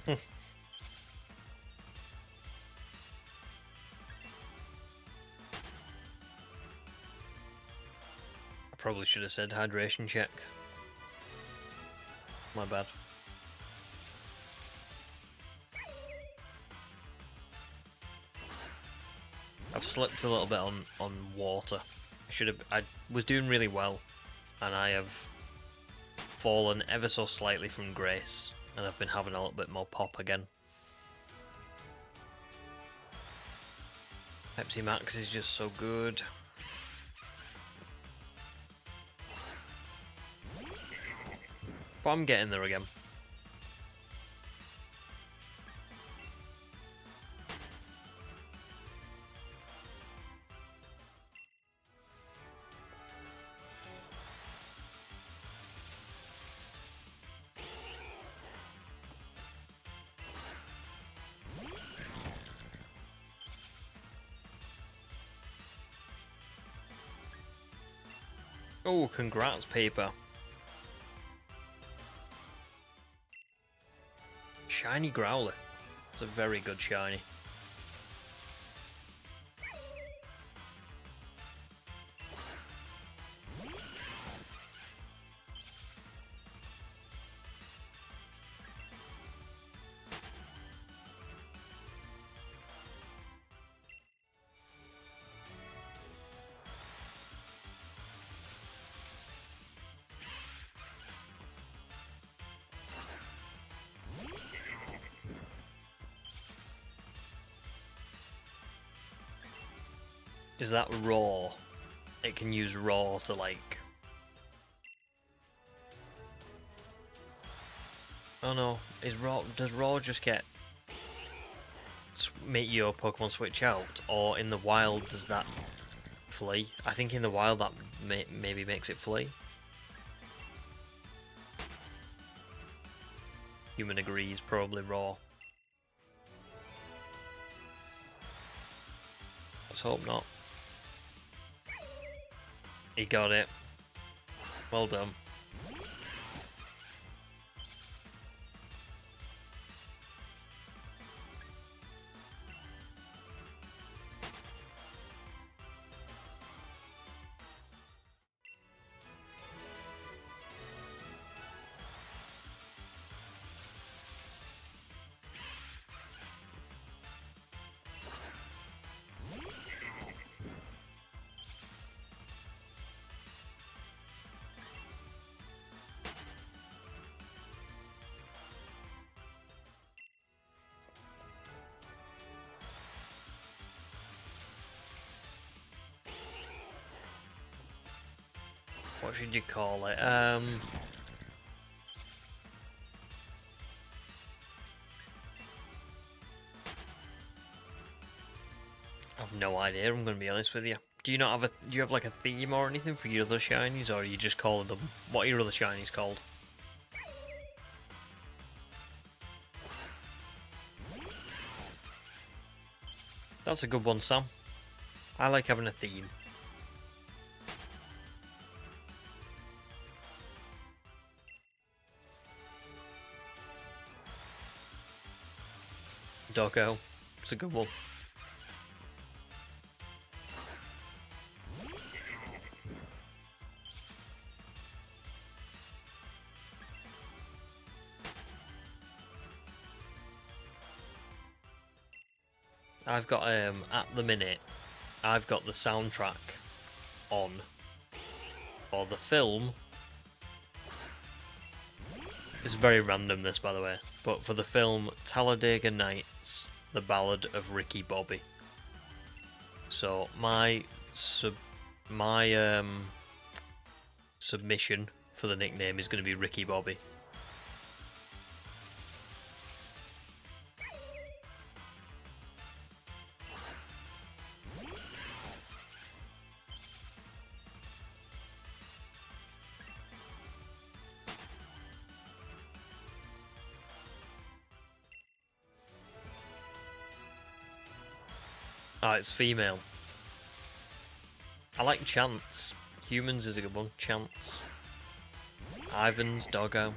I probably should have said hydration check. My bad. I've slipped a little bit on water. I was doing really well, and I have fallen ever so slightly from grace, and I've been having a little bit more pop again. Pepsi Max is just so good. But I'm getting there again. Oh, congrats, paper. Shiny Growler. It's a very good shiny. Is that raw? It can use raw to like... Oh no, does raw just get... make your Pokemon switch out? Or in the wild does that flee? I think in the wild that maybe makes it flee. Human agrees, probably raw. Let's hope not. He got it. Well done. What should you call it? I've no idea, I'm gonna be honest with you. Do you not have do you have like a theme or anything for your other shinies, or are you just calling them... What are your other shinies called? That's a good one, Sam. I like having a theme. Doggo. It's a good one. I've got at the minute I've got the soundtrack on for the film. It's very random, this, by the way, but for the film Talladega Nights, The Ballad of Ricky Bobby. So my submission for the nickname is going to be Ricky Bobby. Ah, it's female. I like Chance. Humans is a good one. Chance. Ivan's Doggo.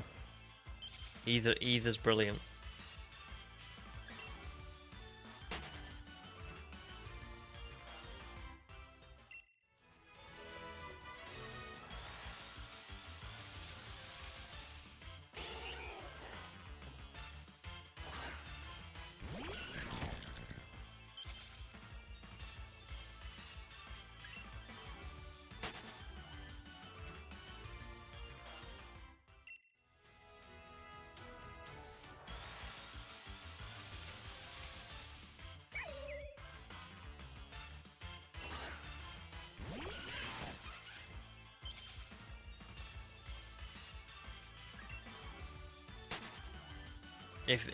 Either's brilliant. If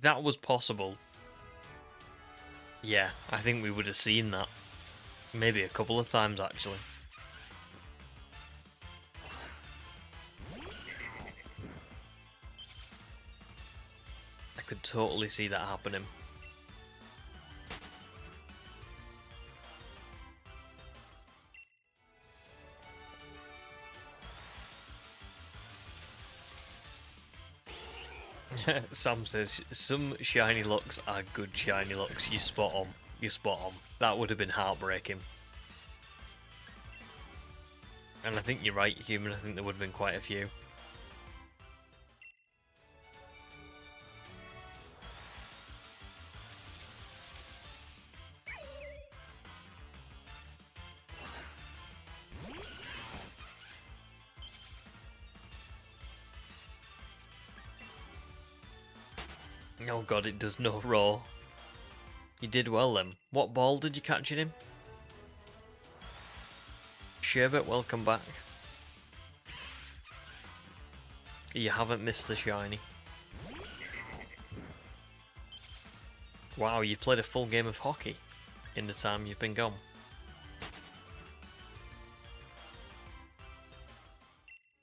that was possible, yeah, I think we would have seen that. Maybe a couple of times, actually. I could totally see that happening. Sam says, some shiny looks are good shiny looks. You're spot on. You're spot on. That would have been heartbreaking. And I think you're right, Human. I think there would have been quite a few. Oh god, it does no raw. You did well then. What ball did you catch in him? Sherbet, welcome back. You haven't missed the shiny. Wow, you've played a full game of hockey in the time you've been gone.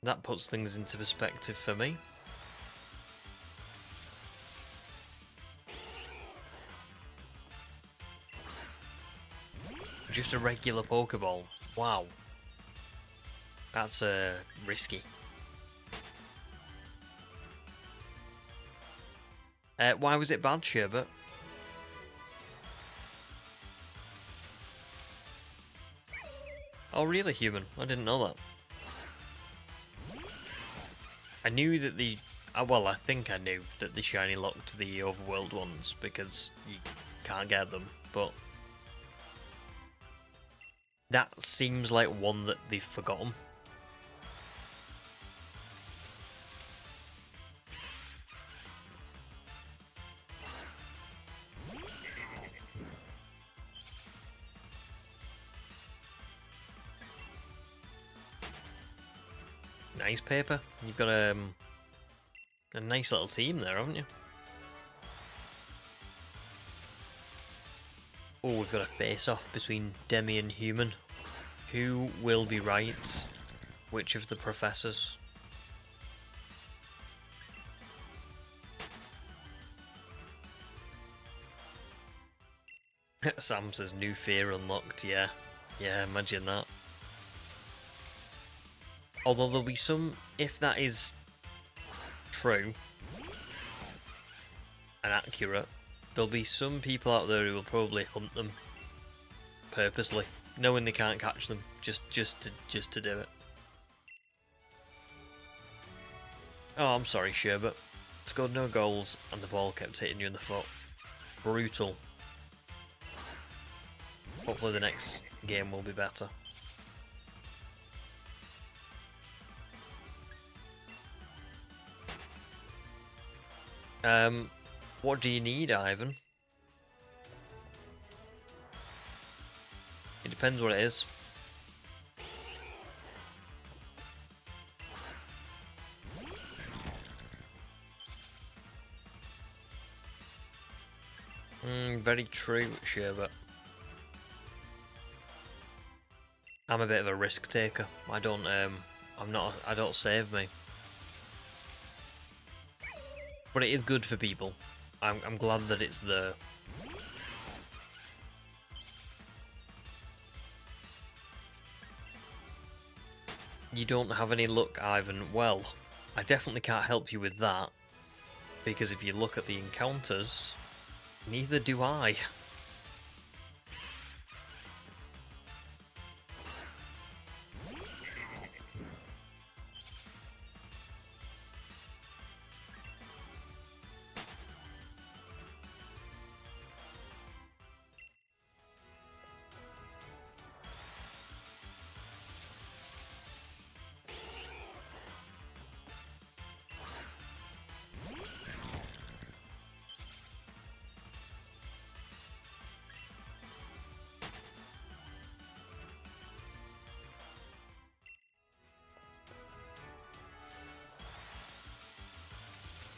That puts things into perspective for me. Just a regular Pokeball. Wow. That's risky. Why was it bad, Sherbet? Oh really, Human? I didn't know that. I knew that the... well, I think I knew that the shiny locked the overworld ones because you can't get them, but... that seems like one that they've forgotten. Nice paper. You've got a nice little team there, haven't you? Oh, we've got a face-off between Demi and Human. Who will be right? Which of the professors? Sam says new fear unlocked. Yeah, imagine that. Although there'll be some, if that is true and accurate, there'll be some people out there who will probably hunt them purposely, knowing they can't catch them, just to do it. Oh, I'm sorry, Sherbet. Scored no goals and the ball kept hitting you in the foot. Brutal. Hopefully the next game will be better. What do you need, Ivan? It depends what it is. Very true, Sherbet. I'm a bit of a risk taker. I don't save me. But it is good for people. I'm glad that it's there. You don't have any luck, Ivan. Well, I definitely can't help you with that. Because if you look at the encounters, neither do I.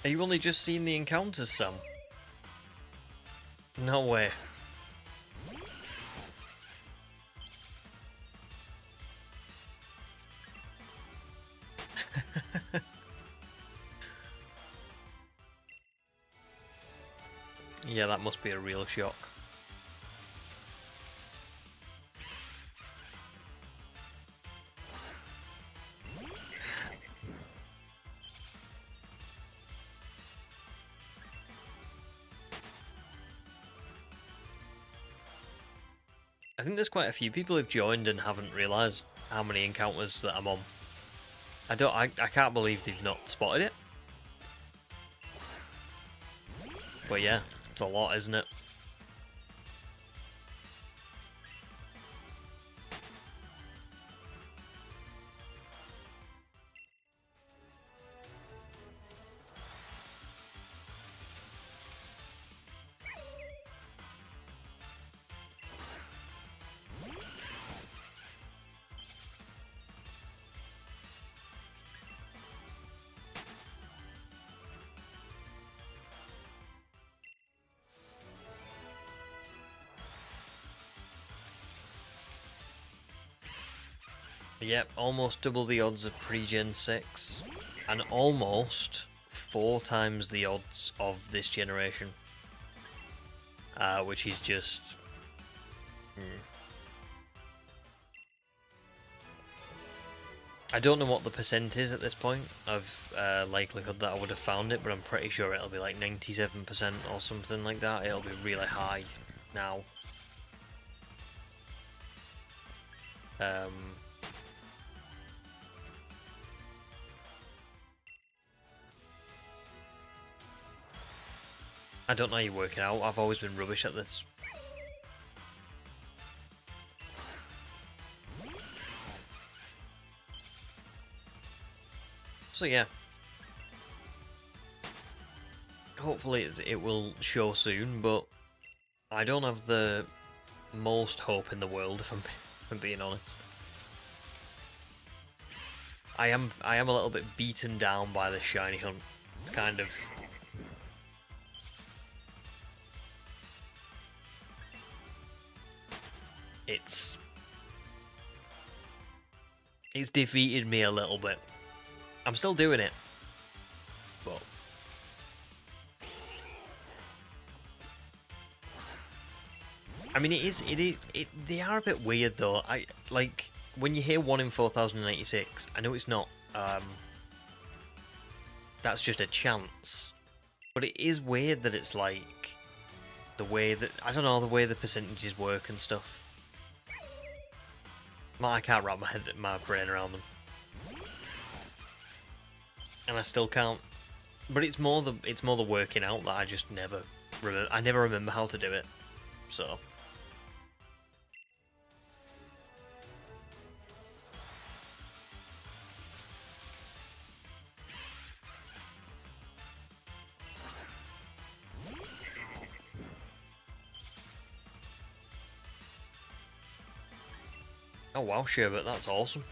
Are you only just seeing the encounters, Sam? No way. Yeah, that must be a real shock. I think there's quite a few people who've joined and haven't realised how many encounters that I'm on. I can't believe they've not spotted it. But yeah, it's a lot, isn't it? Yep, almost double the odds of pre-Gen 6, and almost 4 times the odds of this generation. Which is just... I don't know what the percent is at this point of likelihood that I would have found it, but I'm pretty sure it'll be like 97% or something like that. It'll be really high now. I don't know how you work it out. I've always been rubbish at this. So yeah. Hopefully it will show soon, but I don't have the most hope in the world, if I'm being honest. I am a little bit beaten down by the shiny hunt. It's kind of... It's defeated me a little bit. I'm still doing it, but I mean they are a bit weird though. I like when you hear 1 in 4,086. I know it's not. That's just a chance, but it is weird that it's like the way that I don't know the way the percentages work and stuff. I can't wrap my brain around them, and I still can't. But it's more the working out that I just never remember. I never remember how to do it, so. Oh wow, Sherbet, that's awesome.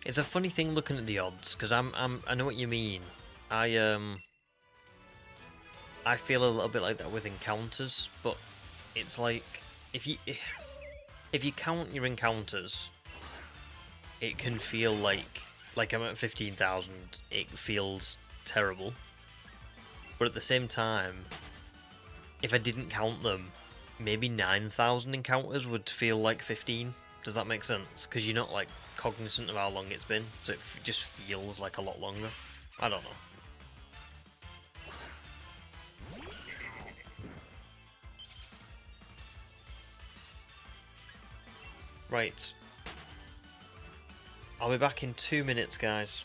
It's a funny thing looking at the odds because I know what you mean. I feel a little bit like that with encounters, but it's like if you count your encounters, it can feel like I'm at 15,000. It feels terrible, but at the same time, if I didn't count them, maybe 9,000 encounters would feel like 15. Does that make sense? Because you're not like cognizant of how long it's been, so it just feels like a lot longer. I don't know. Right. I'll be back in 2 minutes, guys.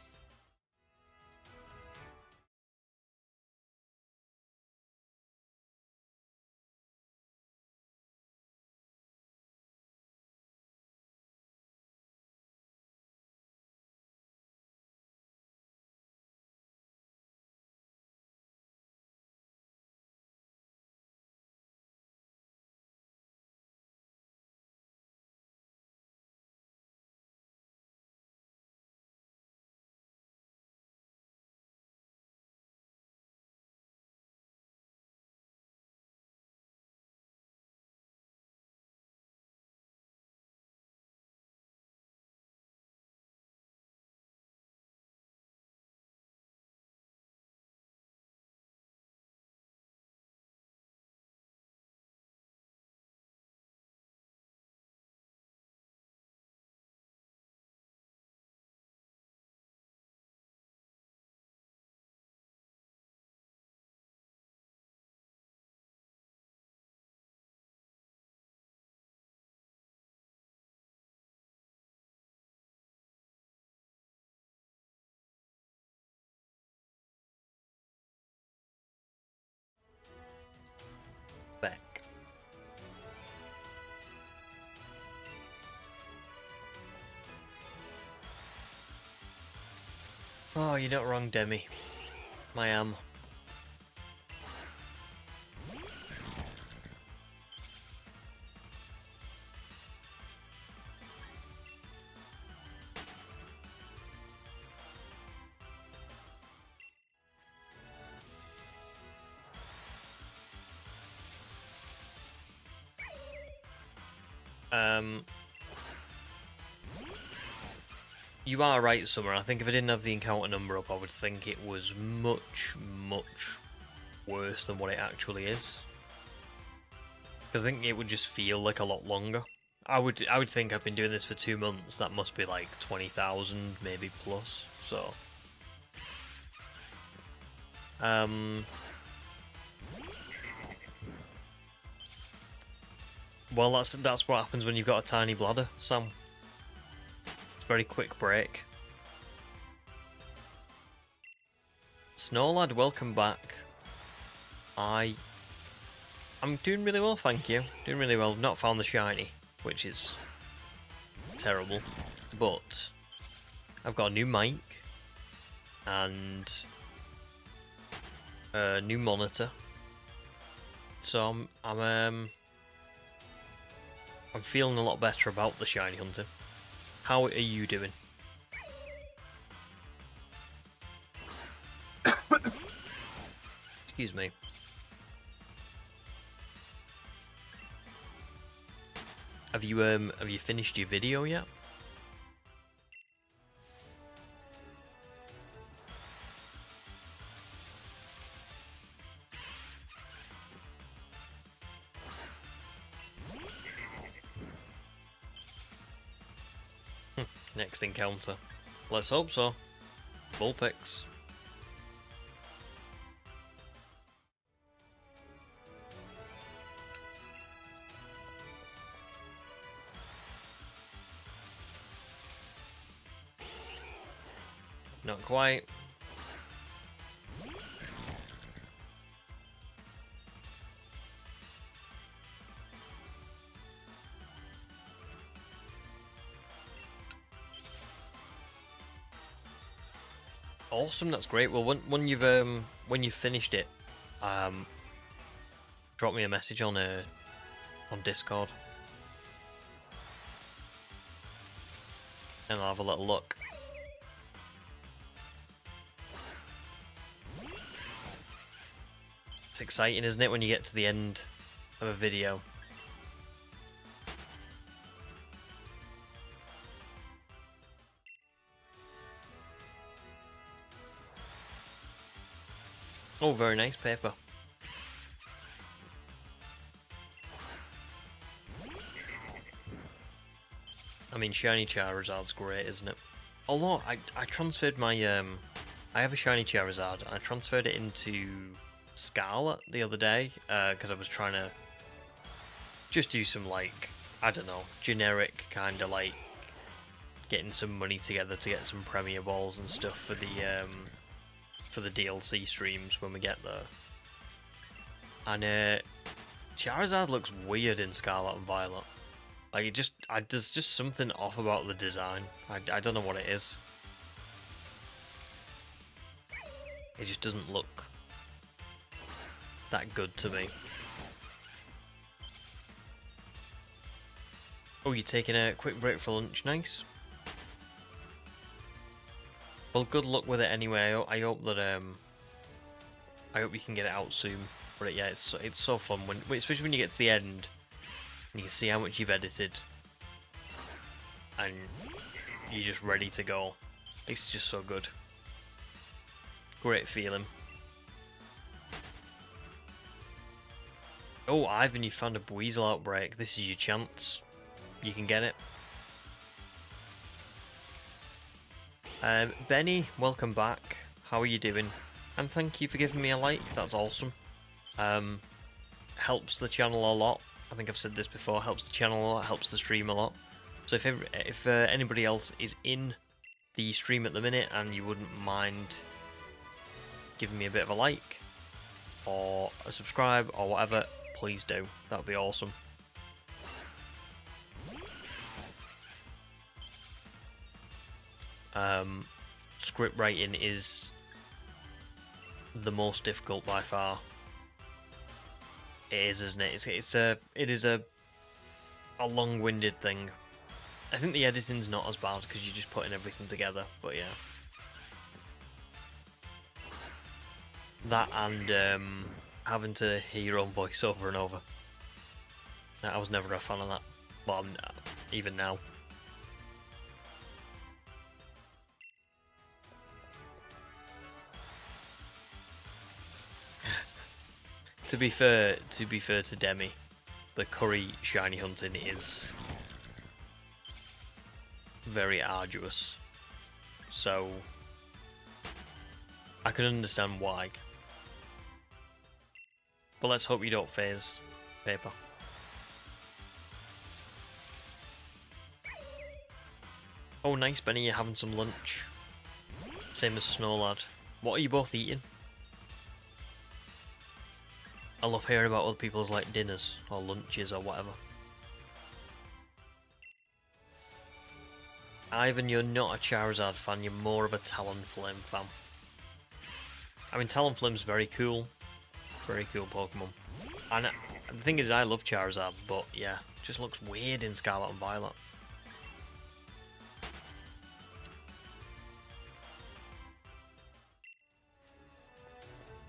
Oh, you're not wrong, Demi. I am. You are right, Summer. I think if I didn't have the encounter number up, I would think it was much, much worse than what it actually is. Because I think it would just feel like a lot longer. I would think I've been doing this for 2 months. That must be like 20,000, maybe plus. So, well, that's what happens when you've got a tiny bladder, Sam. Very quick break. Snow Lad, welcome back. I'm doing really well, thank you. Doing really well. Not found the shiny, which is terrible. But I've got a new mic and a new monitor. So I'm feeling a lot better about the shiny hunting. How are you doing? Excuse me. Have you finished your video yet? Next encounter. Let's hope so. Full picks. Not quite. Awesome, that's great. Well, when you've finished it, drop me a message on Discord, and I'll have a little look. It's exciting, isn't it, when you get to the end of a video? Oh, very nice paper. I mean, shiny Charizard's great, isn't it? Although I transferred my I have a shiny Charizard. I transferred it into Scarlet the other day because I was trying to just do some, like, I don't know, generic kind of like getting some money together to get some Premier Balls and stuff for the DLC streams when we get there. And Charizard looks weird in Scarlet and Violet. Like, there's just something off about the design. I don't know what it is. It just doesn't look that good to me. Oh, you're taking a quick break for lunch, nice. Well, good luck with it anyway. I hope that I hope you can get it out soon. But yeah, it's so fun especially when you get to the end and you can see how much you've edited and you're just ready to go. It's just so good. Great feeling. Oh, Ivan, you found a Weasel outbreak. This is your chance. You can get it. Benny, welcome back. How are you doing? And thank you for giving me a like. That's awesome. Helps the channel a lot. I think I've said this before. Helps the channel a lot. Helps the stream a lot. So if anybody else is in the stream at the minute and you wouldn't mind giving me a bit of a like or a subscribe or whatever, please do. That would be awesome. script writing is the most difficult by far. It is, isn't it? It is a long-winded thing. I think the editing's not as bad because you're just putting everything together, but yeah. That and having to hear your own voice over and over. I was never a fan of that. Well, even now. To be fair to Demi, the curry shiny hunting is very arduous. So I can understand why. But let's hope you don't phase paper. Oh, nice, Benny, you're having some lunch. Same as Snowlad. What are you both eating? I love hearing about other people's like dinners or lunches or whatever. Ivan, you're not a Charizard fan, you're more of a Talonflame fan. I mean, Talonflame's very cool. Very cool Pokemon. And the thing is, I love Charizard, but yeah, it just looks weird in Scarlet and Violet.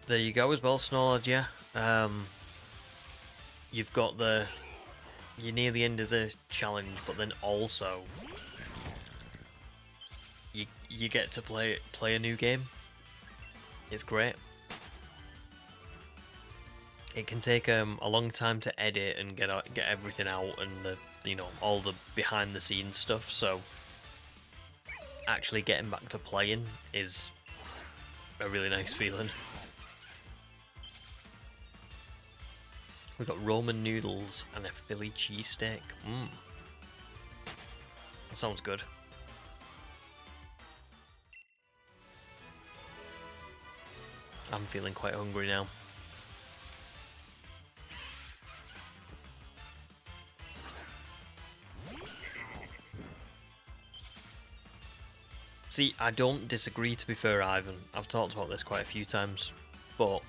There you go as well, Snorlax, yeah. You've got you're near the end of the challenge, but then also you get to play a new game. It's great. It can take a long time to edit and get everything out and all the behind the scenes stuff. So actually getting back to playing is a really nice feeling. We've got Roman noodles and a Philly cheesesteak. That sounds good. I'm feeling quite hungry now. See, I don't disagree, to be fair, Ivan. I've talked about this quite a few times, but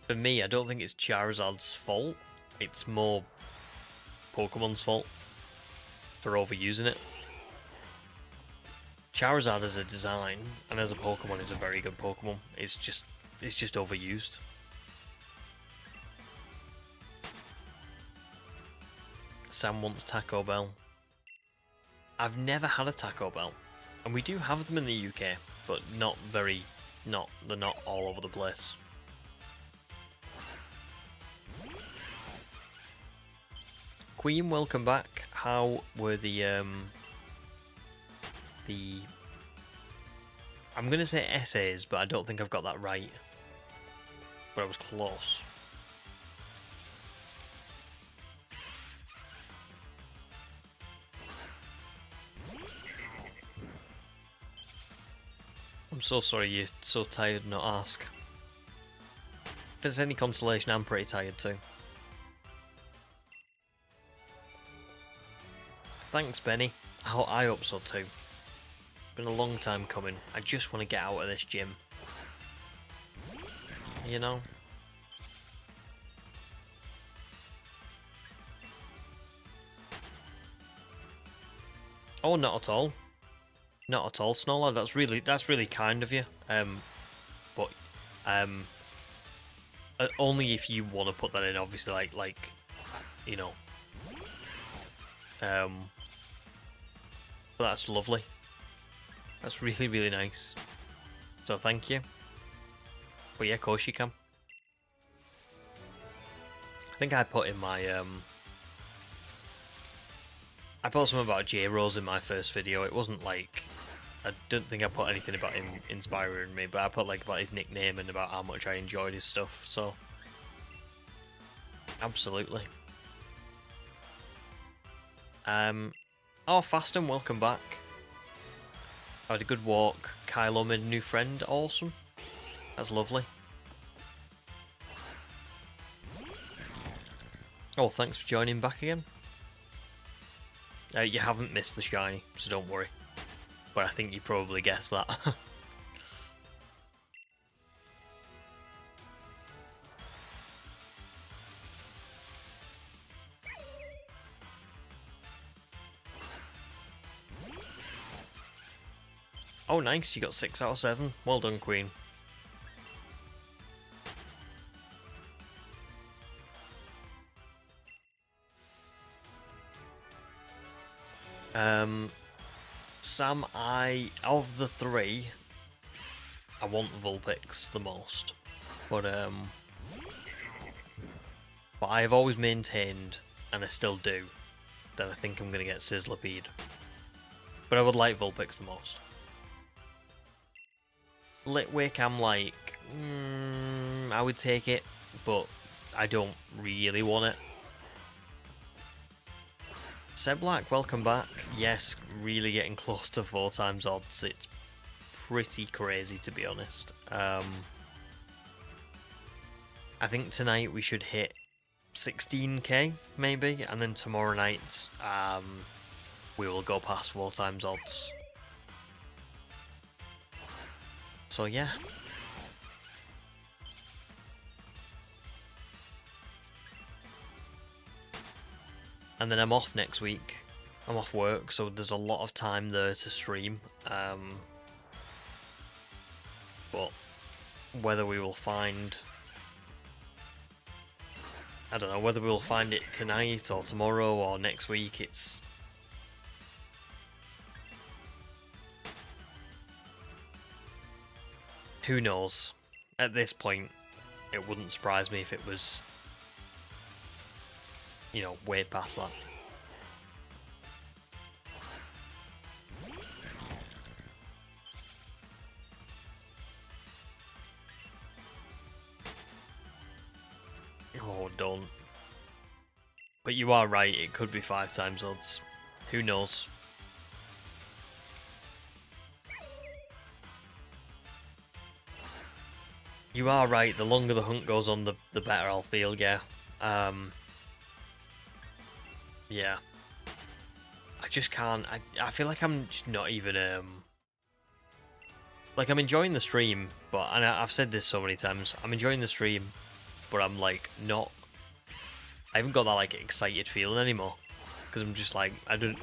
for me, I don't think it's Charizard's fault. It's more Pokemon's fault for overusing it. Charizard as a design and as a Pokemon is a very good Pokemon. It's just overused. Sam wants Taco Bell. I've never had a Taco Bell, and we do have them in the UK, but they're not all over the place. Queen, welcome back. How were I'm gonna say essays, but I don't think I've got that right. But I was close. I'm so sorry you're so tired not ask. If there's any consolation, I'm pretty tired too. Thanks, Benny. I hope so too. Been a long time coming. I just want to get out of this gym. You know? Oh, not at all. Not at all, Snorlax. That's really kind of you. But only if you want to put that in. Obviously, like, you know. But that's lovely. That's really, really nice. So thank you. But yeah, of course you can. I think I put in my I put something about J-Rose in my first video. It wasn't like, I don't think I put anything about him inspiring me, but I put like about his nickname and about how much I enjoyed his stuff. So absolutely. Oh, Faston, welcome back. I had a good walk. Kylo made a new friend. Awesome. That's lovely. Oh, thanks for joining back again. You haven't missed the shiny, so don't worry. but I think you probably guessed that. Oh, nice, you got 6 out of 7. Well done, Queen. Sam, of the 3, I want Vulpix the most. But I've always maintained, and I still do, that I think I'm going to get Sizzlipede. But I would like Vulpix the most. Litwick, I'm like, I would take it, but I don't really want it. Seblack, welcome back. Yes, really getting close to 4 times odds. It's pretty crazy, to be honest. I think tonight we should hit 16k, maybe, and then tomorrow night we will go past 4 times odds. So yeah. And then I'm off next week. I'm off work, so there's a lot of time there to stream. But whether we will find... I don't know, whether we'll find it tonight or tomorrow or next week, it's... Who knows? At this point, it wouldn't surprise me if it was, you know, way past that. Oh, don't. But you are right, it could be 5 times odds. Who knows? You are right, the longer the hunt goes on, the better I'll feel, yeah. Yeah. I just can't, I feel like I'm just not even, like, I'm enjoying the stream, but, and I've said this so many times, I'm enjoying the stream, but I'm, like, not, I haven't got that, like, excited feeling anymore, because I'm just, like, I don't,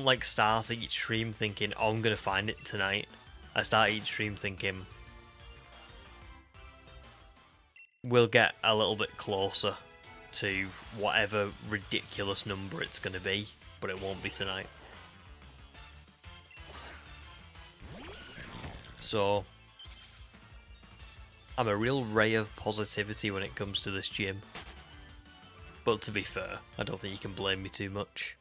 like, start each stream thinking, oh, I'm gonna find it tonight. I start each stream thinking, we'll get a little bit closer to whatever ridiculous number it's going to be, but it won't be tonight. So, I'm a real ray of positivity when it comes to this gym. But to be fair, I don't think you can blame me too much.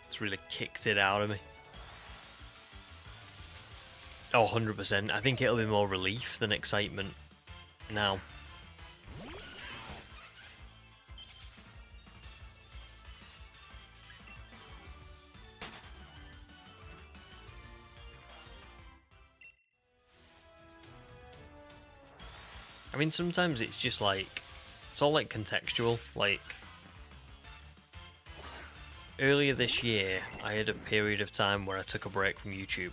It's really kicked it out of me. Oh, 100%. I think it'll be more relief than excitement now. I mean, sometimes it's just like, it's all like contextual. Like, earlier this year, I had a period of time where I took a break from YouTube.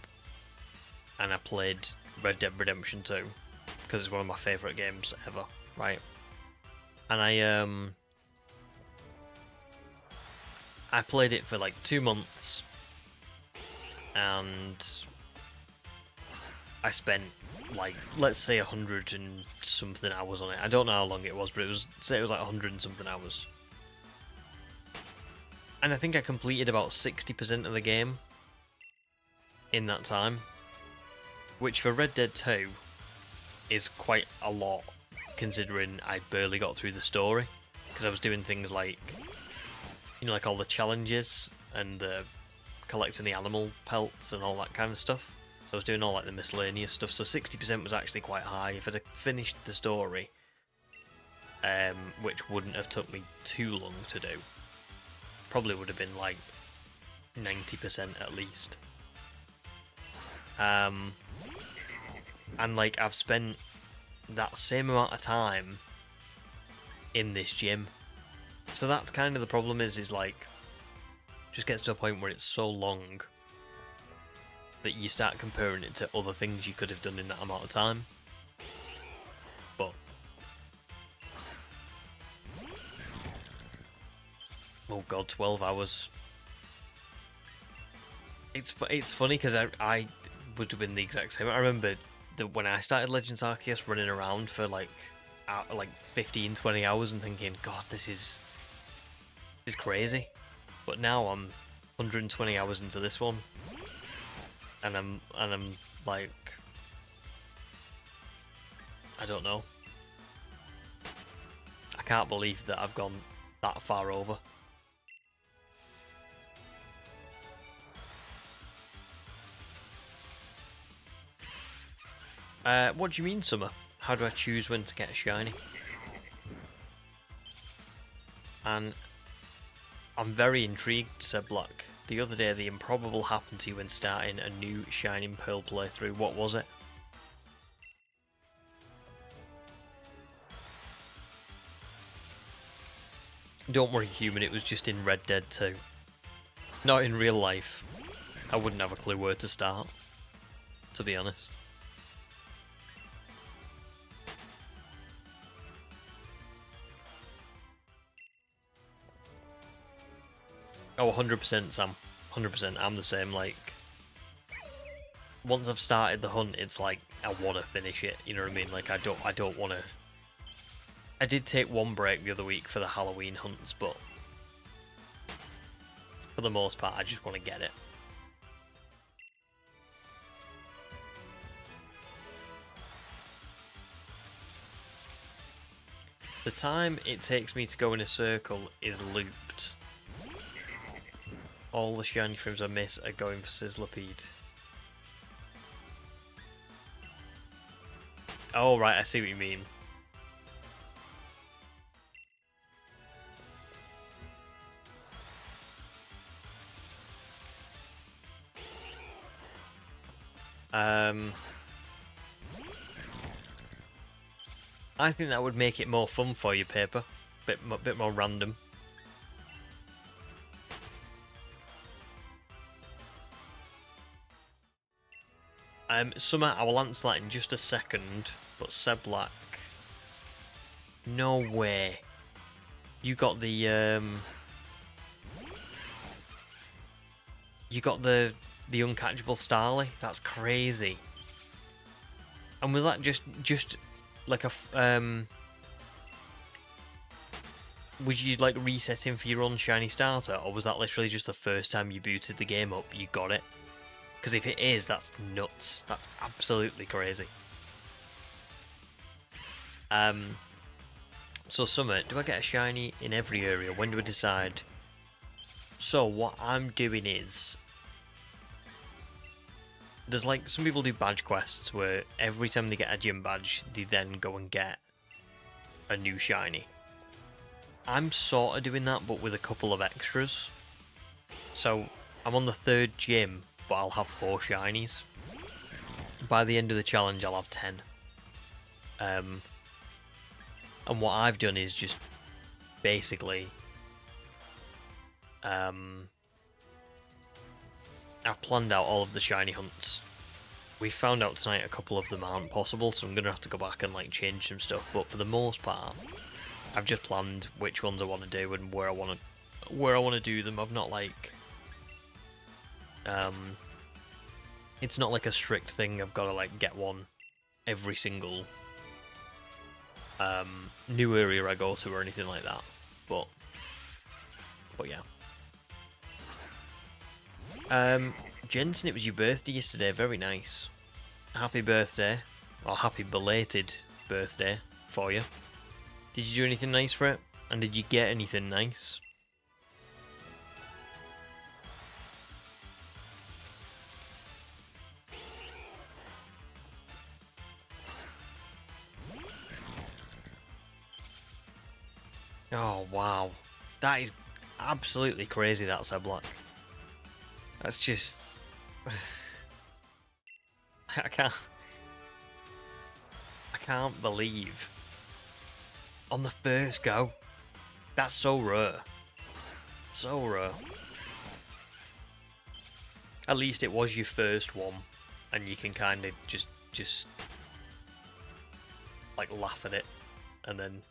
And I played Red Dead Redemption 2 because it's one of my favourite games ever, right? And I played it for like 2 months, and I spent like, let's say 100 and something hours on it. I don't know how long it was, but say it was like 100 and something hours. And I think I completed about 60% of the game in that time. Which for Red Dead 2 is quite a lot, considering I barely got through the story. Because I was doing things like, you know, like all the challenges and collecting the animal pelts and all that kind of stuff. So I was doing all like the miscellaneous stuff, so 60% was actually quite high. If I'd have finished the story, which wouldn't have took me too long to do, probably would have been like 90% at least. And like, I've spent that same amount of time in this gym. So that's kind of the problem is like, just gets to a point where it's so long that you start comparing it to other things you could have done in that amount of time. But oh god, 12 hours. It's funny because I would have been the exact same. I remember that when I started Legends Arceus, running around for like 15-20 hours and thinking, God, this is crazy. But now I'm 120 hours into this one, and I'm like, I don't know. I can't believe that I've gone that far over. What do you mean, Summer? How do I choose when to get a shiny? And I'm very intrigued, said Black. The other day, the improbable happened to you when starting a new Shining Pearl playthrough. What was it? Don't worry, human, it was just in Red Dead 2. Not in real life. I wouldn't have a clue where to start, to be honest. Oh, 100% Sam. 100%. I'm the same, like, once I've started the hunt, it's like, I want to finish it, you know what I mean? Like, I don't want to... I did take one break the other week for the Halloween hunts, but for the most part, I just want to get it. The time it takes me to go in a circle is looped. All the shiny frames I miss are going for Sizzlipede. Oh right, I see what you mean. I think that would make it more fun for you, Paper. Bit more random. Summer, I will answer that in just a second, but Seb Black... No way. You got the, You got the uncatchable Starly? That's crazy. And was that just like a... Was you like resetting for your own shiny starter, or was that literally just the first time you booted the game up, you got it? Because if it is, that's nuts. That's absolutely crazy. So Summer, do I get a shiny in every area? When do I decide? So what I'm doing is, there's like, some people do badge quests where every time they get a gym badge, they then go and get a new shiny. I'm sort of doing that, but with a couple of extras. So I'm on the 3rd gym, but I'll have 4 shinies. By the end of the challenge, I'll have 10. And what I've done is just basically, I've planned out all of the shiny hunts. We found out tonight a couple of them aren't possible, so I'm gonna have to go back and like change some stuff. But for the most part, I've just planned which ones I want to do and where I want to do them. I've not like, it's not like a strict thing. I've got to like get one every single new area I go to or anything like that. But yeah. Jensen, it was your birthday yesterday. Very nice. Happy birthday, or happy belated birthday for you. Did you do anything nice for it? And did you get anything nice? Oh, wow. That is absolutely crazy, that's a Black. That's just... I can't believe... On the first go. That's so rare. So rare. At least it was your first one, and you can kind of just like laugh at it, and then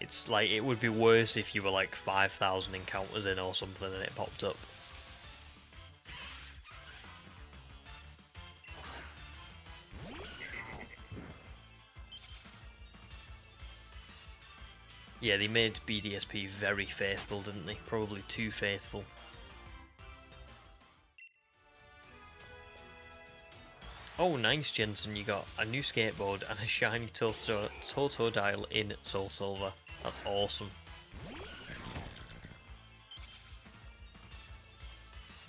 it's like it would be worse if you were like 5,000 encounters in or something and it popped up. Yeah, they made BDSP very faithful, didn't they? Probably too faithful. Oh, nice, Jensen. You got a new skateboard and a shiny Totodile in Soul Silver. That's awesome.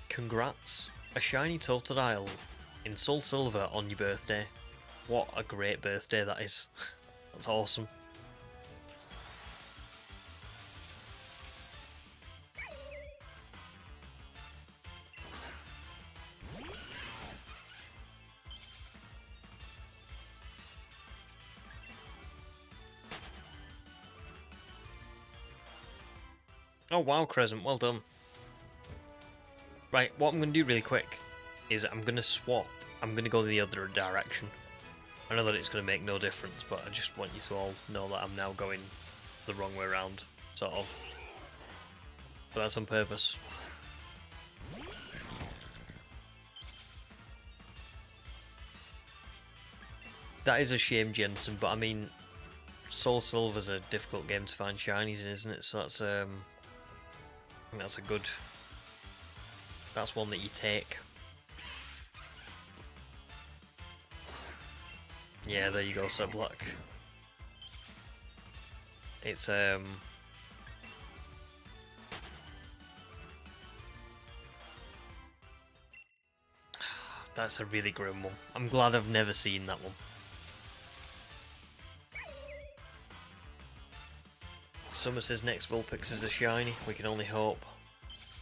Congrats. A shiny Totodile in Soul Silver on your birthday. What a great birthday that is. That's awesome. Oh wow, Crescent, well done. Right, what I'm going to do really quick is I'm going to swap. I'm going to go the other direction. I know that it's going to make no difference, but I just want you to all know that I'm now going the wrong way around, sort of. But that's on purpose. That is a shame, Jensen, but I mean, Soul Silver's a difficult game to find shinies in, isn't it? So that's I think that's a good. That's one that you take. Yeah, there you go, Subblock. It's that's a really grim one. I'm glad I've never seen that one. Summer says next Vulpix is a shiny. We can only hope.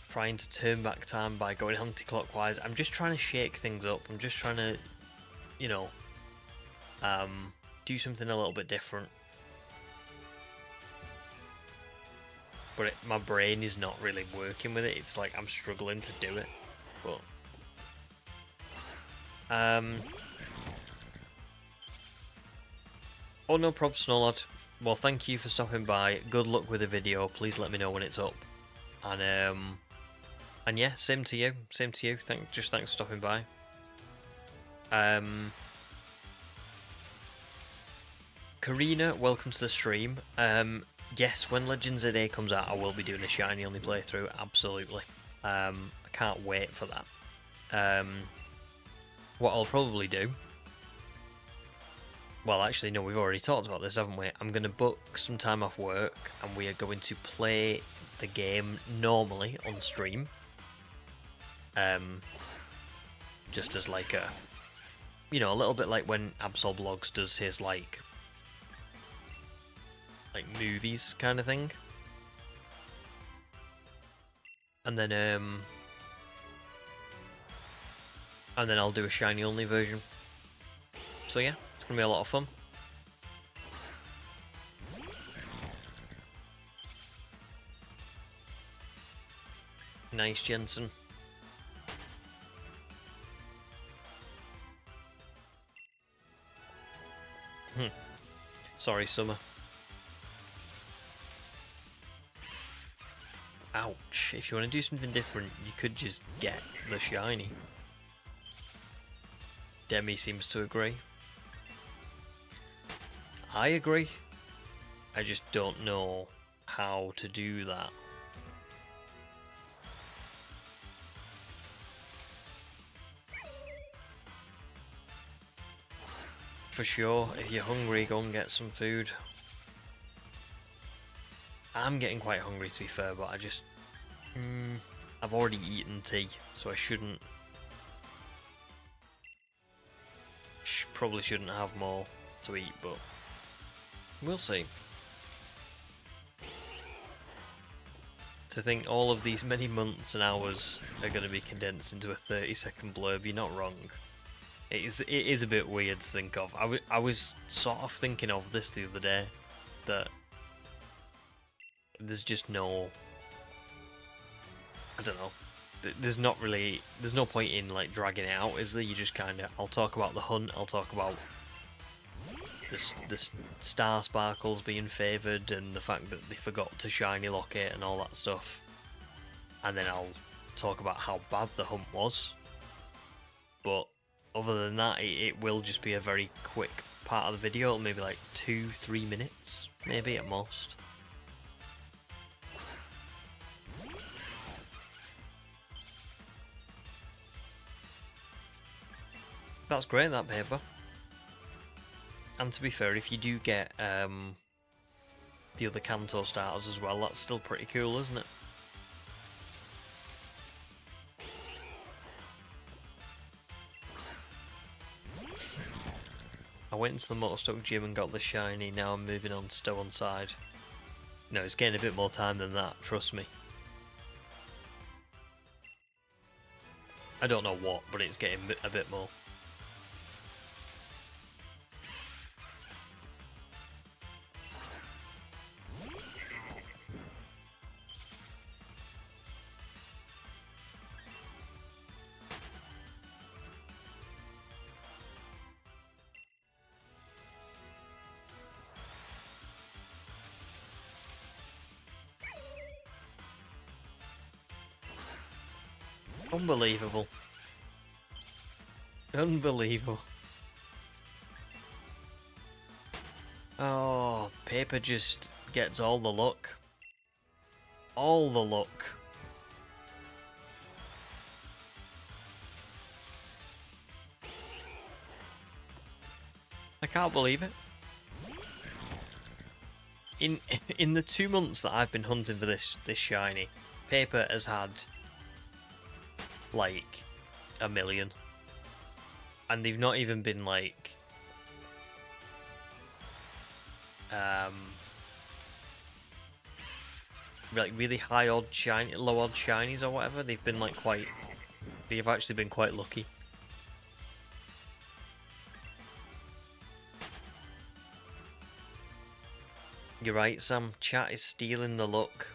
Trying to turn back time by going anti-clockwise. I'm just trying to shake things up. I'm just trying to, you know, do something a little bit different. But my brain is not really working with it. It's like I'm struggling to do it. But oh, no problem, Snowlad. Well, thank you for stopping by. Good luck with the video. Please let me know when it's up. And yeah, same to you. Same to you. Thanks for stopping by. Karina, welcome to the stream. Yes, when Legends of Day comes out, I will be doing a shiny only playthrough. Absolutely. I can't wait for that. What I'll probably do. Well, actually, no, we've already talked about this, haven't we? I'm going to book some time off work, and we are going to play the game normally on stream. Just as like a, you know, a little bit like when Absolblogs does his like movies kind of thing. And then I'll do a shiny only version. So yeah, it's gonna be a lot of fun. Nice, Jensen. Sorry, Summer. Ouch. If you want to do something different, you could just get the shiny. Demi seems to agree. I agree. I just don't know how to do that. For sure, if you're hungry, go and get some food. I'm getting quite hungry, to be fair, but I just... I've already eaten tea, so I shouldn't... Probably shouldn't have more to eat, but... we'll see. To think all of these many months and hours are going to be condensed into a 30-second blurb, you're not wrong. It is a bit weird to think of. I was sort of thinking of this the other day, that there's just no... I don't know. there's no point in like dragging it out, is there? You just kind of, I'll talk about the hunt, I'll talk about the star sparkles being favoured and the fact that they forgot to shiny lock it and all that stuff, and then I'll talk about how bad the hunt was. But other than that, it will just be a very quick part of the video, maybe like 2-3 minutes, maybe at most. That's great, that paper. And to be fair, if you do get the other Kanto starters as well, that's still pretty cool, isn't it? I went into the Motostoke Gym and got the shiny, now I'm moving on to Stow on Side. No, it's getting a bit more time than that, trust me. I don't know what, but it's getting a bit more. Unbelievable. Unbelievable. Oh, paper just gets all the luck. All the luck. I can't believe it. In the 2 months that I've been hunting for this shiny, paper has had like 1 million, and they've not even been like really high odd shiny, low odd shinies or whatever. They've been like they've actually been quite lucky. You're right, Sam. Chat is stealing the luck.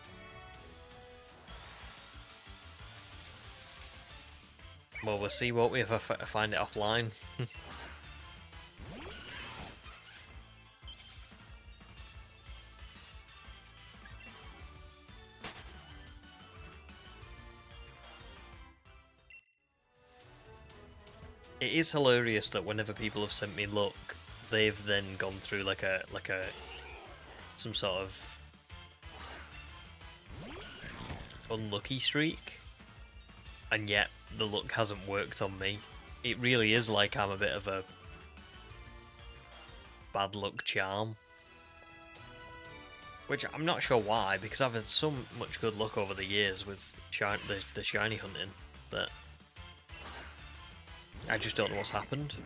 Well, we'll see, won't we, if I find it offline. It is hilarious that whenever people have sent me luck, they've then gone through like some sort of unlucky streak, and yet the luck hasn't worked on me. It really is like I'm a bit of a bad luck charm. Which I'm not sure why, because I've had so much good luck over the years with the shiny hunting that I just don't know what's happened.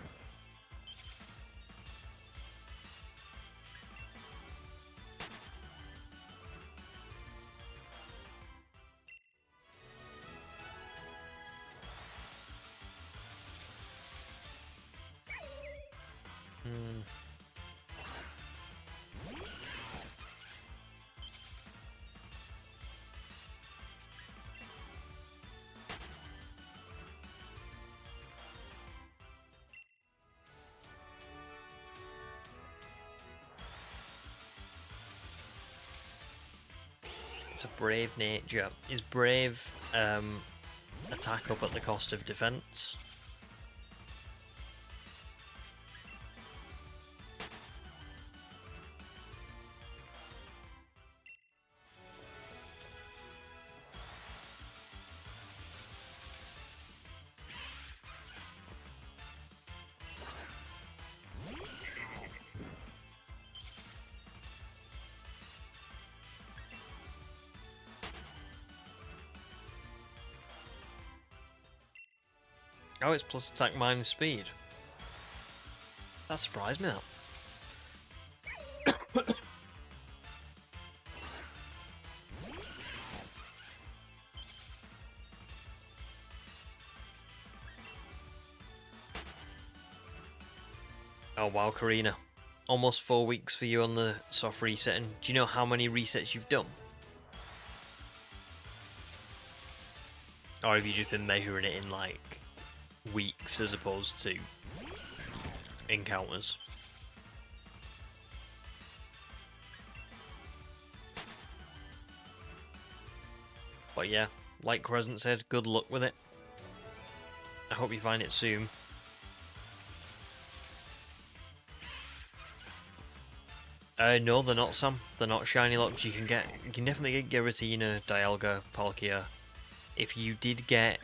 It's a brave nature. Is brave attack up at the cost of defense? Oh, it's plus attack minus speed. That surprised me, that. Oh wow, Karina. Almost 4 weeks for you on the soft resetting. Do you know how many resets you've done? Or have you just been measuring it in like weeks as opposed to encounters? But yeah, like Crescent said, good luck with it. I hope you find it soon. No, they're not, Sam. They're not shiny locked. You can definitely get Giratina, Dialga, Palkia. If you did get,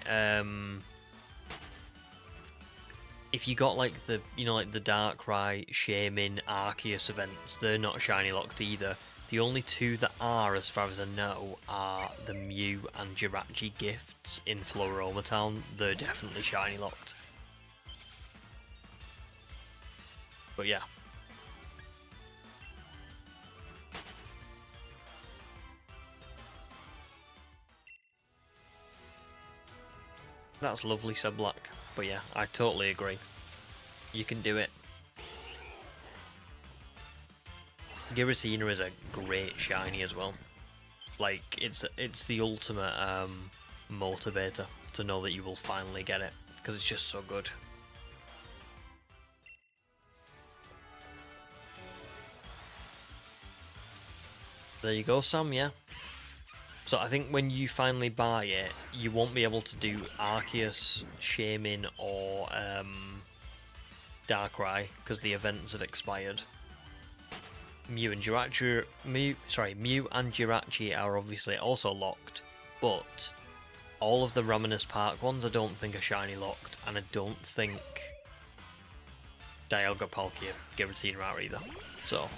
if you got like the, like the Darkrai, Shaman, Arceus events, they're not shiny locked either. The only two that are, as far as I know, are the Mew and Jirachi gifts in Floroma Town. They're definitely shiny locked. But yeah. That's lovely, said Black. But yeah, I totally agree. You can do it. Giratina is a great shiny as well. Like, it's the ultimate motivator to know that you will finally get it, because it's just so good. There you go, Sam, yeah. So I think when you finally buy it, you won't be able to do Arceus, Shaman, or Darkrai, because the events have expired. Mew and Jirachi are obviously also locked, but all of the Raminus Park ones I don't think are shiny locked, and I don't think Dialga, Palkia, Giratina are either. So,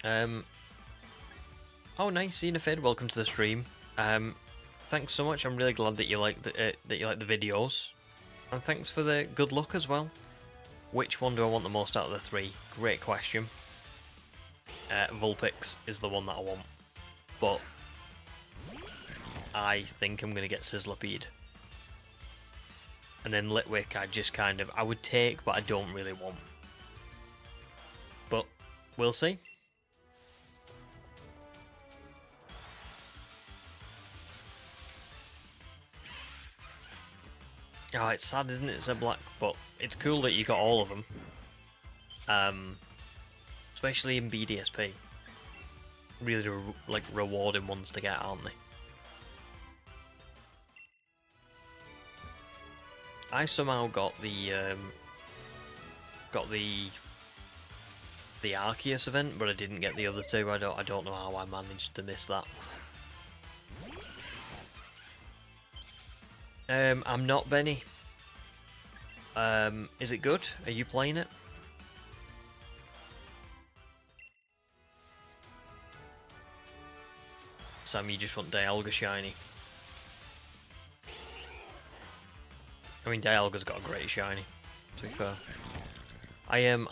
oh nice, Xenofid, welcome to the stream. Thanks so much. I'm really glad that you like the videos, and thanks for the good luck as well. Which one do I want the most out of the three? Great question. Vulpix is the one that I want, but I think I'm going to get Sizzlipede. And then Litwick I would take, but I don't really want. But we'll see. Oh, it's sad, isn't it, said Black? But it's cool that you got all of them. Especially in BDSP. Really, rewarding ones to get, aren't they? I somehow got the Arceus event, but I didn't get the other two. I don't know how I managed to miss that. I'm not, Benny. Is it good? Are you playing it? Sam, you just want Dialga shiny. I mean, Dialga's got a great shiny, to be fair. I have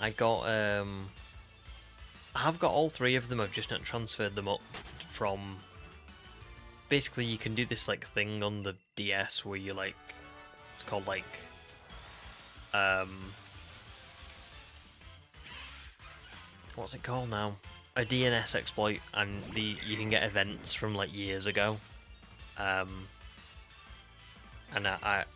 got all three of them. I've just not transferred them up from. Basically, you can do this like thing on the DS where you like, it's called like, what's it called now? A DNS exploit, and you can get events from like years ago, and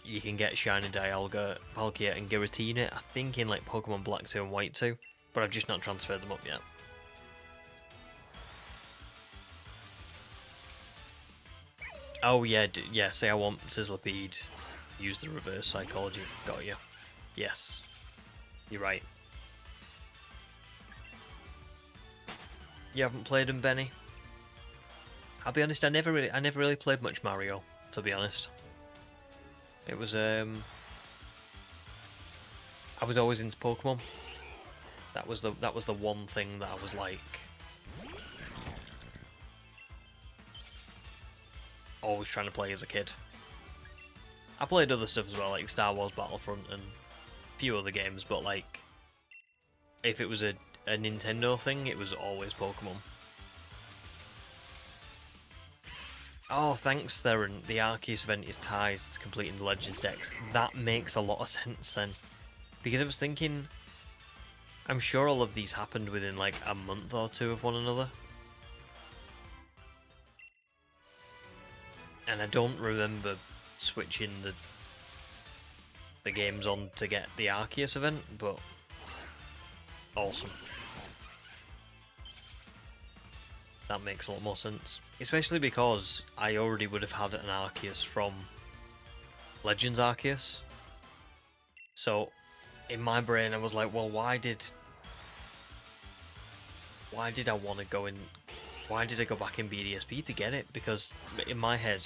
you can get shiny Dialga, Palkia, and Giratina. I think in like Pokemon Black 2 and White 2, but I've just not transferred them up yet. Oh yeah, say I want Sizzlipede. Use the reverse psychology. Got you. Yes, you're right. You haven't played them, Benny? I'll be honest. I never really played much Mario. To be honest, it was I was always into Pokemon. That was the one thing that I was like. Always trying to play as a kid. I played other stuff as well, like Star Wars Battlefront and a few other games, but like, if it was a Nintendo thing, it was always Pokemon. Oh, thanks, Theron. The Arceus event is tied to completing the Legends decks. That makes a lot of sense then. Because I was thinking, I'm sure all of these happened within like a month or two of one another. And I don't remember switching the games on to get the Arceus event, but awesome. That makes a lot more sense. Especially because I already would have had an Arceus from Legends Arceus. So, in my brain I was like, well, why did I want to go in... Why did I go back in BDSP to get it? Because in my head,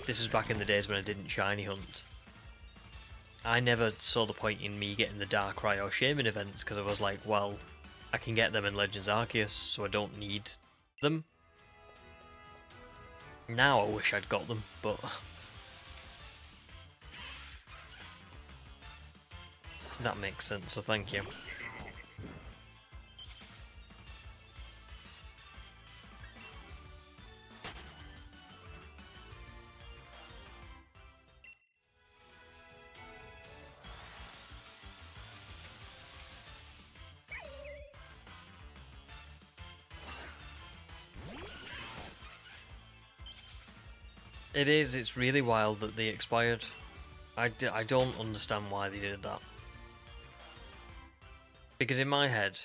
this was back in the days when I didn't shiny hunt. I never saw the point in me getting the Darkrai or Shaman events because I was like, well, I can get them in Legends Arceus, so I don't need them. Now I wish I'd got them, but... that makes sense, so thank you. It is, it's really wild that they expired. I don't understand why they did that. Because in my head,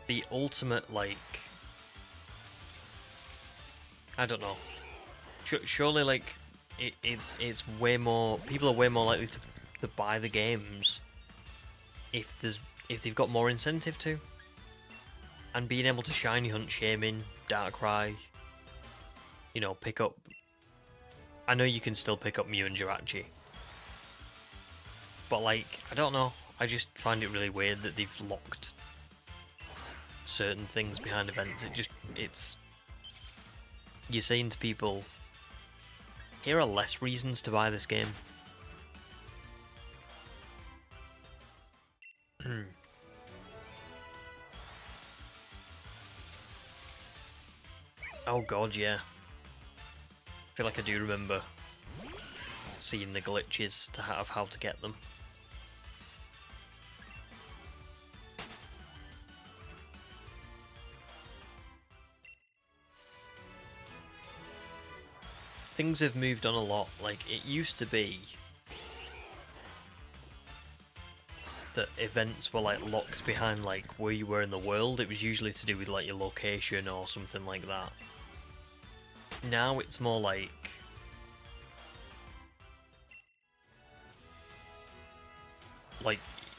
the ultimate, like... I don't know. Surely, like, it's way more... People are way more likely to buy the games if they've got more incentive to. And being able to shiny hunt Shaman, Darkrai, you know, pick up... I know you can still pick up Mew and Jirachi. But, like, I don't know. I just find it really weird that they've locked certain things behind events. It's... You're saying to people, here are less reasons to buy this game. Oh god, yeah. I feel like I do remember seeing the glitches to have how to get them. Things have moved on a lot. Like, it used to be that events were like locked behind like where you were in the world. It was usually to do with like your location or something like that. Now it's more like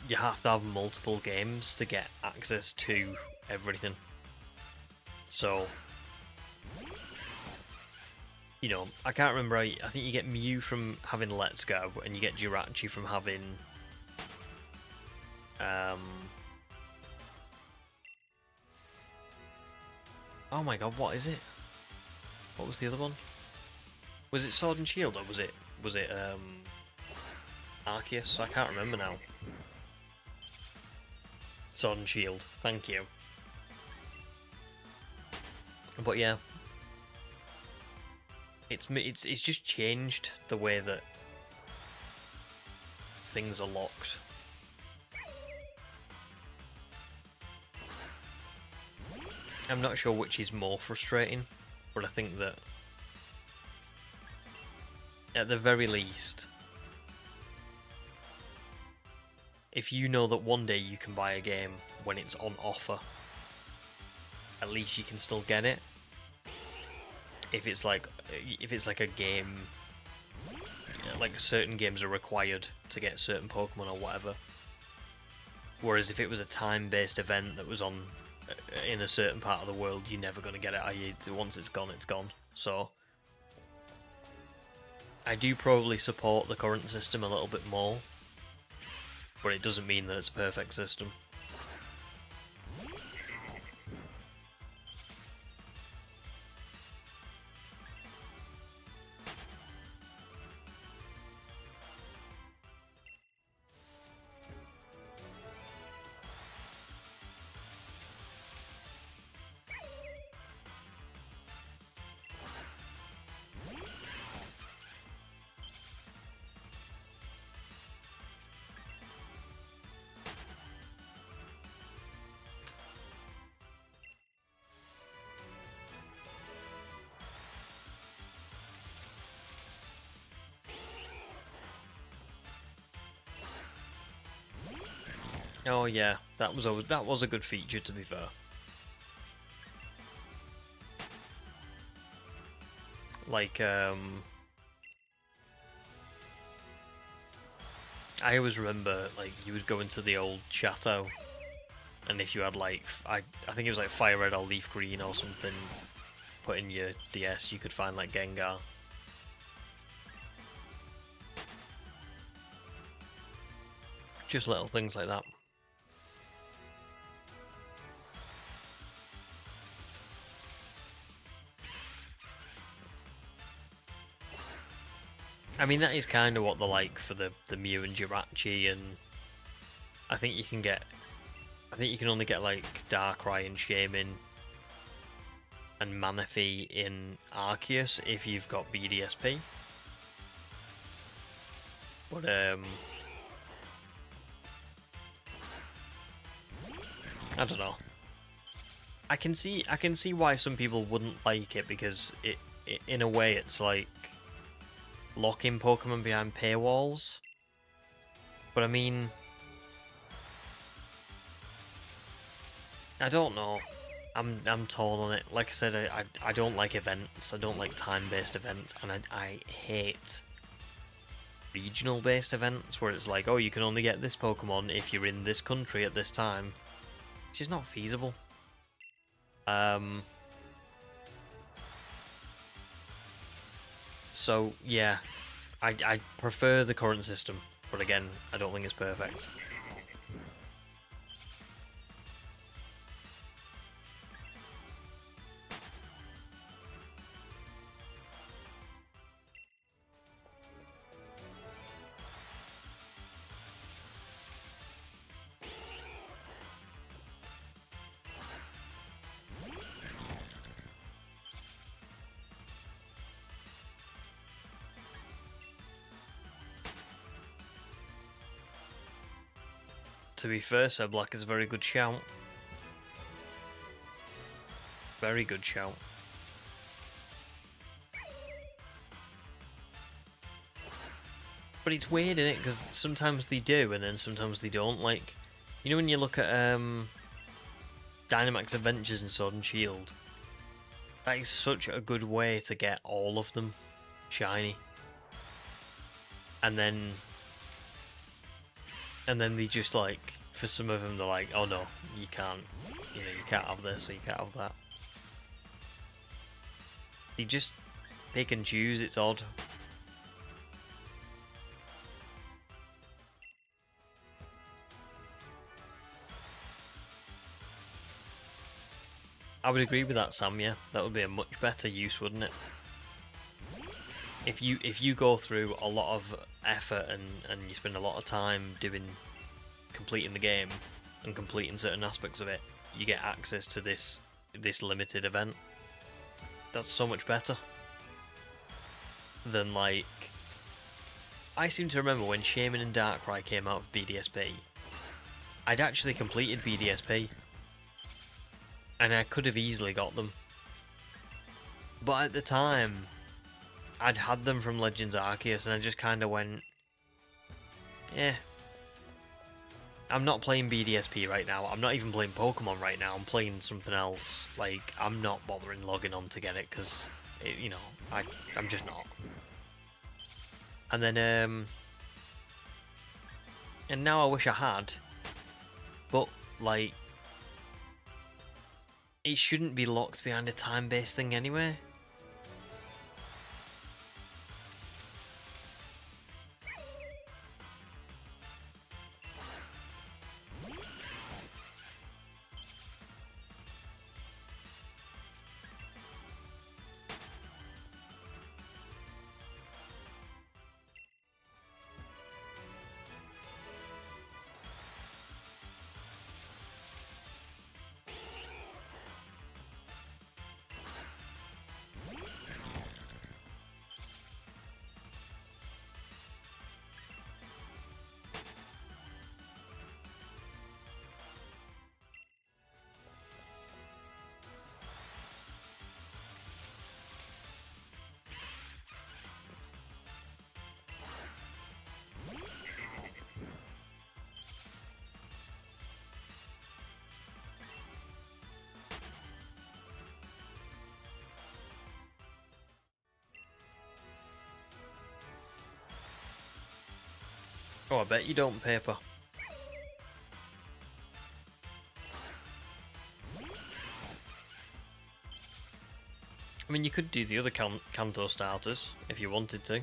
you have to have multiple games to get access to everything. So, you know, I can't remember, I think you get Mew from having Let's Go, and you get Jirachi from having oh my god, what is it? What was the other one? Was it Sword and Shield, or was it Arceus? I can't remember now. Sword and Shield, thank you. But yeah, it's just changed the way that things are locked. I'm not sure which is more frustrating, but I think that at the very least, if you know that one day you can buy a game when it's on offer, at least you can still get it. If it's like a game, like certain games are required to get certain Pokemon or whatever. Whereas if it was a time-based event that was on in a certain part of the world, you're never going to get it. Once it's gone, it's gone. So I do probably support the current system a little bit more, but it doesn't mean that it's a perfect system. Oh yeah, that was a good feature, to be fair. Like I always remember, like, you would go into the old chateau, and if you had like I think it was like fire red or leaf green or something, put in your DS, you could find like Gengar. Just little things like that. I mean, that is kind of what they're like for the Mew and Jirachi, and I think you can get, I think you can only get like Darkrai and Shaman and Manaphy in Arceus if you've got BDSP. But I don't know. I can see why some people wouldn't like it, because it in a way it's like locking Pokemon behind paywalls. But I mean, I don't know. I'm torn on it. Like I said, I don't like events. I don't like time-based events, and I hate regional-based events where it's like, oh, you can only get this Pokemon if you're in this country at this time. It's just not feasible. So yeah, I prefer the current system, but again, I don't think it's perfect. To be fair, Sir Black is a very good shout. Very good shout. But it's weird, isn't it? Because sometimes they do, and then sometimes they don't. Like, you know when you look at Dynamax Adventures in Sword and Shield, that is such a good way to get all of them shiny. And then they just, like, for some of them they're like, oh no, you can't, you know, you can't have this or you can't have that. They just pick and choose, it's odd. I would agree with that, Sam, yeah. That would be a much better use, wouldn't it? If you go through a lot of effort and you spend a lot of time completing the game and completing certain aspects of it, you get access to this limited event. That's so much better than, like, I seem to remember when Shaman and Darkrai came out of BDSP, I'd actually completed BDSP and I could have easily got them, but at the time I'd had them from Legends Arceus and I just kind of went, yeah, I'm not playing BDSP right now. I'm not even playing Pokemon right now. I'm playing something else. Like, I'm not bothering logging on to get it because, you know, I'm just not. And then, and now I wish I had, but, like, it shouldn't be locked behind a time-based thing anyway. Oh, I bet you don't, Paper. I mean, you could do the other Kanto starters if you wanted to.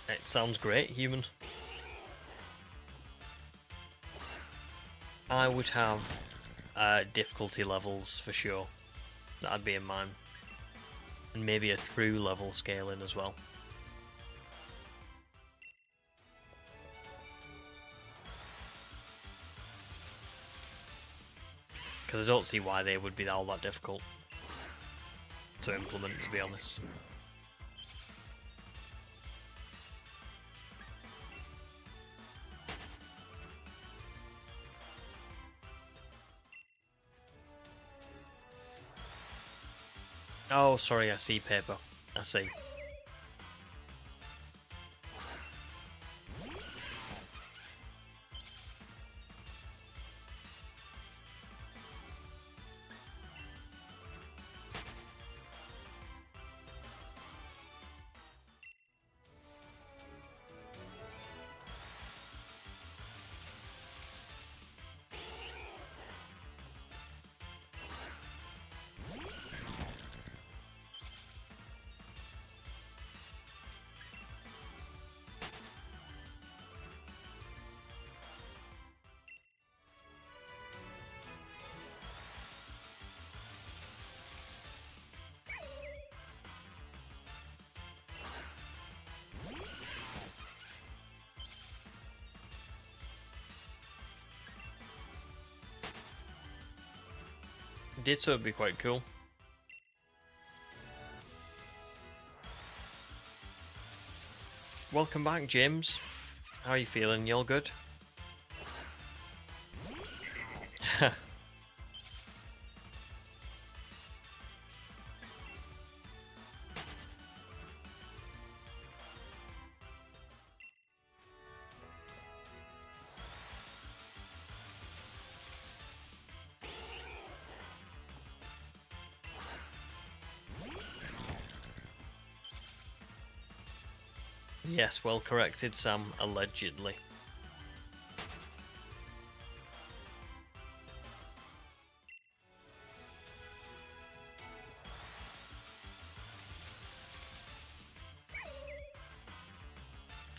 It sounds great, human. I would have difficulty levels for sure. That'd be in mine. And maybe a true level scaling as well. Because I don't see why they would be all that difficult to implement, to be honest. Oh, sorry, I see, Paper. I see. Ditto would be quite cool. Welcome back, James. How are you feeling? You all good? Yes, well corrected, Sam. Allegedly.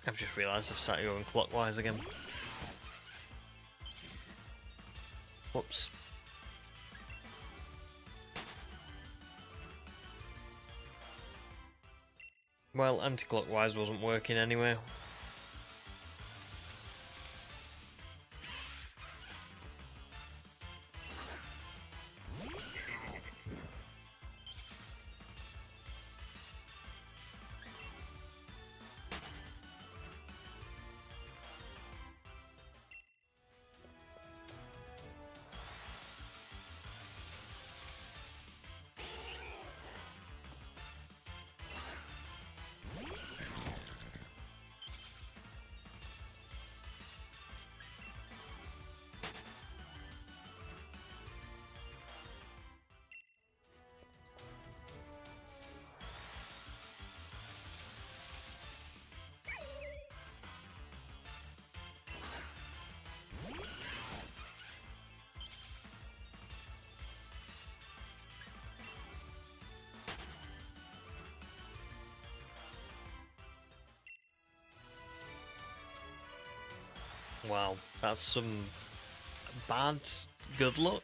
I've just realised I've started going clockwise again. Whoops. Well, anti-clockwise wasn't working anyway. Wow, that's some bad good luck.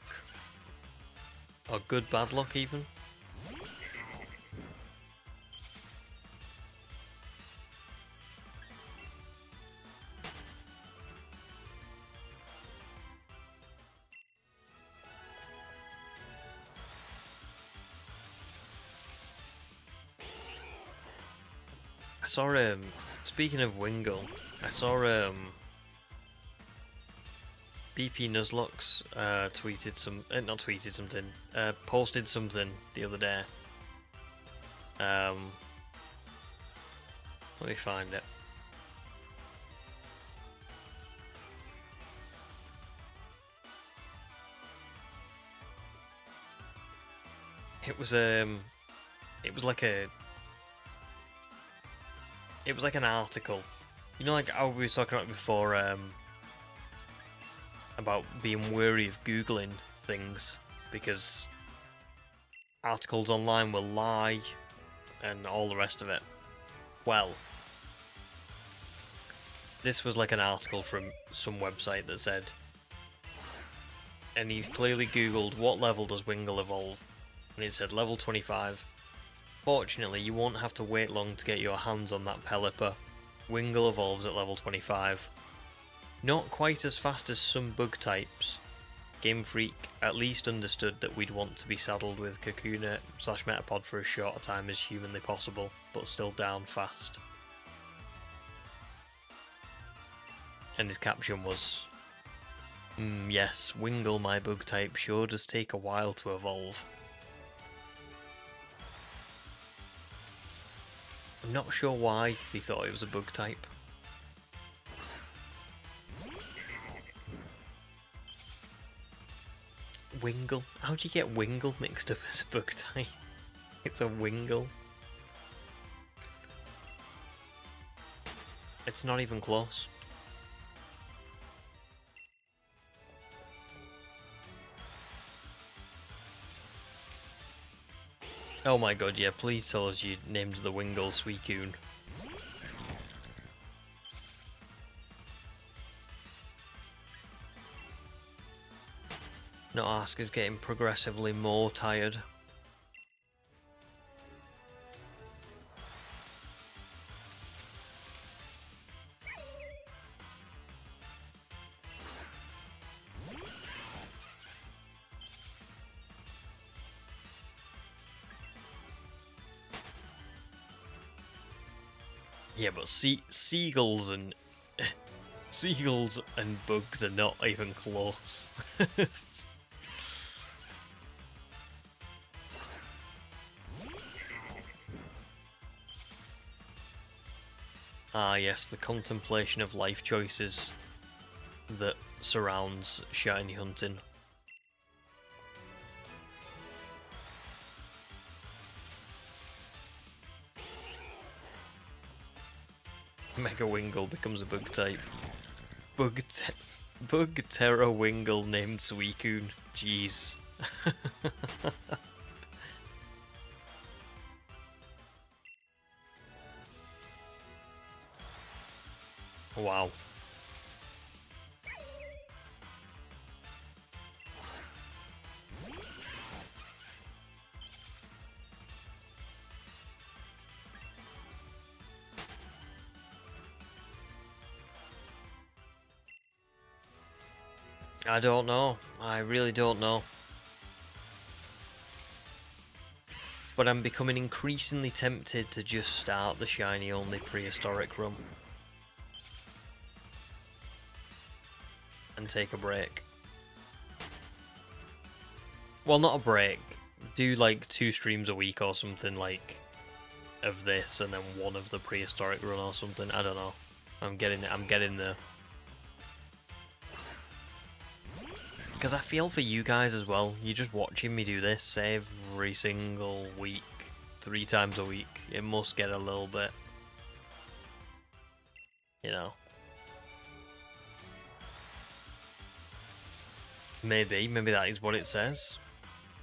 Or good bad luck even. I saw speaking of Wingle, I saw BP Nuzlocke tweeted not tweeted something, posted something the other day. Let me find it. It was it was like a it was like an article. You know, like how we were talking about before, about being wary of Googling things because articles online will lie and all the rest of it. Well, this was like an article from some website that said, and he clearly googled what level does Wingull evolve, and it said level 25. Fortunately, you won't have to wait long to get your hands on that Pelipper. Wingull evolves at level 25. Not quite as fast as some bug types. Game Freak at least understood that we'd want to be saddled with Kakuna / Metapod for as short a time as humanly possible, but still down fast. And his caption was, yes, Wingull, my bug type, sure does take a while to evolve. I'm not sure why he thought it was a bug type. Wingull? How'd you get Wingull mixed up as a bug type? It's a Wingull. It's not even close. Oh my god, yeah, please tell us you named the Wingull Suicune. No, Ask is getting progressively more tired. Yeah, but seagulls and seagulls and bugs are not even close. Ah yes, the contemplation of life choices that surrounds shiny hunting. Mega Wingull becomes a bug type. Bug Terra Wingull named Suicune. Jeez. Wow. I don't know. I really don't know. But I'm becoming increasingly tempted to just start the shiny only prehistoric run. And take a break. Well, not a break. Do like 2 streams a week or something like of this and then 1 of the prehistoric run or something. I don't know. I'm getting there. Because I feel for you guys as well. You're just watching me do this every single week, 3 times a week. It must get a little bit, you know. Maybe that is what it says.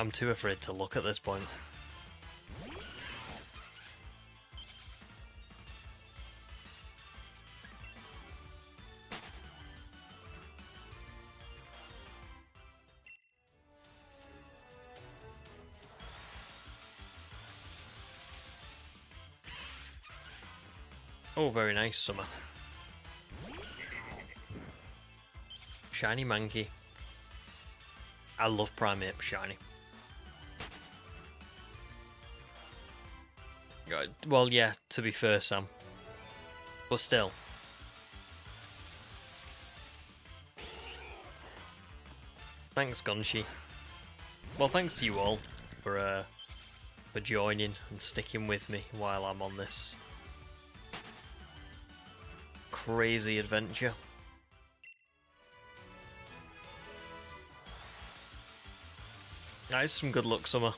I'm too afraid to look at this point. Oh, very nice, Summer. Shiny Mankey. I love Primate Shiny. Well, yeah, to be fair, Sam. But still. Thanks, Gunshi. Well, thanks to you all for joining and sticking with me while I'm on this crazy adventure. That is some good luck, Summer.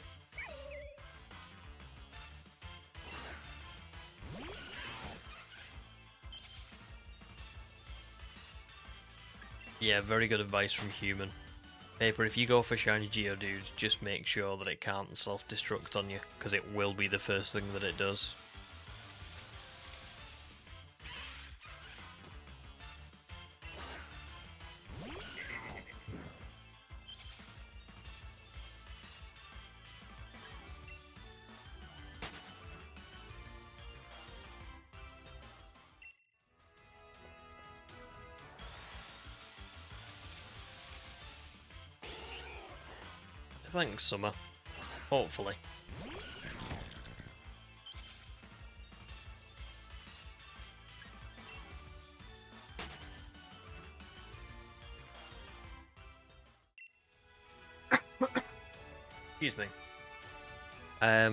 Yeah, very good advice from Human. Paper, if you go for Shiny Geodude, just make sure that it can't self-destruct on you, because it will be the first thing that it does. Thanks, Summer. Hopefully. Excuse me. I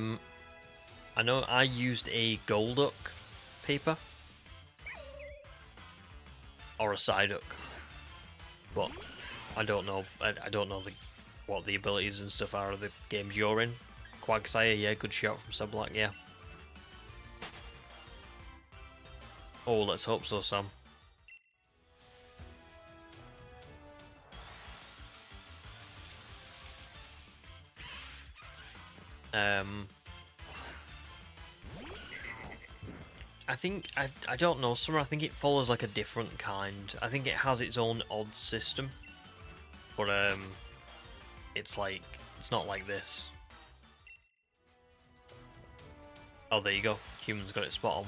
know I used a Golduck paper. Or a Psyduck. But I don't know. I don't know what the abilities and stuff are of the games you're in. Quagsire, yeah, good shot from Subblack, yeah. Oh, let's hope so, Sam. I think, I don't know, Summer, I think it follows like a different kind. I think it has its own odds system. But, it's like, it's not like this. Oh, there you go. Human's got it spot on.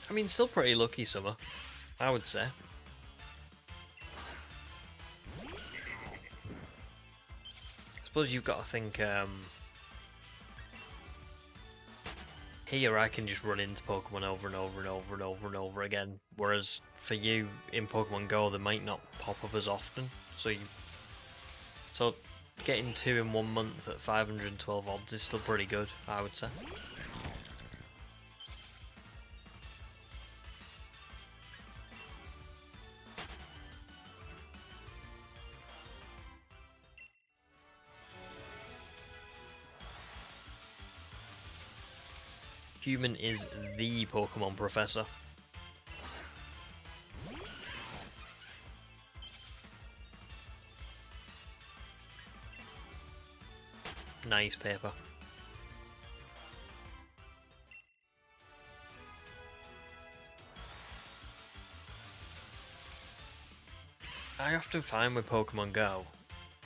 I mean, still pretty lucky, Summer, I would say. I suppose you've got to think, here I can just run into Pokemon over and over and over and over and over again, whereas for you, in Pokemon Go, they might not pop up as often, so getting 2 in 1 month at 512 odds is still pretty good, I would say. Human is the Pokemon professor. Nice paper. I often find with Pokemon Go,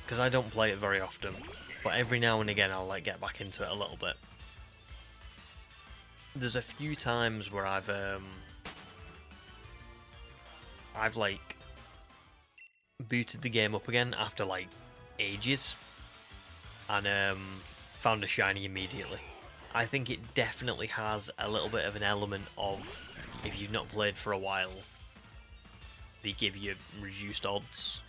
because I don't play it very often, but every now and again I'll like get back into it a little bit. There's a few times where I've like booted the game up again after like ages and found a shiny immediately. I think it definitely has a little bit of an element of, if you've not played for a while, they give you reduced odds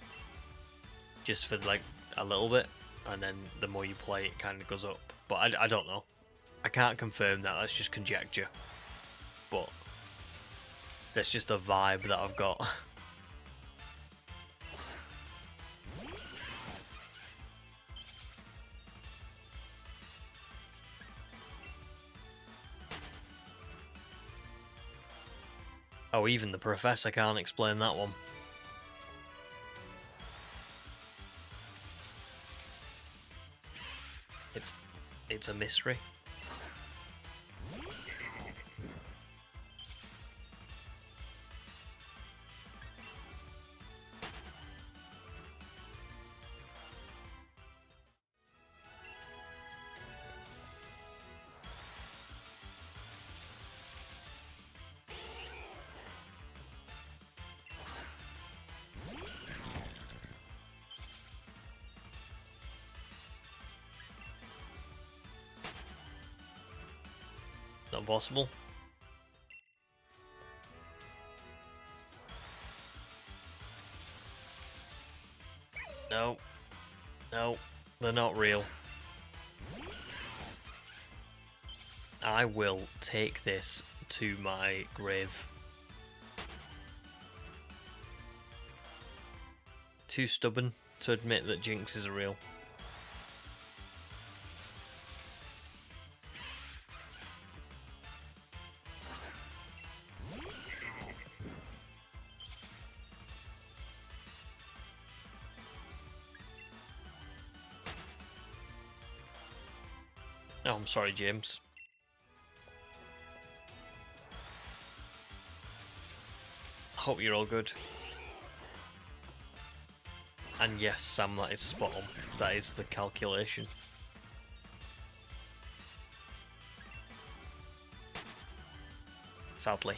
just for like a little bit, and then the more you play it kind of goes up. But I don't know. I can't confirm that, that's just conjecture. But that's just a vibe that I've got. Oh, even the professor can't explain that one. It's a mystery. Not possible. No. No. They're not real. I will take this to my grave. Too stubborn to admit that jinxes are real. Oh, I'm sorry, James. Hope you're all good. And yes, Sam, that is spot on. That is the calculation. Sadly.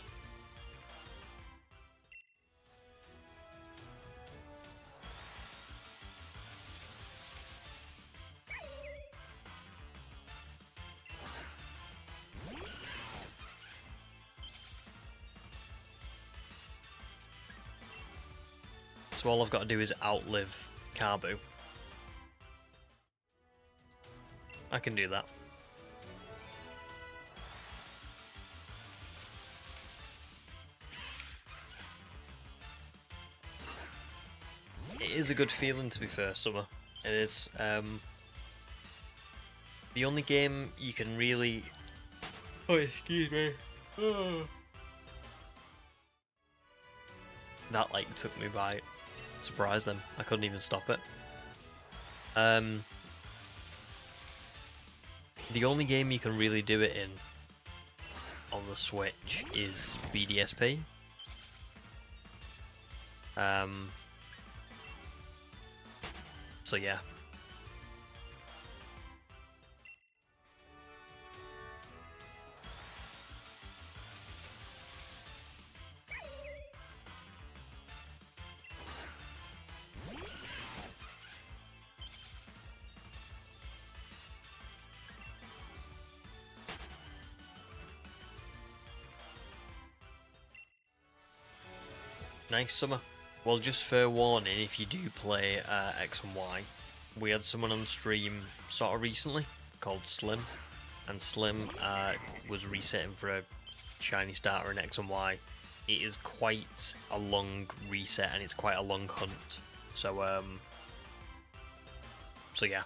So all I've got to do is outlive Carbu. I can do that. It is a good feeling, to be fair, Summer. It is. The only game you can really... Oh, excuse me. Oh. That, like, took me by surprise then. I couldn't even stop it. The only game you can really do it in on the Switch is BDSP. So yeah. Nice, Summer. Well, just fair warning, if you do play X and Y, we had someone on stream sort of recently called Slim, and Slim was resetting for a shiny starter in X and Y. It is quite a long reset and it's quite a long hunt. So yeah.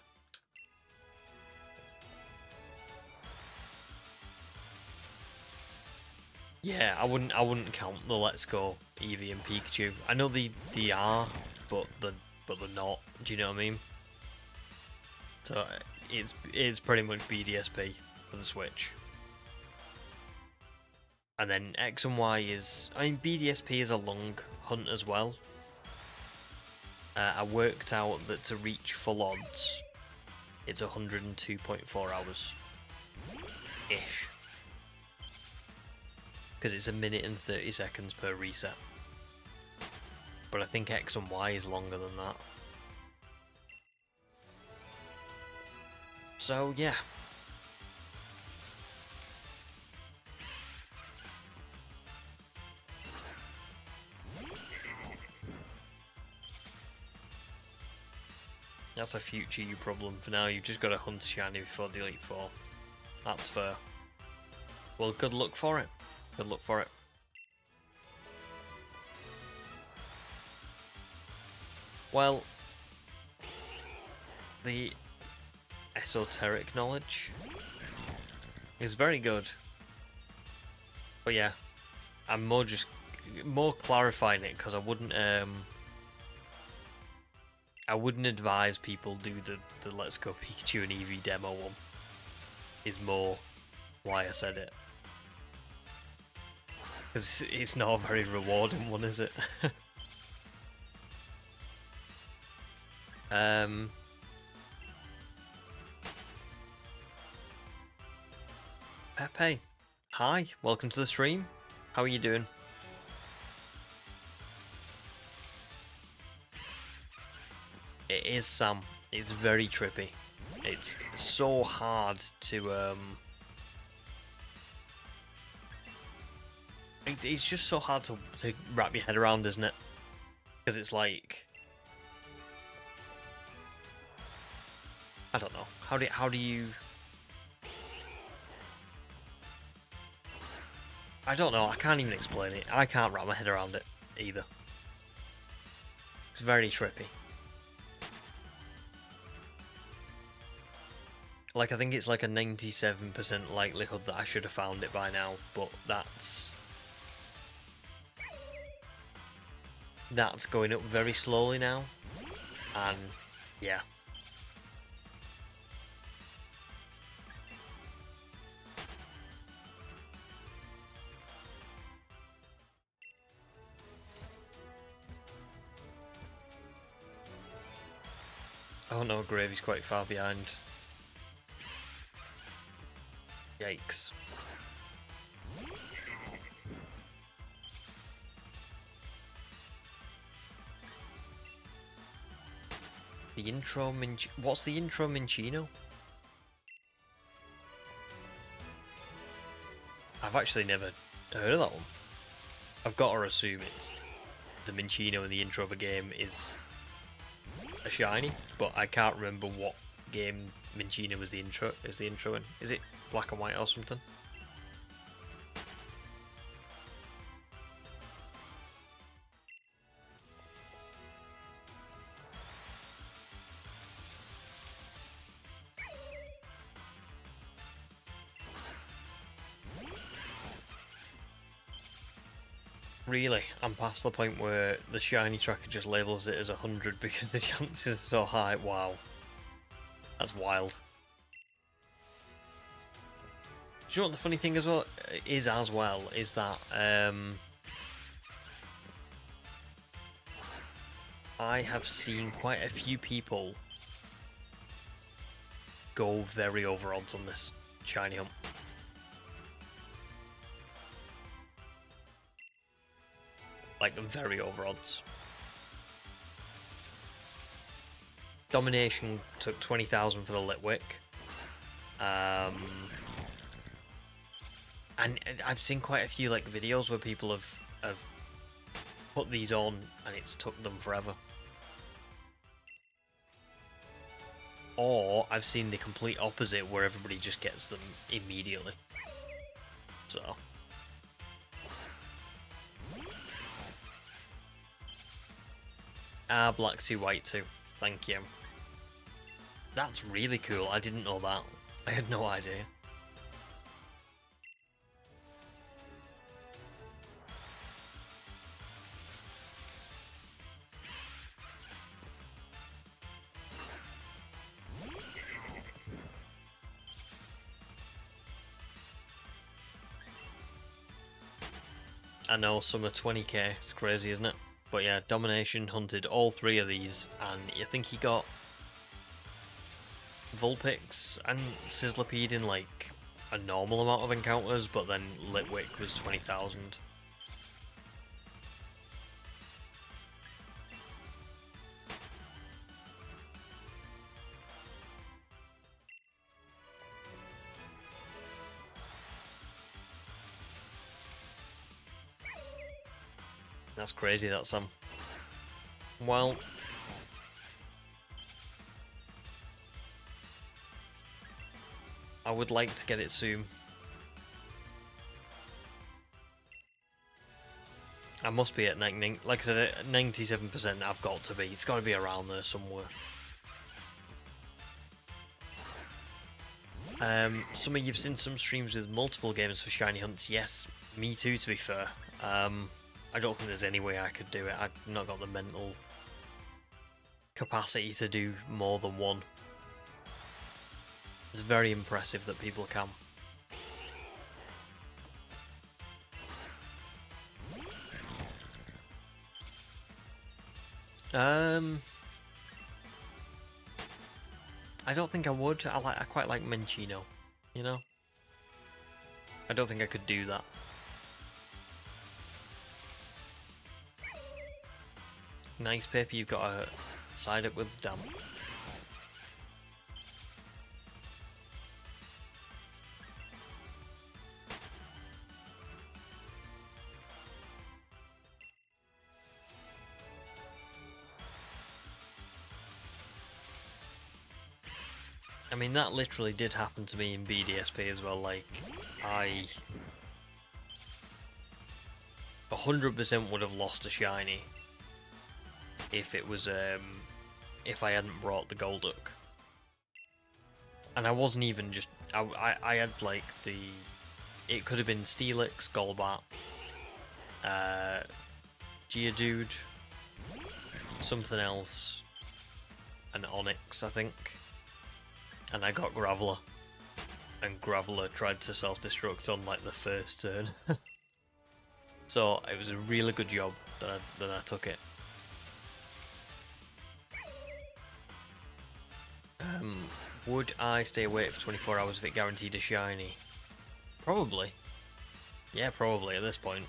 Yeah, I wouldn't count the Let's Go Eevee and Pikachu. I know they are, but they're not. Do you know what I mean? So it's pretty much BDSP for the Switch. And then X and Y is, I mean, BDSP is a long hunt as well. I worked out that to reach full odds, it's 102.4 hours ish. Because it's a minute and 30 seconds per reset. But I think X and Y is longer than that. So yeah. That's a future you problem. For now, you've just got to hunt shiny before the Elite Four. That's fair. Well, good luck for it. Good luck for it. Well, the esoteric knowledge is very good. But yeah, I'm more clarifying it because I wouldn't advise people do the Let's Go Pikachu and Eevee demo one. Is more why I said it. Because it's not a very rewarding one, is it? Pepe, hi, welcome to the stream. How are you doing? It is, Sam. It's very trippy. It's so hard to It's just so hard to wrap your head around, isn't it? Because it's like, I don't know. How do you? I don't know. I can't even explain it. I can't wrap my head around it either. It's very trippy. Like, I think it's like a 97% likelihood that I should have found it by now, but that's going up very slowly now, and yeah. Oh no, Gravy's quite far behind. Yikes. The intro what's the intro Minccino? I've actually never heard of that one. I've got to assume it's the Minccino in the intro of a game is a shiny, but I can't remember what game Minccino was the intro in. Is it Black and White or something? Really, I'm past the point where the shiny tracker just labels it as 100 because the chances are so high. Wow. That's wild. Do you know what the funny thing is that I have seen quite a few people go very over odds on this shiny hunt. Like, very over odds. Domination took 20,000 for the Litwick. And I've seen quite a few like videos where people have put these on and it's took them forever. Or I've seen the complete opposite where everybody just gets them immediately. So black 2, white 2. Thank you. That's really cool. I didn't know that. I had no idea. I know, some are 20k. It's crazy, isn't it? But yeah, Domination hunted all 3 of these, and I think he got Vulpix and Sizzlipede in like a normal amount of encounters, but then Litwick was 20,000. That's crazy, that's well, I would like to get it soon. I must be at like I said, at 97%. I've got to be. It's got to be around there somewhere. Some of you've seen some streams with multiple games for shiny hunts. Yes, me too. To be fair, I don't think there's any way I could do it. I've not got the mental capacity to do more than one. It's very impressive that people can. I don't think I would. I quite like Minccino, you know? I don't think I could do that. Nice paper, you've got to side it with damp. I mean, that literally did happen to me in BDSP as well. Like, I 100% would have lost a shiny if it was if I hadn't brought the Golduck. And I wasn't even just I had like it could have been Steelix, Golbat, Geodude, something else, and Onyx, I think. And I got Graveler, and Graveler tried to self-destruct on like the first turn. So it was a really good job that I took it. Would I stay awake for 24 hours if it guaranteed a shiny? Probably. Yeah, probably at this point.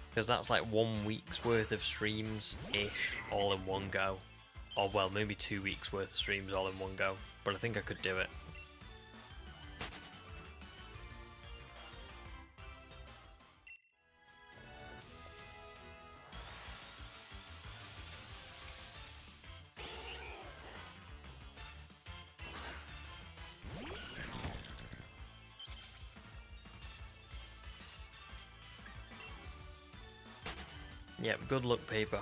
Because that's like 1 week's worth of streams-ish, all in one go. Or well, maybe 2 weeks worth of streams all in one go. But I think I could do it. Yep, good luck, paper.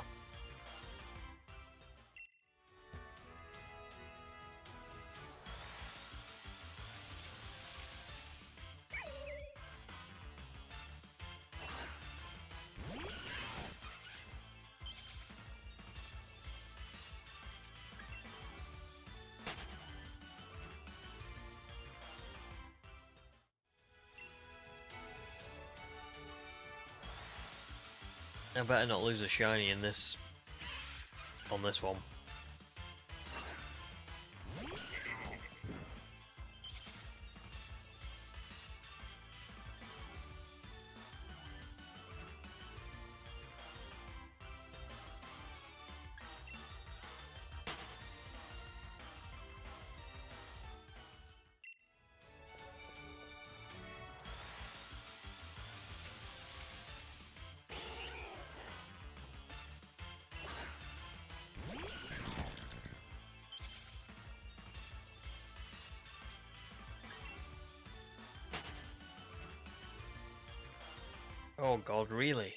I better not lose a shiny in this, on this one. Oh god, really?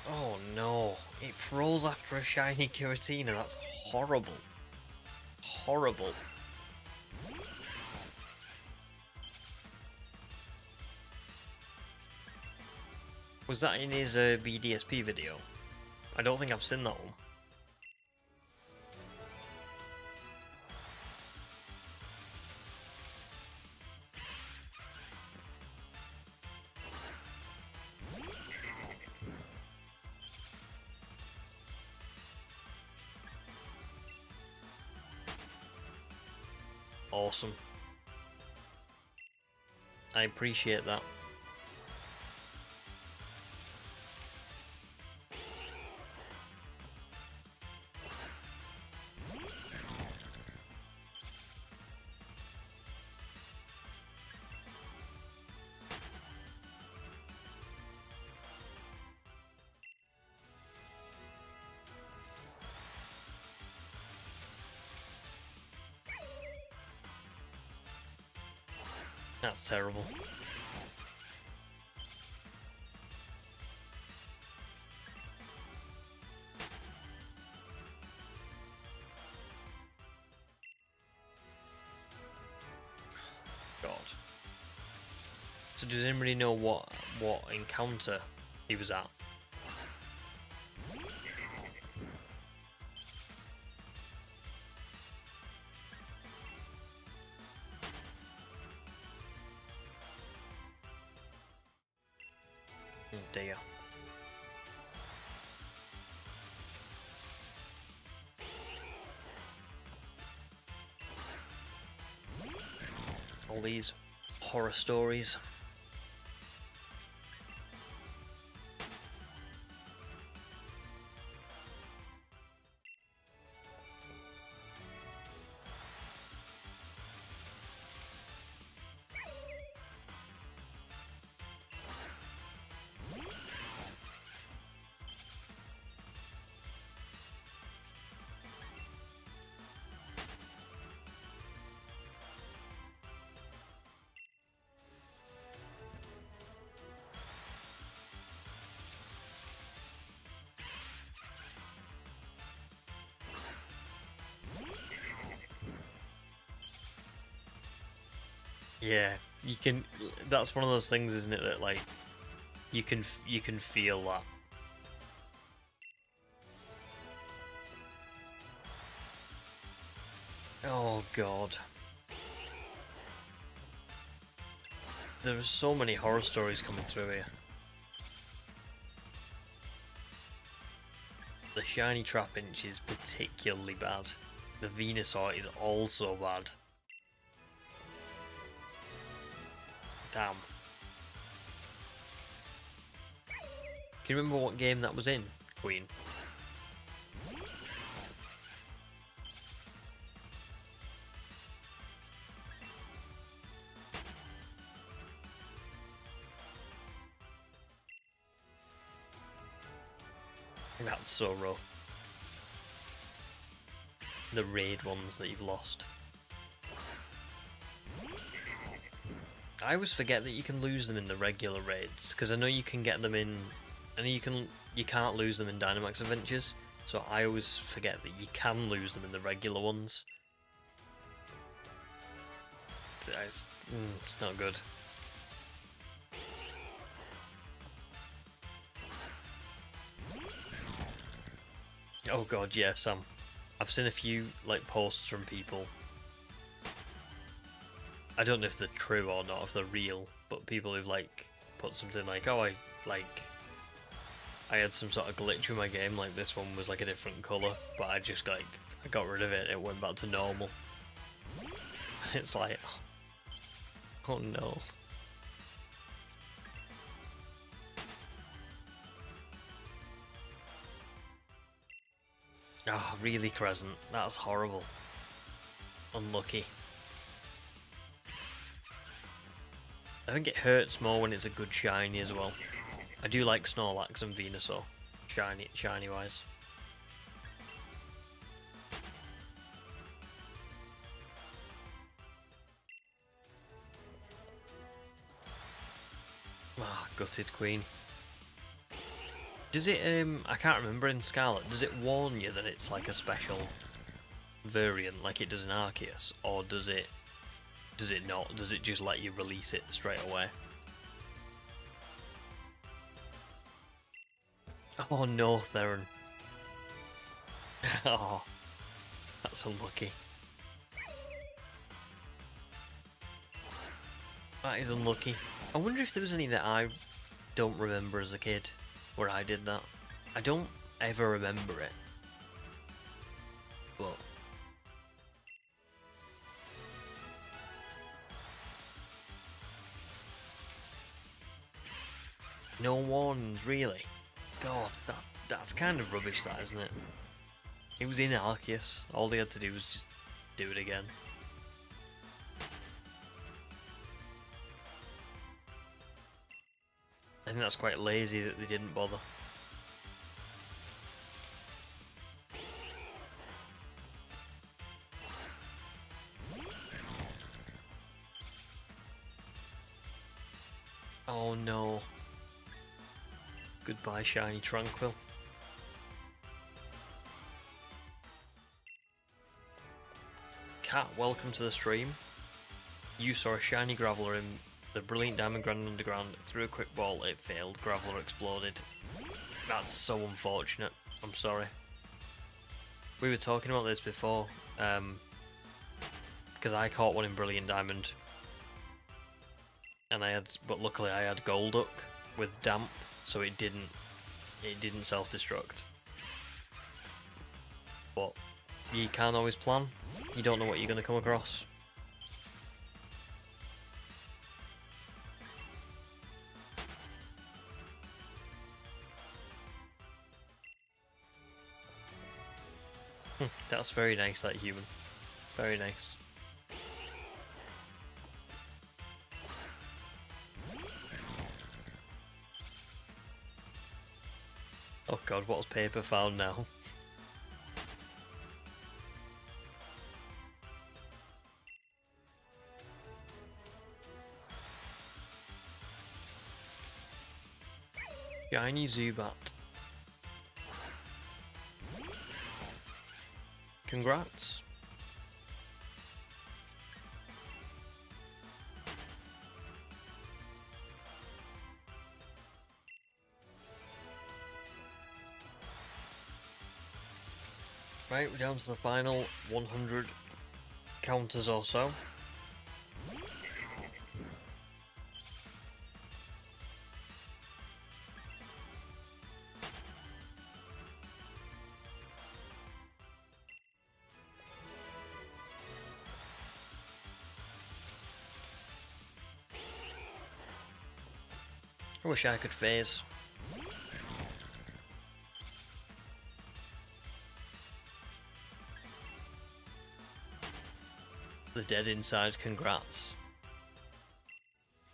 Oh no, it froze after a shiny Giratina, that's horrible. Horrible. Was that in his BDSP video? I don't think I've seen that one. Awesome. I appreciate that. That's terrible. God. So does anybody know what encounter he was at? Oh dear. All these horror stories. Yeah, you can. That's one of those things, isn't it? That like you can feel that. Oh god, there are so many horror stories coming through here. The shiny Trapinch is particularly bad. The Venusaur is also bad. Damn. Can you remember what game that was in, Queen? That's so rough. The raid ones that you've lost. I always forget that you can lose them in the regular raids, because I know you can get them in. I know you can't lose them in Dynamax Adventures, so I always forget that you can lose them in the regular ones. It's not good. Oh god, yeah, Sam. I've seen a few like posts from people. I don't know if they're true or not, if they're real, but people who've like put something like, oh, I had some sort of glitch with my game, like this one was like a different colour, but I just I got rid of it, it went back to normal. And it's like, oh no. Ah, oh, really, Crescent? That's horrible. Unlucky. I think it hurts more when it's a good shiny as well. I do like Snorlax and Venusaur, shiny wise. Ah, gutted Queen. Does it, I can't remember in Scarlet, does it warn you that it's like a special variant like it does in Arceus? Or does it not? Does it just let you release it straight away? Oh no, Theron. Oh, that's unlucky. That is unlucky. I wonder if there was any that I don't remember as a kid where I did that. I don't ever remember it. But no warnings, really? God, that's kind of rubbish, that, isn't it? It was in Arceus. All they had to do was just do it again. I think that's quite lazy that they didn't bother. Oh no. Goodbye, shiny Tranquil. Cat, welcome to the stream. You saw a shiny Graveler in the Brilliant Diamond Grand Underground. Threw a quick ball, it failed. Graveler exploded. That's so unfortunate. I'm sorry. We were talking about this before, because I caught one in Brilliant Diamond, and but luckily I had Golduck with damp, so it didn't self-destruct. But you can't always plan. You don't know what you're going to come across. That's very nice, that human. Very nice. Oh god, what's paper found now? Shiny Zubat. Congrats. Right, we're down to the final 100 counters or so. I wish I could phase. The dead inside, congrats.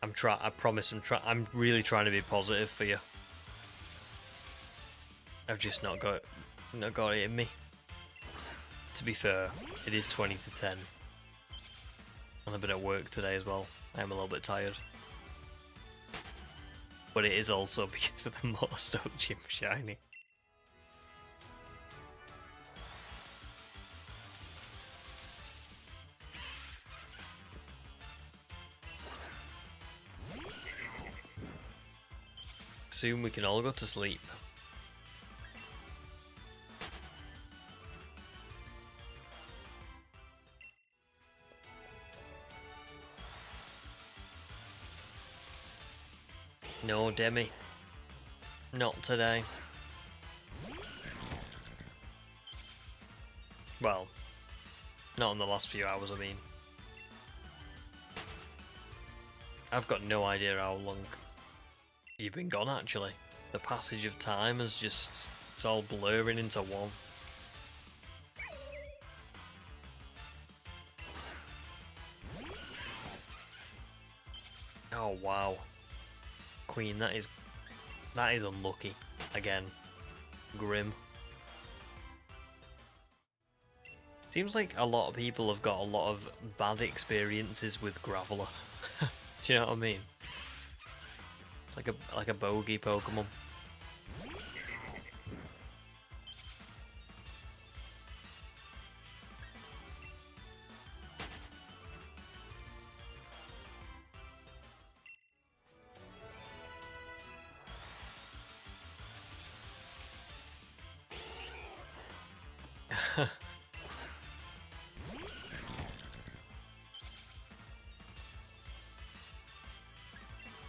I promise I'm really trying to be positive for you. I've just not got it in me. To be fair, it is 20 to 10. And I've been at work today as well. I am a little bit tired. But it is also because of the Motostoke Gym shiny. Soon we can all go to sleep. No, Demi. Not today. Well, not in the last few hours, I mean. I've got no idea how long you've been gone, actually. The passage of time is just... it's all blurring into one. Oh, wow. Queen, that is unlucky. Again. Grim. Seems like a lot of people have got a lot of bad experiences with Graveler. Do you know what I mean? Like a bogey Pokemon.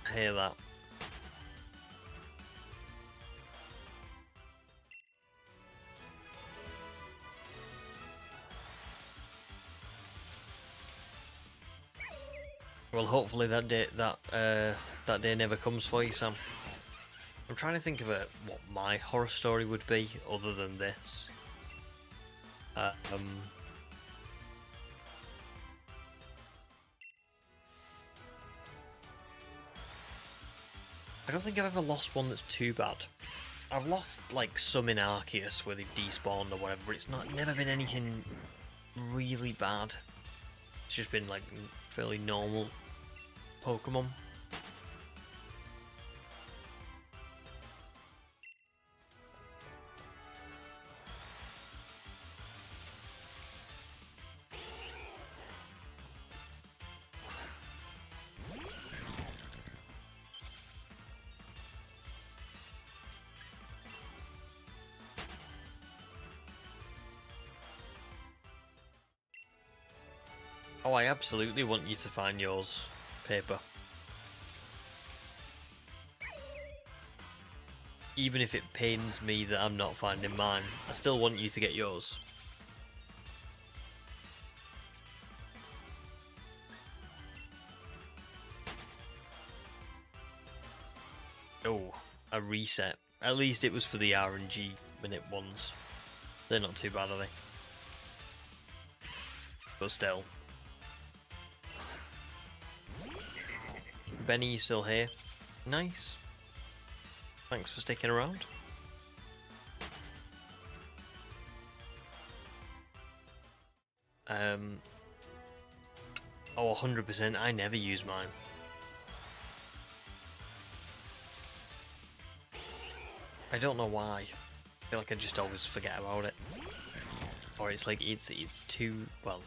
I hear that. Well, hopefully that day never comes for you, Sam. I'm trying to think of what my horror story would be other than this. I don't think I've ever lost one that's too bad. I've lost like some in Arceus where they've despawned or whatever, but it's never been anything really bad. It's just been like fairly normal Pokemon. Oh, I absolutely want you to find yours, Paper. Even if it pains me that I'm not finding mine, I still want you to get yours. Oh, a reset. At least it was for the RNG minute ones. They're not too bad, are they? But still. Benny, you still here? Nice. Thanks for sticking around. Oh, 100%. I never use mine. I don't know why. I feel like I just always forget about it. Or it's like, it's too, well,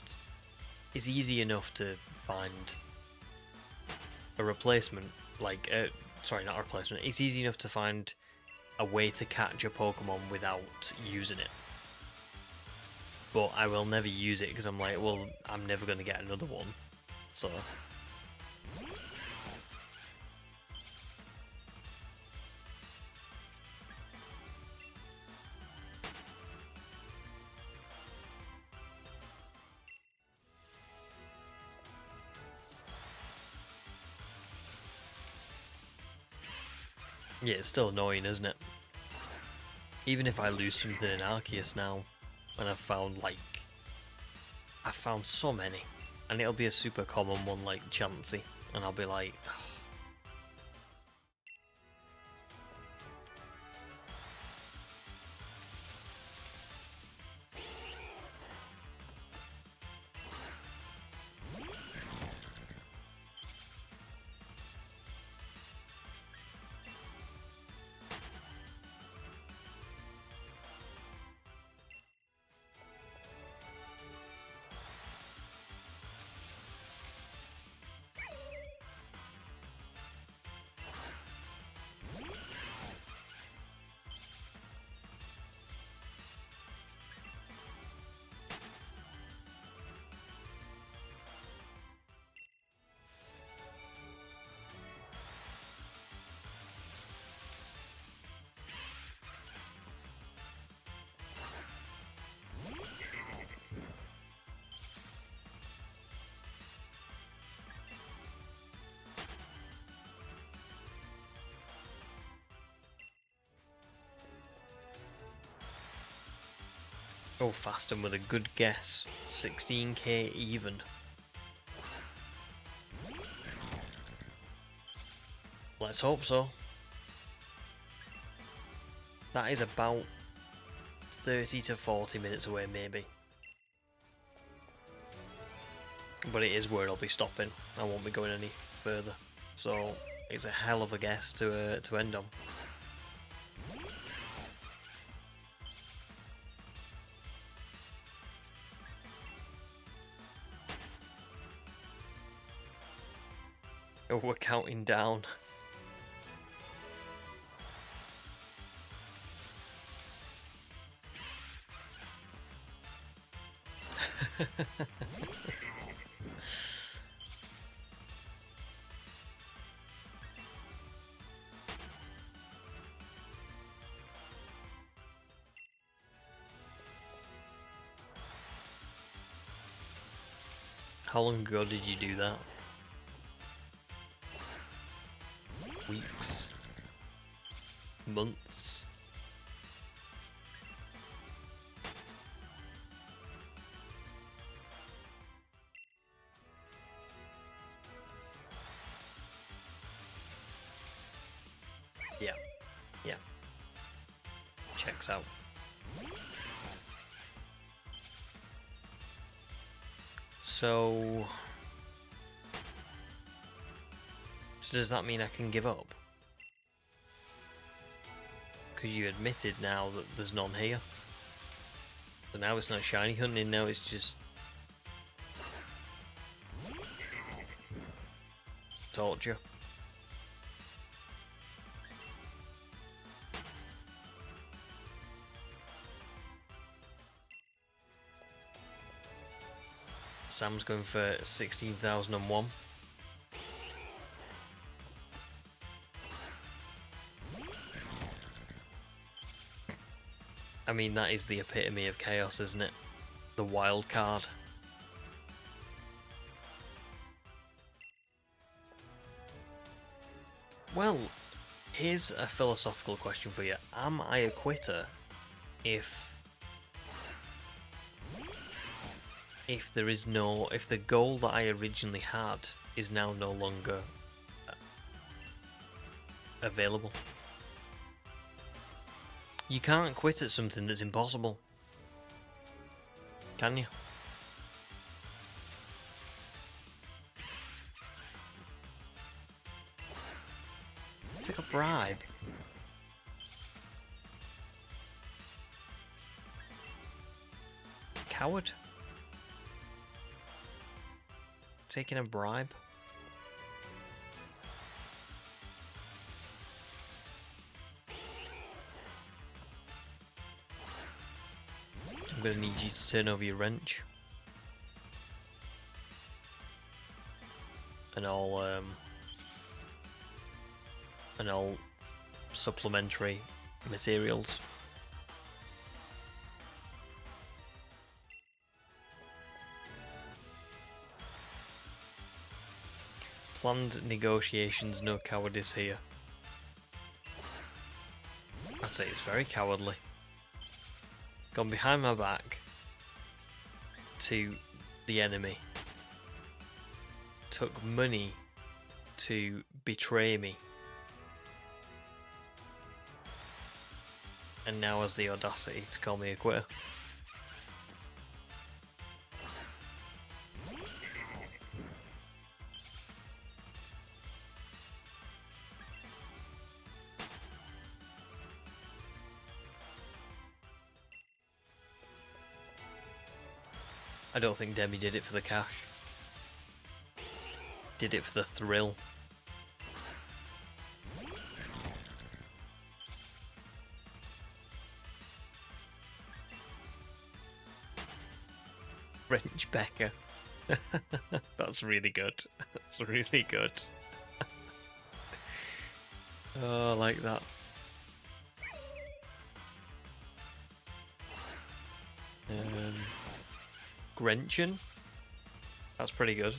it's easy enough to find a replacement, like, sorry, not a replacement, it's easy enough to find a way to catch a Pokemon without using it. but I will never use it because I'm like, well, I'm never going to get another one. So. Yeah, it's still annoying, isn't it? Even if I lose something in Arceus now, and I've found so many, and it'll be a super common one like Chansey, and I'll be like, oh, Fasten with a good guess, 16k even. Let's hope so. That is about 30 to 40 minutes away, maybe. But it is where I'll be stopping. I won't be going any further. So it's a hell of a guess to end on. Oh, we're counting down. How long ago did you do that? Weeks? Months? Yeah. Yeah. Checks out. So does that mean I can give up? Because you admitted now that there's none here. So now it's not shiny hunting, now it's just torture. Sam's going for 16,001. I mean, that is the epitome of chaos, isn't it? The wild card. Well, here's a philosophical question for you. Am I a quitter if the goal that I originally had is now no longer available? You can't quit at something that's impossible, can you? Take a bribe. Coward. Taking a bribe. I'm going to need you to turn over your wrench. And all supplementary materials. Planned negotiations, no cowardice here. I'd say it's very cowardly. Gone behind my back to the enemy. Took money to betray me. And now has the audacity to call me a quitter. I don't think Demi did it for the cash. Did it for the thrill. Wrench Becker. That's really good. That's really good. Oh, I like that. Grenchen. That's pretty good.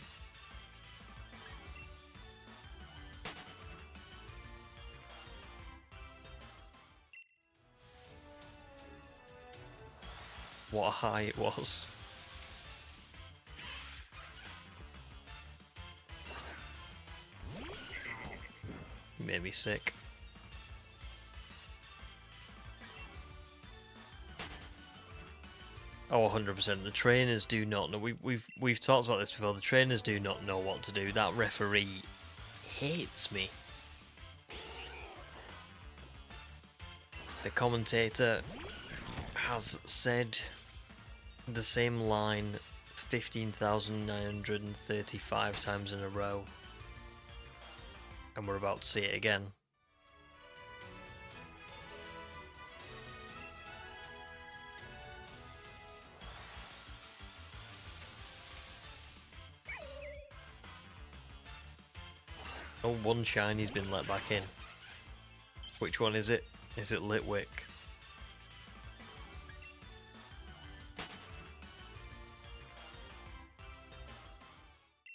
What a high it was. You made me sick. Oh, 100%. The trainers do not know. We've talked about this before. The trainers do not know what to do. That referee hates me. The commentator has said the same line 15,935 times in a row. And we're about to see it again. Oh, one shiny's been let back in. Which one is it? Is it Litwick?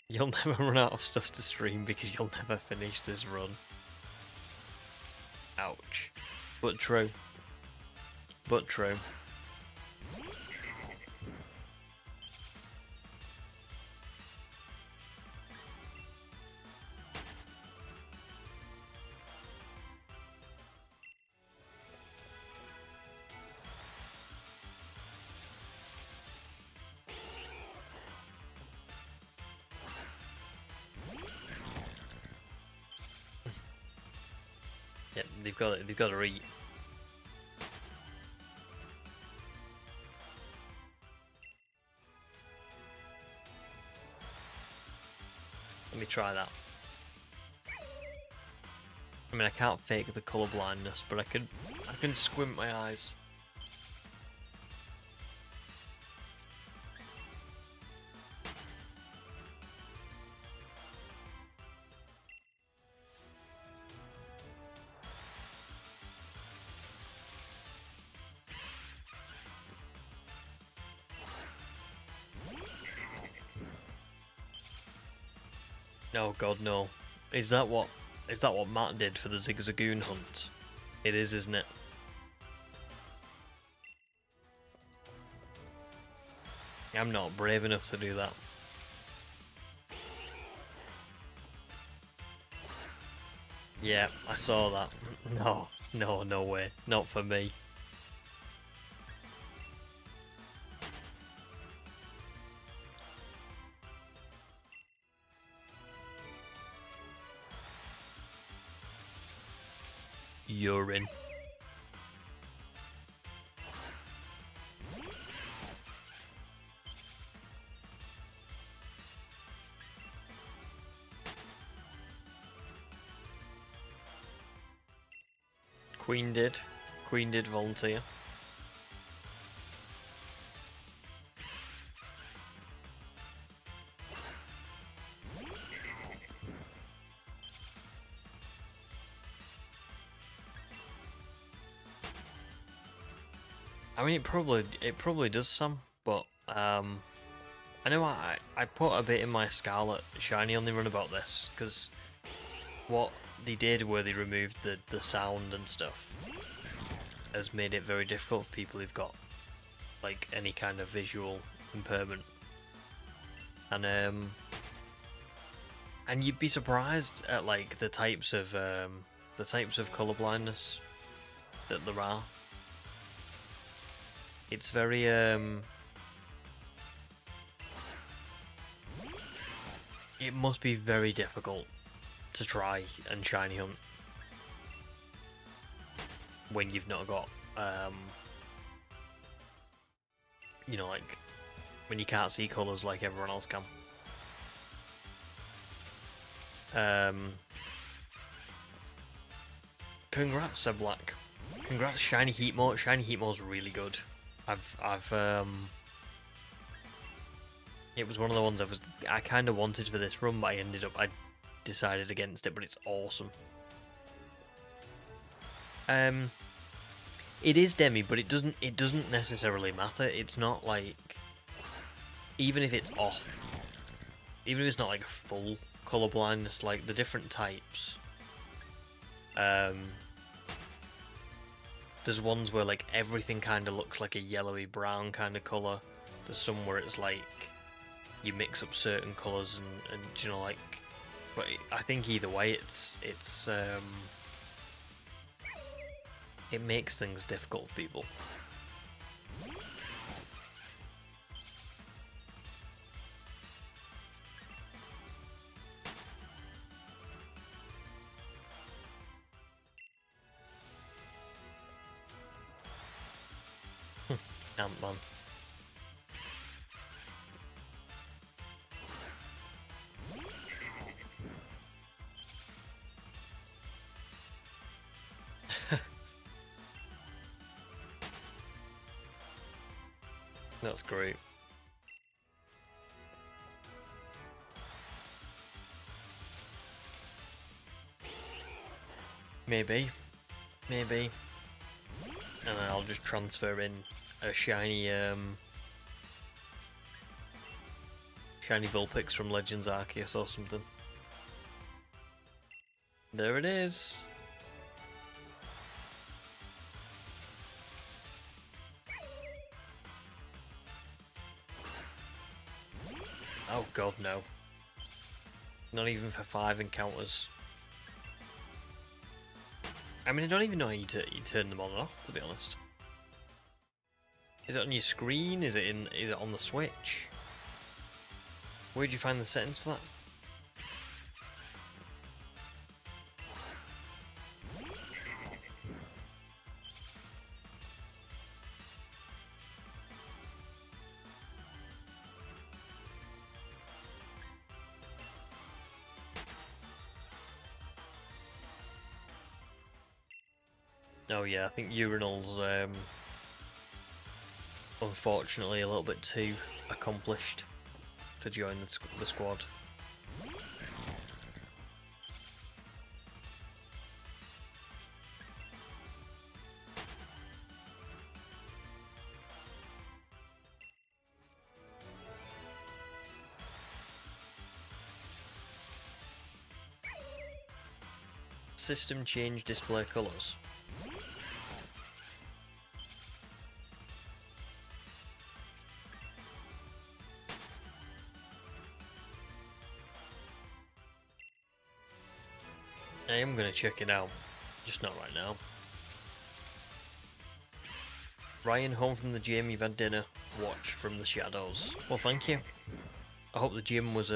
You'll never run out of stuff to stream because you'll never finish this run. Ouch. But true. But true. Yeah, they've got to eat. Let me try that. I mean, I can't fake the colour blindness, but I can squint my eyes. Oh god, no. Is that what Matt did for the Zigzagoon hunt? It is, isn't it? I'm not brave enough to do that. Yeah, I saw that. No way. Not for me. Urine. Queen did volunteer. I mean, it probably does some, but I know I put a bit in my Scarlet Shiny only run about this, because what they did where they removed the sound and stuff has made it very difficult for people who've got like any kind of visual impairment. And you'd be surprised at like the types of color blindness that there are. It's very it must be very difficult to try and shiny hunt when you've not got you know, like when you can't see colours like everyone else can. Congrats, Seb Black. Congrats, Shiny Heatmore. Shiny Heatmore's really good. It was one of the ones I kind of wanted for this run, but I decided against it. But it's awesome. It is Demi, but it doesn't necessarily matter. It's not like, even if it's off, even if it's not like full color blindness, like the different types. There's ones where like everything kind of looks like a yellowy brown kind of color. There's some where it's like you mix up certain colors and you know, like, but I think either way it makes things difficult for people. Ant-Man. That's great. Maybe. And then I'll just transfer in a shiny shiny Vulpix from Legends Arceus or something. There it is. Oh god, no. Not even for 5 encounters. I mean, I don't even know how you turn them on and off, to be honest. Is it on your screen? Is it on the Switch? Where'd you find the settings for that? Oh yeah, I think Urinal's unfortunately a little bit too accomplished to join the squad. System change display colours. I am going to check it out, just not right now. Ryan, home from the gym, you've had dinner, watch from the shadows. Well, thank you. I hope the gym was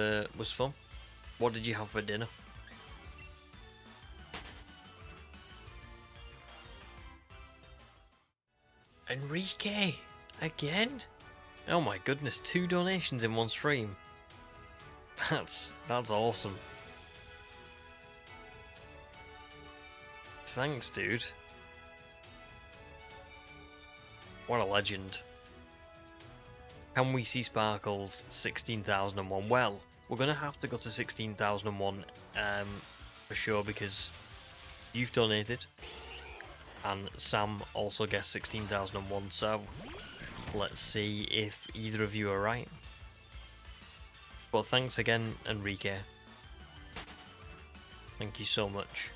fun. What did you have for dinner? Enrique! Again? Oh my goodness, 2 donations in one stream. That's awesome. Thanks, dude. What a legend. Can we see Sparkle's 16,001? Well, we're going to have to go to 16,001 for sure, because you've donated. and Sam also guessed 16,001, so let's see if either of you are right. Well, thanks again, Enrique. Thank you so much.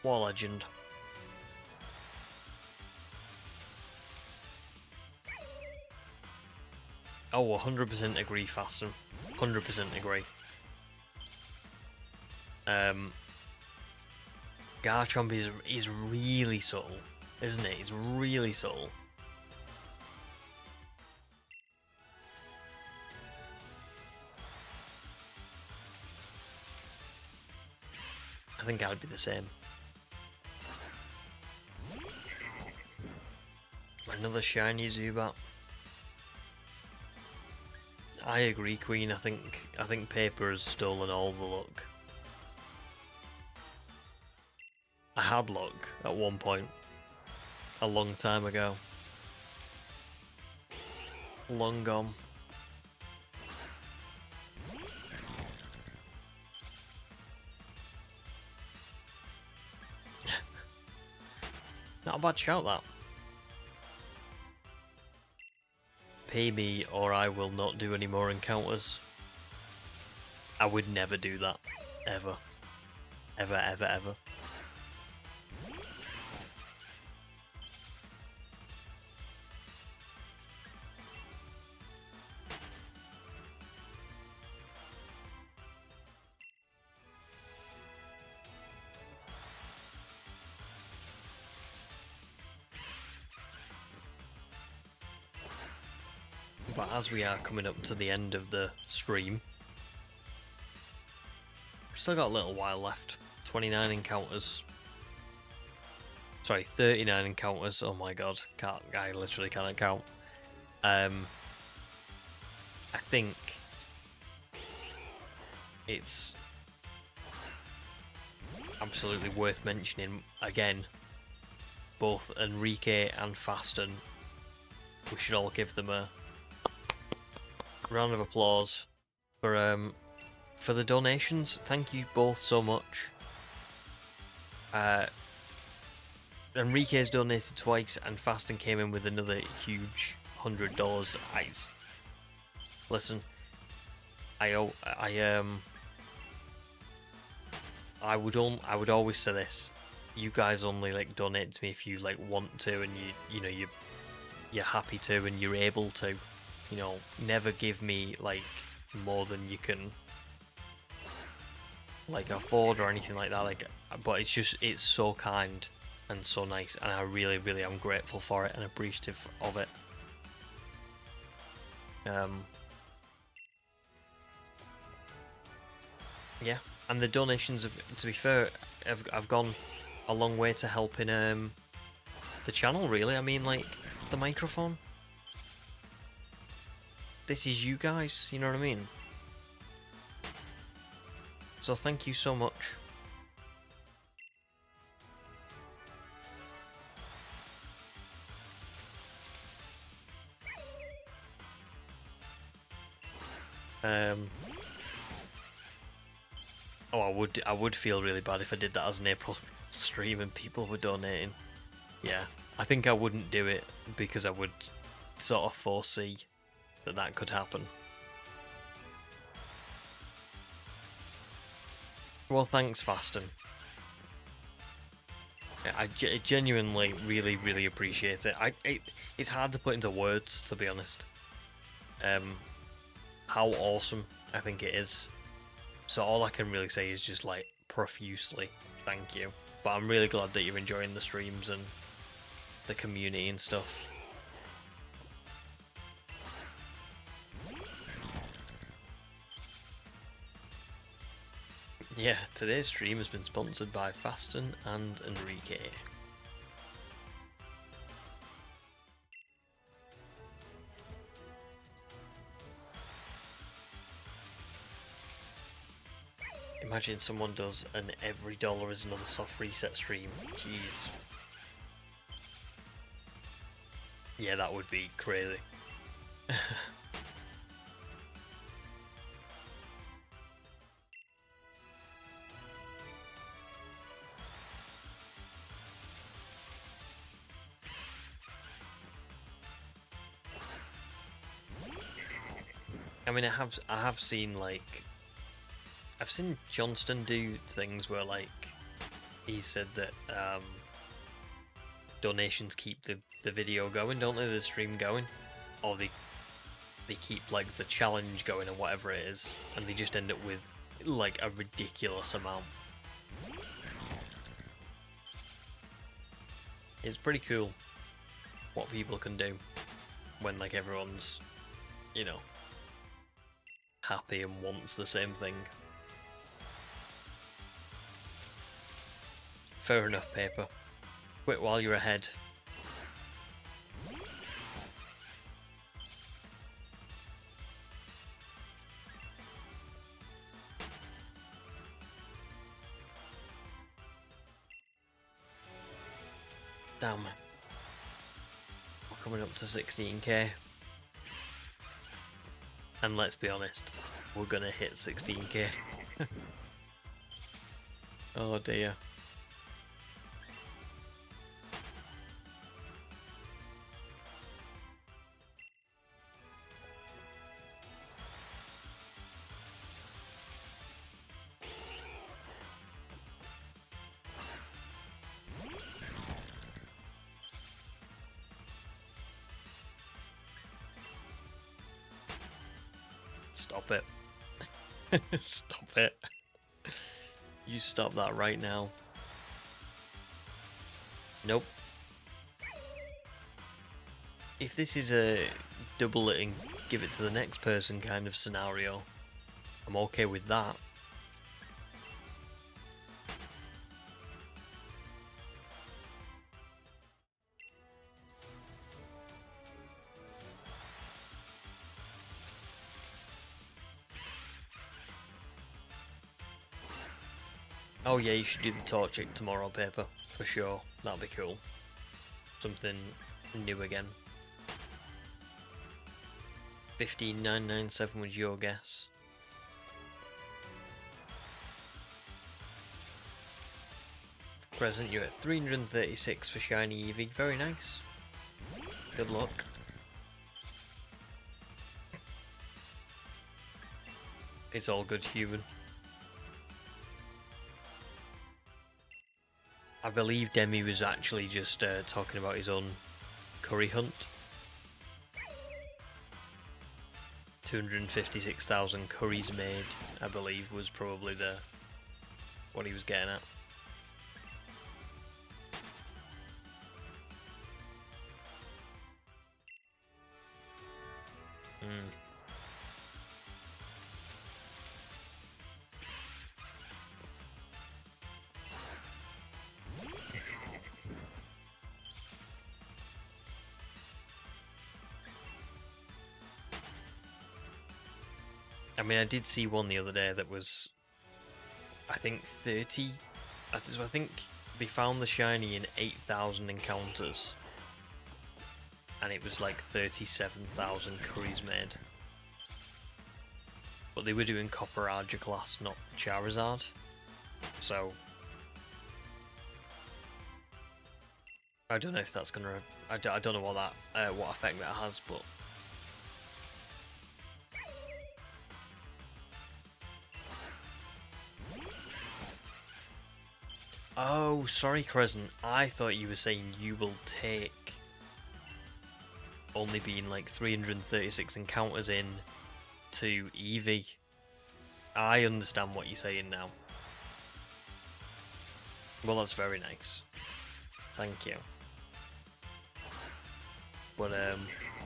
What a legend. Oh, 100% agree, Fasten. 100% agree. Garchomp is really subtle, isn't it? It's really subtle. I think I'd be the same. Another shiny Zubat. I agree, Queen. I think paper has stolen all the luck. I had luck at one point, a long time ago. Long gone. Not a bad shout, that. Pay me or I will not do any more encounters. I would never do that. Ever. Ever, ever, ever. But as we are coming up to the end of the stream, we've still got a little while left. 29 encounters. Sorry, 39 encounters. Oh my god, I literally cannot count. I think it's absolutely worth mentioning again. Both Enrique and Fasten. We should all give them a round of applause for the donations. Thank you both so much. Enrique's donated twice, and Fasten came in with another huge $100. Listen, I would always say this: you guys only like donate to me if you like want to, and you're happy to, and you're able to. You know, never give me like more than you can like afford or anything like that. Like, but it's so kind and so nice, and I really, really am grateful for it and appreciative of it. Yeah, and the donations have, to be fair, have gone a long way to helping the channel. Really, I mean, like the microphone. This is you guys, you know what I mean? So thank you so much. Oh, I would feel really bad if I did that as an April stream and people were donating. Yeah, I think I wouldn't do it because I would sort of foresee that could happen. Well, thanks, Fasten. I genuinely, really, really appreciate it. It's hard to put into words, to be honest. How awesome I think it is. So all I can really say is just like profusely thank you. But I'm really glad that you're enjoying the streams and the community and stuff. Yeah, today's stream has been sponsored by Fasten and Enrique. Imagine someone does an every dollar is another soft reset stream. Jeez. Yeah, that would be crazy. I mean, I have seen like I've seen Johnston do things where like he said that donations keep the video going, don't they? The stream going, or they keep like the challenge going or whatever it is, and they just end up with like a ridiculous amount. It's pretty cool what people can do when like everyone's, you know, happy and wants the same thing. Fair enough, Paper. Quit while you're ahead. Damn. We're coming up to 16k. And let's be honest, we're gonna hit 16k. Oh dear. Stop it. Stop it. You stop that right now. Nope. If this is a double it and give it to the next person kind of scenario, I'm okay with that. Oh yeah, you should do the torch it tomorrow, Paper, for sure. That'll be cool. Something new again. 15997 was your guess. Present, you're at 336 for Shiny Eevee. Very nice. Good luck. It's all good, human. I believe Demi was actually just talking about his own curry hunt. 256,000 curries made, I believe, was probably what he was getting at. I mean, I did see one the other day that was, I think 30. I think they found the shiny in 8,000 encounters, and it was like 37,000 curries made. But they were doing Copper Arger class, not Charizard. So I don't know if that's gonna. I don't know what what effect that has, but. Oh, sorry, Crescent. I thought you were saying you will take only being like 336 encounters in to Eevee. I understand what you're saying now. Well, that's very nice. Thank you. But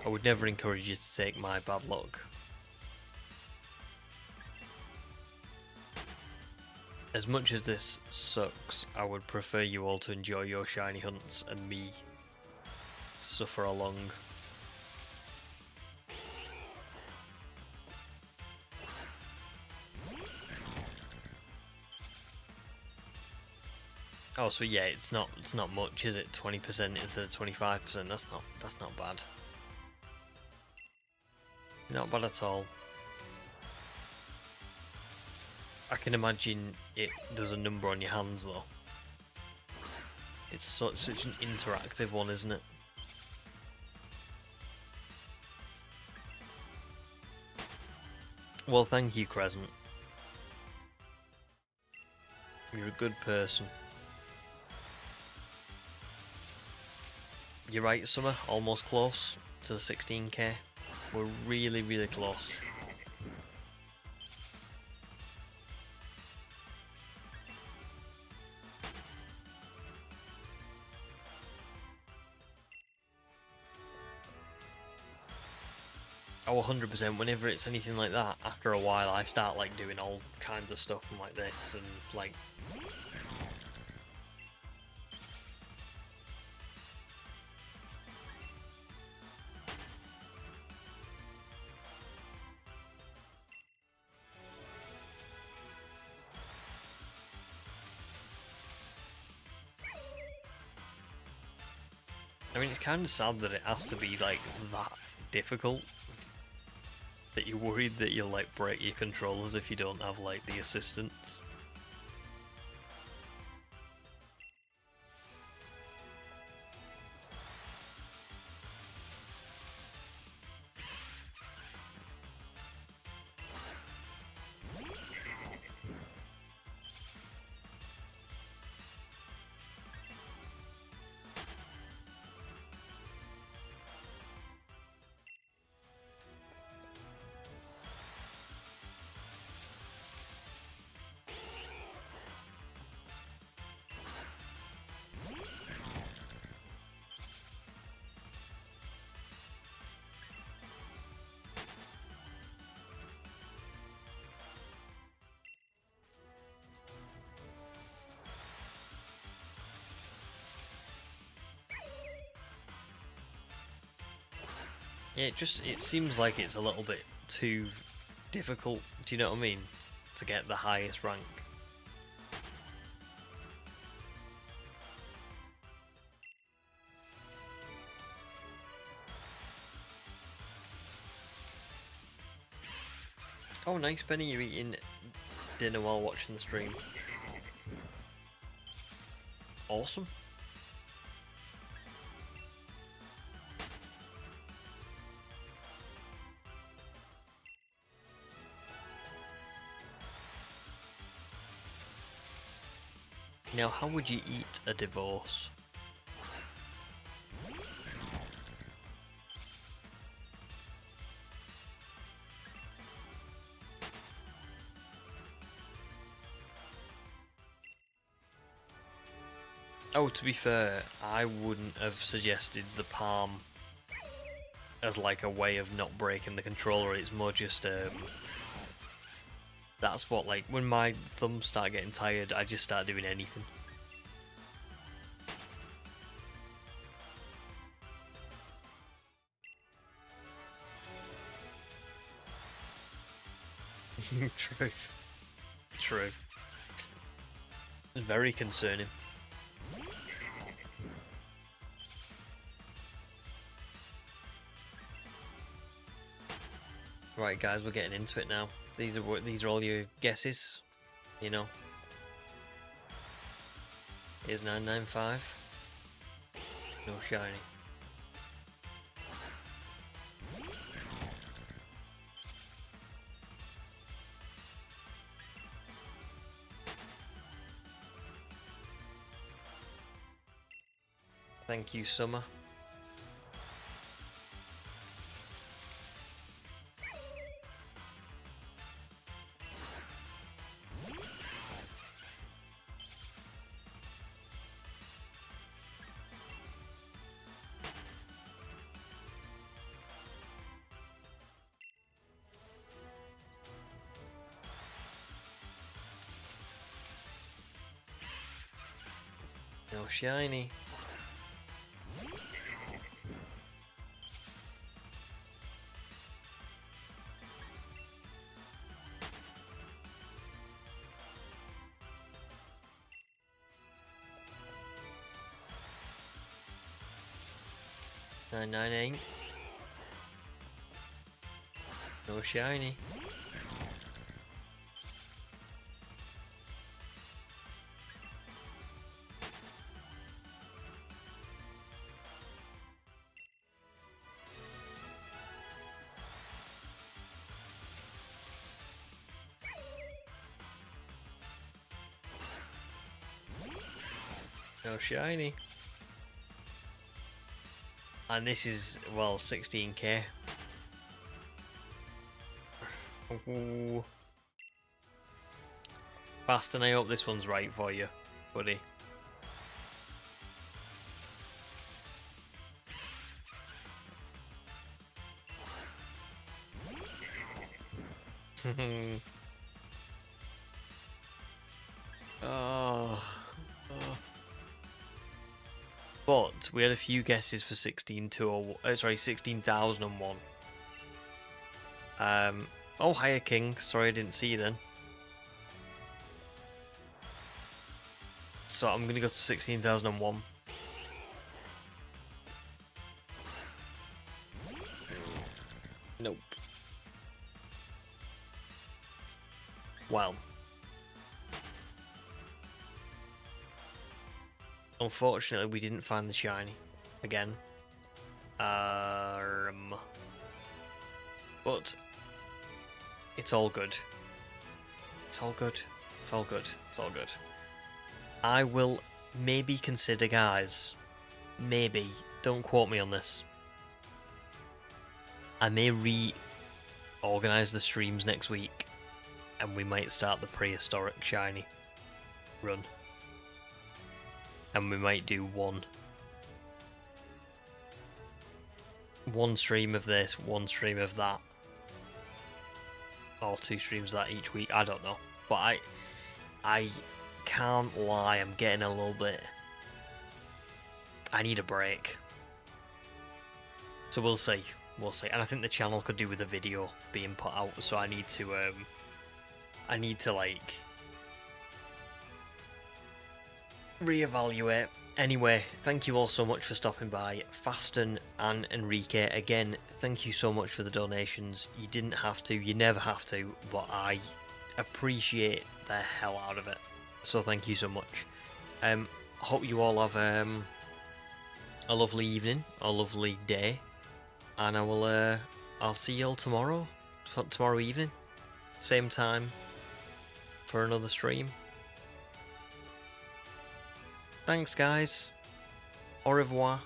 I would never encourage you to take my bad luck. As much as this sucks, I would prefer you all to enjoy your shiny hunts and me suffer along. Oh, so yeah, it's not much, is it? 20% instead of 25%. That's not bad. Not bad at all. I can imagine there's a number on your hands though. It's such an interactive one, isn't it? Well, thank you, Crescent. You're a good person. You're right, Summer. Almost close to the 16k. We're really, really close. Oh, 100%. Whenever it's anything like that, after a while, I start like doing all kinds of stuff like this and like. I mean, it's kind of sad that it has to be like that difficult. That you're worried that you'll like break your controllers if you don't have like the assistance. Yeah, it seems like it's a little bit too difficult, do you know what I mean? To get the highest rank. Oh, nice, Benny, you're eating dinner while watching the stream. Awesome. Now, how would you eat a divorce? Oh, to be fair, I wouldn't have suggested the palm as like a way of not breaking the controller. It's more just that's what, like, when my thumbs start getting tired, I just start doing anything. True. True. Very concerning. Right, guys, we're getting into it now. These are all your guesses, you know. Here's 995. No shiny. Thank you, Summer. No shiny. Nine eight. No shiny. No shiny. And this is, well, 16k. Ooh. Fast, and I hope this one's right for you, buddy. Oh. But we had a few guesses for 16,001. Oh, hiya King. Sorry I didn't see you then. So I'm gonna go to 16,001. Nope. Well. Unfortunately, we didn't find the shiny again. But it's all good. It's all good. It's all good. It's all good. I will maybe consider, guys. Maybe. Don't quote me on this. I may reorganize the streams next week, and we might start the prehistoric shiny run. And we might do one stream of this, one stream of that, or 2 streams of that each week. I don't know, but I can't lie. I'm getting a little bit. I need a break. So we'll see. We'll see. And I think the channel could do with a video being put out. So I need to like reevaluate. Anyway, thank you all so much for stopping by. Fasten and Enrique, again, thank you so much for the donations. You didn't have to, you never have to, but I appreciate the hell out of it. So thank you so much. Hope you all have a lovely evening, a lovely day, and I'll see you all tomorrow evening, same time for another stream. Thanks, guys. Au revoir.